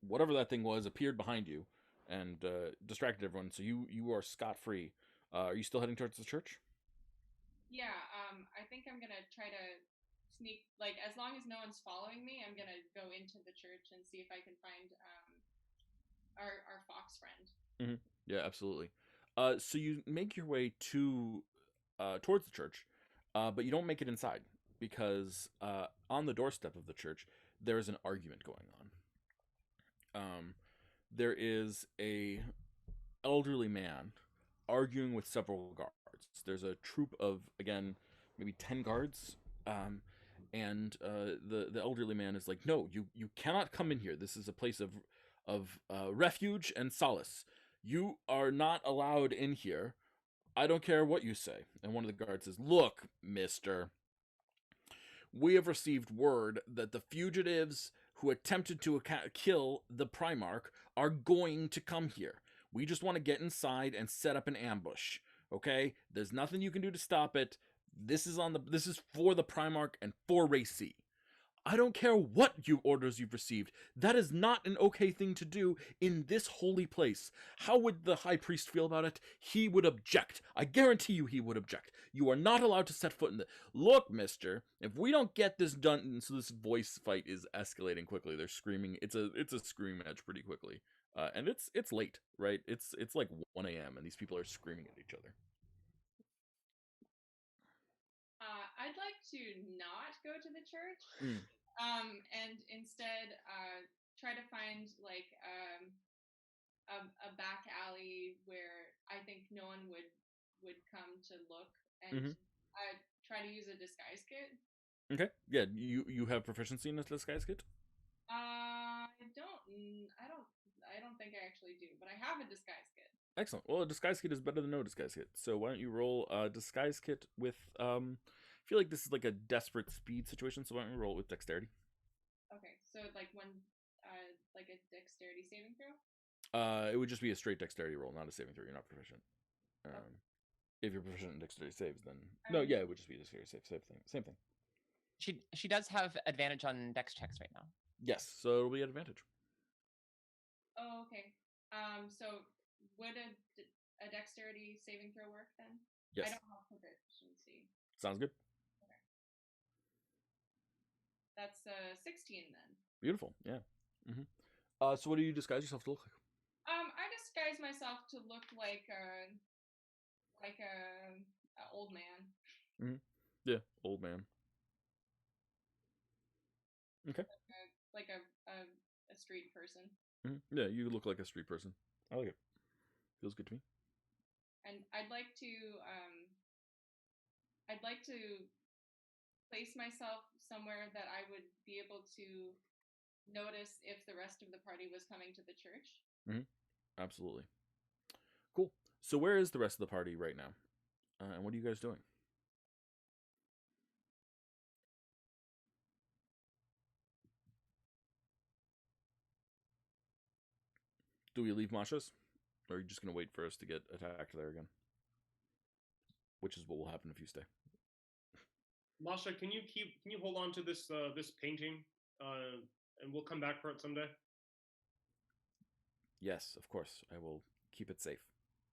Whatever that thing was appeared behind you and distracted everyone, so you are scot-free. Are you still heading towards the church? Yeah, I think I'm gonna try to sneak, like, as long as no one's following me, I'm gonna go into the church and see if I can find our fox friend. Mm-hmm. Yeah, absolutely. So you make your way towards the church, but you don't make it inside because on the doorstep of the church there is an argument going on. There is a elderly man arguing with several guards. There's a troop of, again, maybe 10 guards, and the elderly man is like, "No, you cannot come in here. This is a place of refuge and solace. You are not allowed in here. I don't care what you say." And one of the guards says, "Look, mister, we have received word that the fugitives who attempted to kill the Primarch are going to come here. We just want to get inside and set up an ambush. Okay? There's nothing you can do to stop it. This is for the Primarch and for Race C. I don't care what orders you've received. That is not an okay thing to do in this holy place. How would the high priest feel about it? He would object. I guarantee you he would object. You are not allowed to set foot in the... Look, mister, if we don't get this done... And so this voice fight is escalating quickly. They're screaming. It's a scream match pretty quickly. And it's late, right? It's like 1 a.m. and these people are screaming at each other. I'd like to not go to the church, and instead try to find like a back alley where I think no one would come to look, and try to use a disguise kit. Okay, yeah, you have proficiency in a disguise kit? I don't think I actually do, but I have a disguise kit. Excellent. Well, a disguise kit is better than no disguise kit. So why don't you roll a disguise kit with I feel like this is like a desperate speed situation, so why don't you roll it with dexterity? Okay, so like like a dexterity saving throw? It would just be a straight dexterity roll, not a saving throw. You're not proficient. If you're proficient in dexterity saves, then no, yeah, it would just be a dexterity save. Same thing. She does have advantage on dex checks right now. Yes, so it'll be an advantage. Oh, okay. So would a dexterity saving throw work then? Yes. I don't have proficiency. Sounds good. Okay. That's 16 then. Beautiful. Yeah. So what do you disguise yourself to look like? I disguise myself to look like a old man. Yeah, old man. Okay. Like a street person. Yeah, you look like a street person. I like it. Feels good to me. And I'd like to place myself somewhere that I would be able to notice if the rest of the party was coming to the church. Absolutely. Cool. So where is the rest of the party right now? And what are you guys doing? Do we leave Masha's? Or are you just going to wait for us to get attacked there again? Which is what will happen if you stay. Masha, can you hold on to this this painting, and we'll come back for it someday? Yes, of course. I will keep it safe.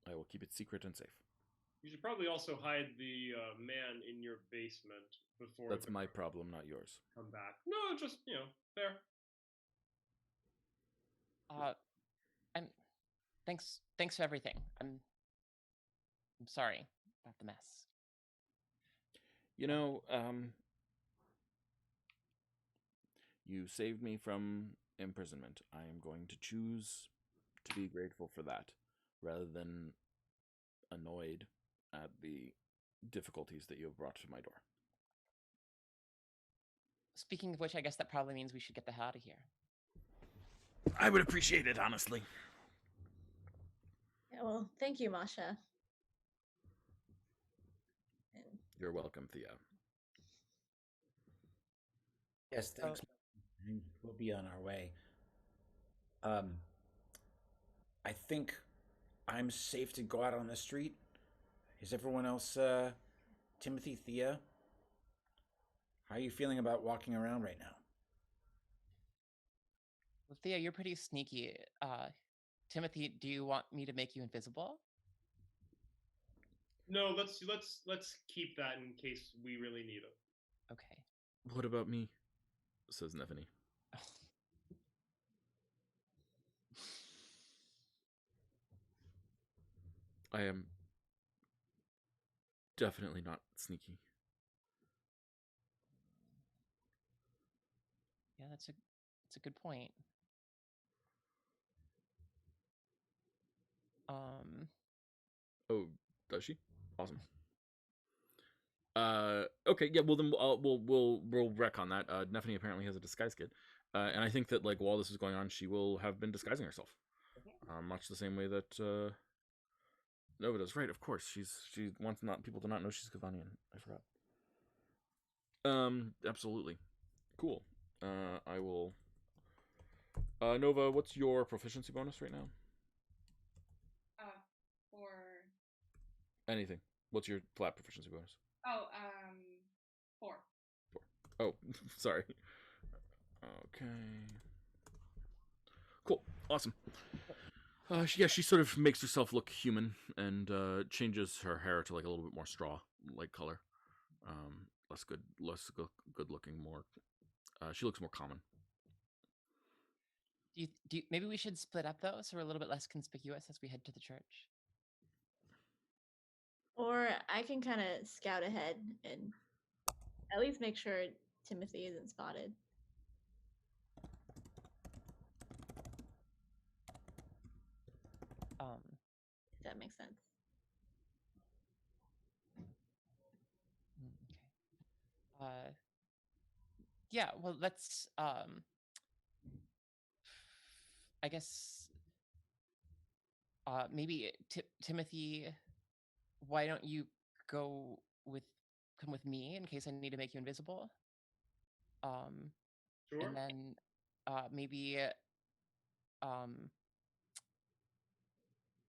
I will keep it secret and safe. You should probably also hide the man in your basement before. That's my problem, not yours. Come back. No, just fair. And thanks for everything. I'm sorry about the mess. You saved me from imprisonment. I am going to choose to be grateful for that, rather than annoyed at the difficulties that you have brought to my door. Speaking of which, I guess that probably means we should get the hell out of here. I would appreciate it, honestly. Yeah, well, thank you, Masha. You're welcome, Thea. Yes, thanks. We'll be on our way. I think I'm safe to go out on the street. Is everyone else, Timothy, Thea? How are you feeling about walking around right now? Well, Thea, you're pretty sneaky. Timothy, do you want me to make you invisible? No, let's keep that in case we really need it. Okay. What about me? Says Neffany. I am definitely not sneaky. Yeah, that's a good point. Oh, does she? Awesome. Okay, yeah. Well, then we'll wreck on that. Neffany apparently has a disguise kit, and I think that like while this is going on, she will have been disguising herself, much the same way that Nova does. Right, of course. She wants people to not know she's Kavanian. I forgot. Absolutely. Cool. I will. Nova, what's your proficiency bonus right now? For anything. What's your flat proficiency bonus? Oh, 4. 4. Oh, sorry. Okay. Cool. Awesome. She sort of makes herself look human and changes her hair to like a little bit more straw-like color. Less good looking. More. She looks more common. Maybe we should split up though, so we're a little bit less conspicuous as we head to the church. Or I can kind of scout ahead and at least make sure Timothy isn't spotted. If that makes sense. Okay. Yeah, well, let's, I guess, maybe Timothy, why don't you come with me in case I need to make you invisible? Sure. And then, maybe,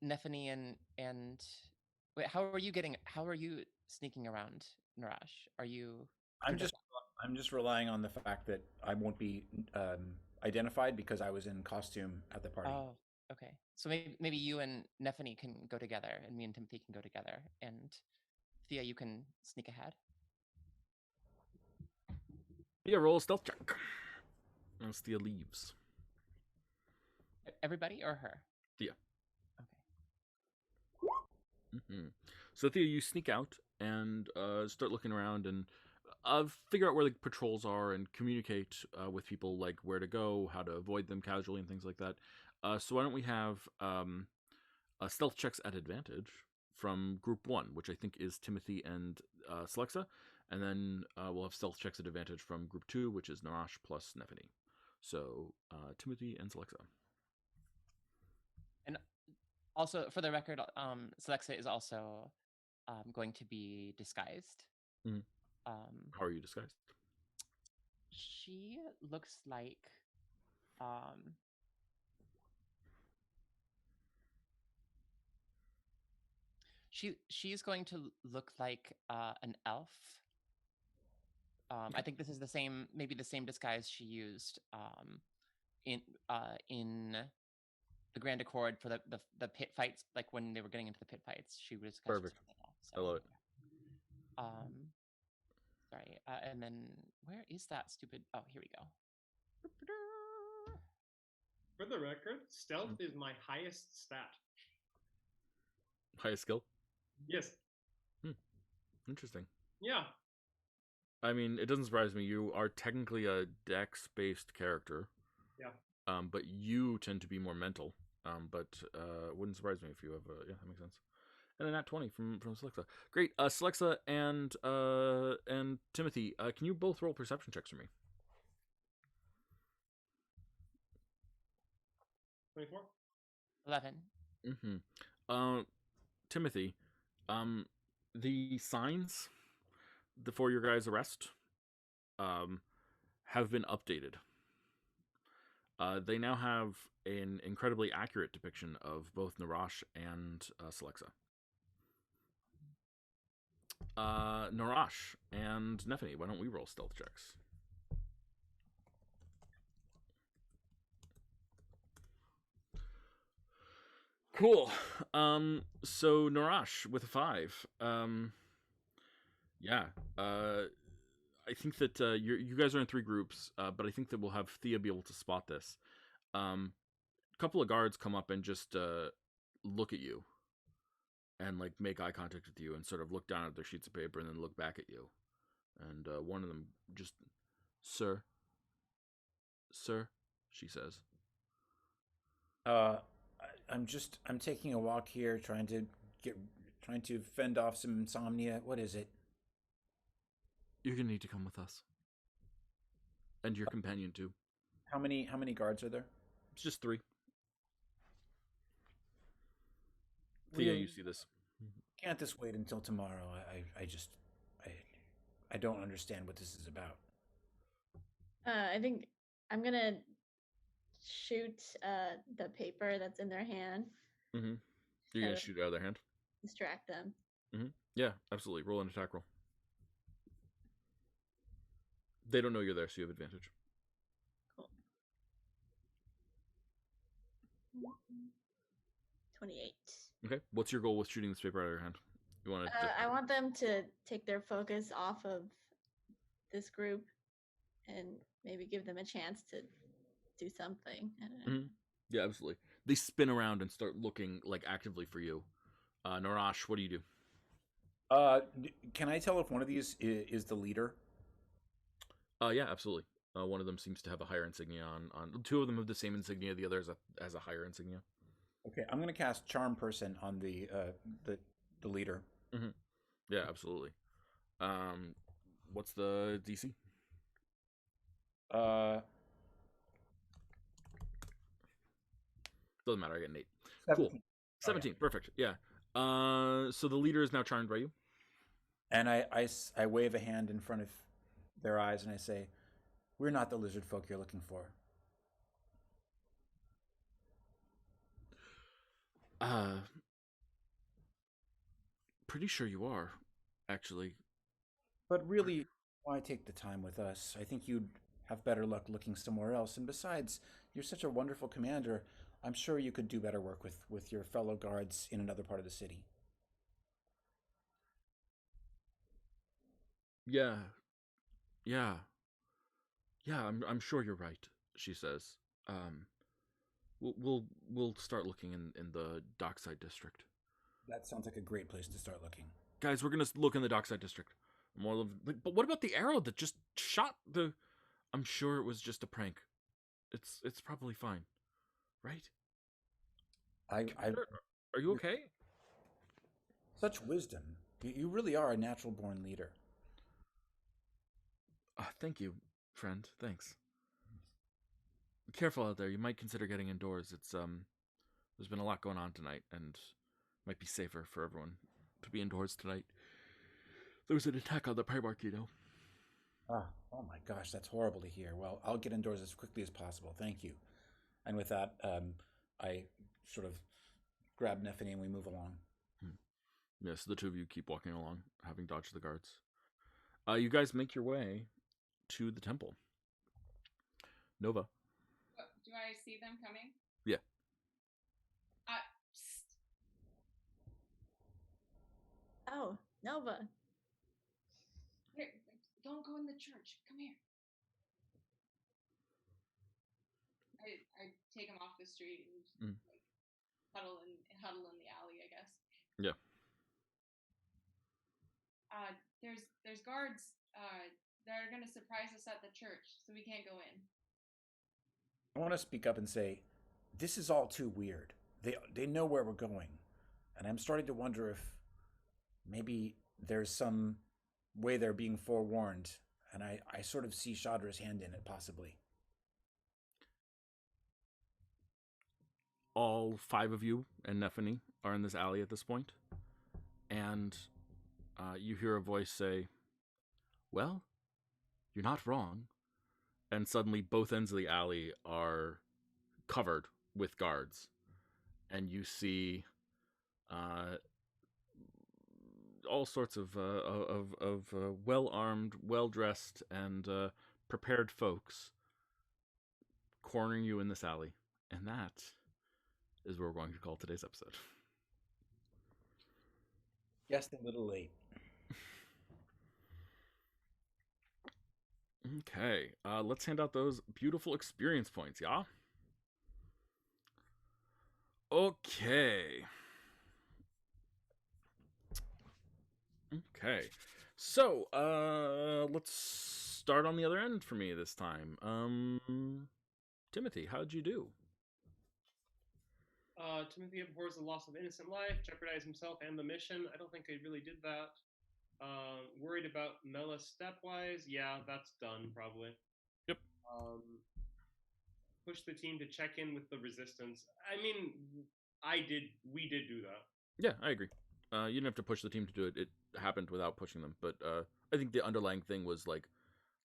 Nephany and wait, how are you sneaking around, Narash? Are you? I'm just relying on the fact that I won't be identified because I was in costume at the party. Oh, okay. So maybe you and Nephany can go together, and me and Timothy can go together, and Thea, you can sneak ahead. Yeah, roll a stealth check. As Thea leaves. Everybody or her? Thea. Okay. So Thea, you sneak out and start looking around and figure out where the patrols are and communicate with people, like where to go, how to avoid them casually, and things like that. So why don't we have stealth checks at advantage from Group 1, which I think is Timothy and Celexa, and then we'll have stealth checks at advantage from Group 2, which is Narash plus Nephany. So Timothy and Celexa. And also, for the record, Celexa is also going to be disguised. Mm-hmm. How are you disguised? She looks like she's going to look like an elf. I think this is maybe the same disguise she used in the Grand Accord for the pit fights, like when they were getting into the pit fights. She was perfect. So. I love it. Sorry, and then where is that stupid? Oh, here we go. For the record, stealth is my highest stat. Highest skill? Yes. Interesting. Yeah. I mean, it doesn't surprise me. You are technically a dex-based character. Yeah. But you tend to be more mental. But wouldn't surprise me if you have yeah, that makes sense. And a nat 20 from Celexa. Great. Celexa and Timothy, can you both roll perception checks for me? 24. 11. Timothy, the signs for your guys' arrest have been updated. They now have an incredibly accurate depiction of both Narash and Celexa. Narash and Nephany, why don't we roll stealth checks? Cool. So Narash with a 5. Yeah. I think that you guys are in 3 groups, but I think that we'll have Thea be able to spot this. A couple of guards come up and just look at you and like make eye contact with you and sort of look down at their sheets of paper and then look back at you. And one of them just, sir, she says. I'm taking a walk here, trying to fend off some insomnia. What is it? You're gonna need to come with us, and your companion too. How many guards are there? It's just 3. Thea, you see this? Can't this wait until tomorrow? I don't understand what this is about. I think I'm gonna shoot the paper that's in their hand. Mm-hmm. You're gonna shoot it out of their hand? Distract them. Mm-hmm. Yeah, absolutely. Roll an attack roll. They don't know you're there, so you have advantage. 28. Okay. What's your goal with shooting this paper out of your hand? You want to? I want them to take their focus off of this group and maybe give them a chance to do something. I don't know. Mm-hmm. Yeah, absolutely. They spin around and start looking like actively for you. Narash, what do you do? Can I tell if one of these is the leader? Yeah, absolutely. One of them seems to have a higher insignia on. Two of them have the same insignia. The other has a higher insignia. Okay, I'm going to cast Charm Person on the leader. Mm-hmm. Yeah, absolutely. What's the DC? Doesn't matter. I get an 8. 17. Cool. 17. Oh, yeah. Perfect. Yeah. So the leader is now charmed by you. And I wave a hand in front of their eyes and I say, "We're not the lizard folk you're looking for." Pretty sure you are, actually. But really, why take the time with us? I think you'd have better luck looking somewhere else. And besides, you're such a wonderful commander. I'm sure you could do better work with your fellow guards in another part of the city. Yeah. I'm sure you're right. She says. We'll start looking in the Dockside district. That sounds like a great place to start looking. Guys, we're gonna look in the Dockside district. But what about the arrow that just shot the? I'm sure it was just a prank. It's probably fine, right? Are you okay? Such wisdom. You really are a natural born leader. Thank you, friend. Thanks. Be careful out there. You might consider getting indoors. It's there's been a lot going on tonight, and might be safer for everyone to be indoors tonight. There was an attack on the Primarch, you know. Oh my gosh, that's horrible to hear. Well, I'll get indoors as quickly as possible. Thank you. And with that, I sort of grab Nephany and we move along. Yeah, so the two of you keep walking along, having dodged the guards. You guys make your way to the temple. Nova. Do I see them coming? Yeah. Psst. Oh, Nova. Here, don't go in the church. Come here. I take him off the street and like huddle in the alley, I guess. Yeah. There's guards that are gonna surprise us at the church, so we can't go in. I want to speak up and say, this is all too weird. They know where we're going, and I'm starting to wonder if maybe there's some way they're being forewarned, and I sort of see Shadra's hand in it, possibly. All 5 of you and Nephany are in this alley at this point, and you hear a voice say, "Well, you're not wrong." And suddenly both ends of the alley are covered with guards, and you see all sorts of well-armed, well-dressed, and prepared folks cornering you in this alley. And that is where we're going to call today's episode. Just a little late. Okay, let's hand out those beautiful experience points, yeah? Okay. Okay. So, let's start on the other end for me this time. Timothy, how'd you do? Timothy abhors the loss of innocent life, jeopardized himself and the mission. I don't think I really did that. Worried about Mela stepwise. Yeah, that's done probably. Yep. Push the team to check in with the resistance. I mean, we did do that. Yeah, I agree. You didn't have to push the team to do it. It happened without pushing them. But I think the underlying thing was like,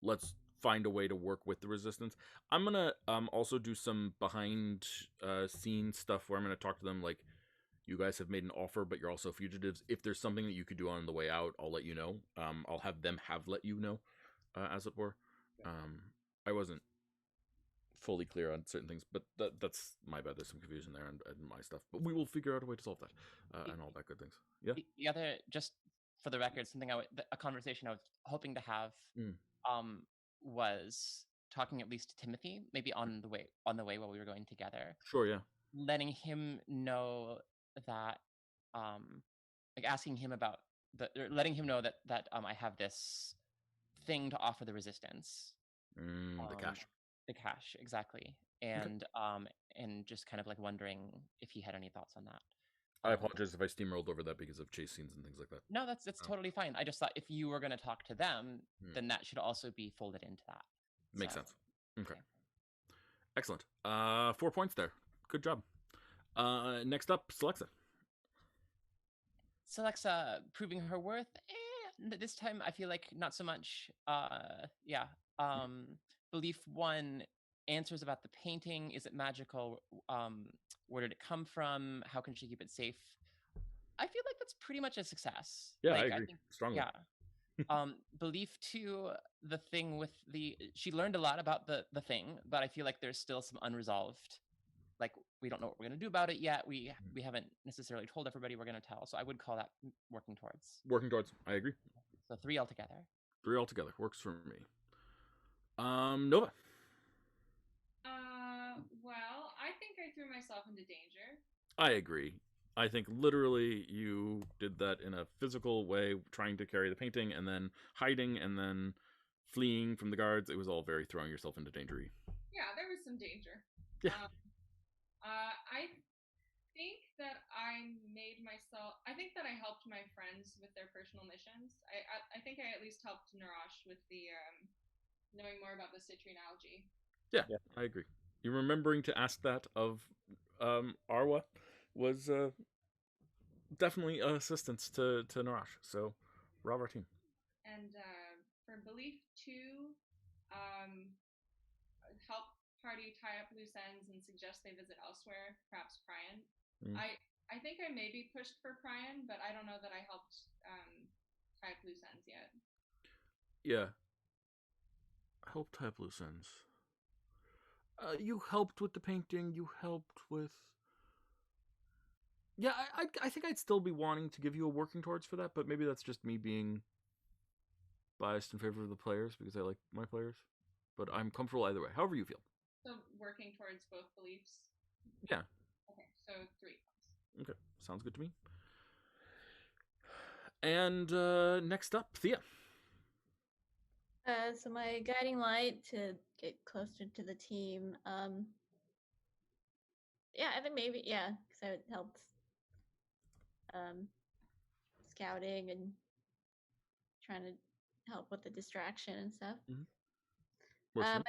let's find a way to work with the resistance. I'm gonna also do some behind scene stuff where I'm gonna talk to them like, you guys have made an offer, but you're also fugitives. If there's something that you could do on the way out, I'll let you know. I'll have them let you know, as it were. I wasn't fully clear on certain things, but that's my bad. There's some confusion there and my stuff, but we will figure out a way to solve that and all that good things. Yeah. The other, just for the record, something a conversation I was hoping to have was talking at least to Timothy, maybe on the way while we were going together. Sure, yeah. Letting him know that, like asking him about letting him know that I have this thing to offer the resistance. The cash. The cash, exactly. And and just kind of like wondering if he had any thoughts on that. I apologize if I steamrolled over that because of chase scenes and things like that. No, that's totally fine. I just thought if you were going to talk to them, then that should also be folded into that. Makes sense. Okay. Excellent. 4 points there. Good job. Next up, Celexa. Celexa proving her worth. This time I feel like not so much. Belief 1, answers about the painting. Is it magical? Where did it come from? How can she keep it safe? I feel like that's pretty much a success. Yeah, like, I agree strongly. Yeah. Belief 2, the thing with she learned a lot about the thing, but I feel like there's still some unresolved. Like, we don't know what we're going to do about it yet. We haven't necessarily told everybody we're going to tell. So I would call that working towards. Working towards. I agree. So 3 altogether. 3 altogether. Works for me. Nova. Well, I think I threw myself into danger. I agree. I think literally you did that in a physical way, trying to carry the painting and then hiding and then fleeing from the guards. It was all very throwing yourself into danger. Yeah, there was some danger. Yeah. I think that I think that I helped my friends with their personal missions. I think I at least helped Narash with the knowing more about the citrine algae. Yeah, I agree. You remembering to ask that of Arwa was definitely assistance to Narash. So, bravo team. And for belief 2, help party tie up loose ends and suggest they visit elsewhere, perhaps Pryan. I think I maybe pushed for Pryan, but I don't know that I helped tie up loose ends yet. Yeah. Help tie up loose ends. You helped with the painting. You helped with. Yeah, I think I'd still be wanting to give you a working towards for that, but maybe that's just me being biased in favor of the players because I like my players. But I'm comfortable either way. However you feel. So working towards both beliefs? Yeah. Okay, so 3 points. Okay, sounds good to me. And next up, Thea. So my guiding light to get closer to the team. Yeah, I think maybe because it helped scouting and trying to help with the distraction and stuff. My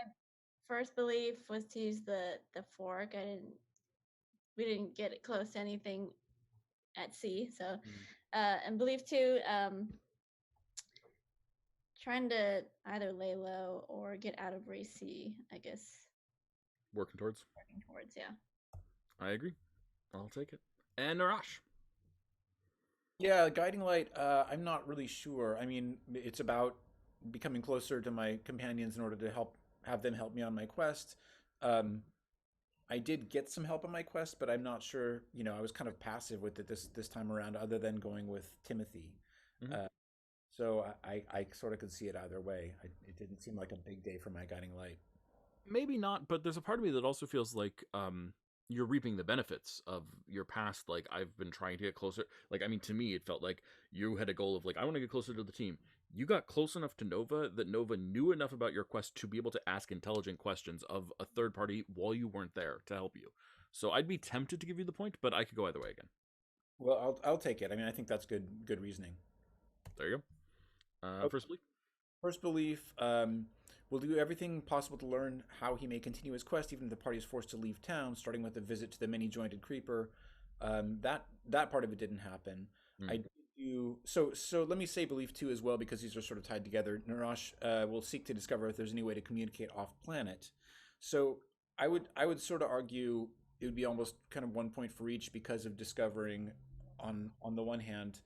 first belief was to use the fork. We didn't get it close to anything at sea, so and belief 2, trying to either lay low or get out of Ray C, I guess. Working towards, yeah. I agree. I'll take it. And Narash. Yeah, guiding light. I'm not really sure. I mean, it's about becoming closer to my companions in order to have them help me on my quest. I did get some help on my quest, but I'm not sure. You know, I was kind of passive with it this time around, other than going with Timothy. So I sort of could see it either way. It didn't seem like a big day for my guiding light. Maybe not, but there's a part of me that also feels like you're reaping the benefits of your past. Like, I've been trying to get closer. Like, I mean, to me, it felt like you had a goal of, like, I want to get closer to the team. You got close enough to Nova that Nova knew enough about your quest to be able to ask intelligent questions of a third party while you weren't there to help you. So I'd be tempted to give you the point, but I could go either way again. Well, I'll take it. I mean, I think that's good reasoning. There you go. First belief. First belief. We'll do everything possible to learn how he may continue his quest, even if the party is forced to leave town, starting with a visit to the many-jointed creeper. That part of it didn't happen. I do so. Let me say belief 2 as well, because these are sort of tied together. Narash will seek to discover if there's any way to communicate off-planet. So I would sort of argue it would be almost kind of 1 point for each, because of discovering on the one hand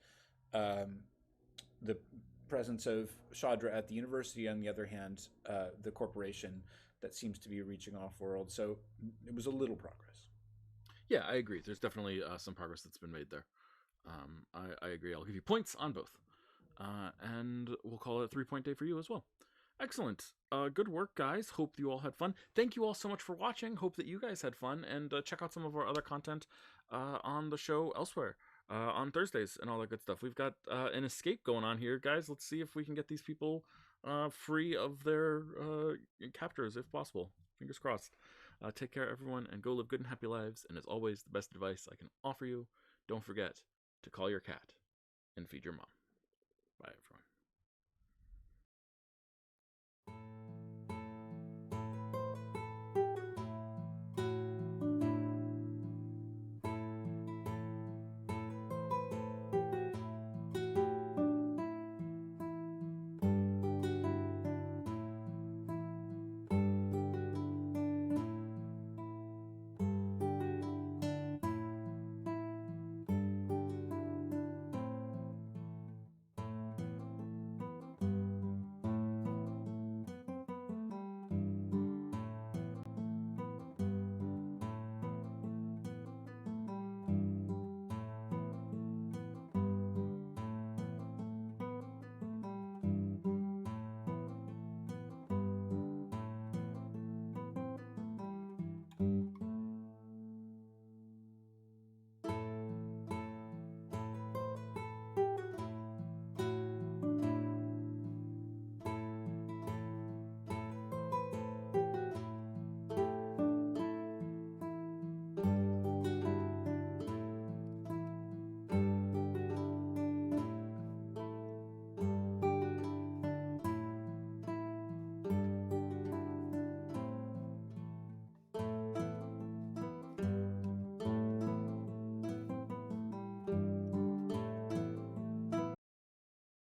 the presence of Shadra at the university, on the other hand the corporation. that seems to be reaching off-world. So it was a little progress. Yeah, I agree. There's definitely some progress that's been made there. I agree. I'll give you points on both. And we'll call it a 3-point day for you as well. Excellent. Good work, guys. Hope you all had fun. Thank you all so much for watching. Hope that you guys had fun. And check out some of our other content on the show elsewhere on Thursdays and all that good stuff. We've got an escape going on here, guys. Let's see if we can get these people free of their captors, if possible. Fingers crossed. Take care, everyone, and go live good and happy lives. And as always, the best advice I can offer you, don't forget to call your cat and feed your mom. Bye, everyone.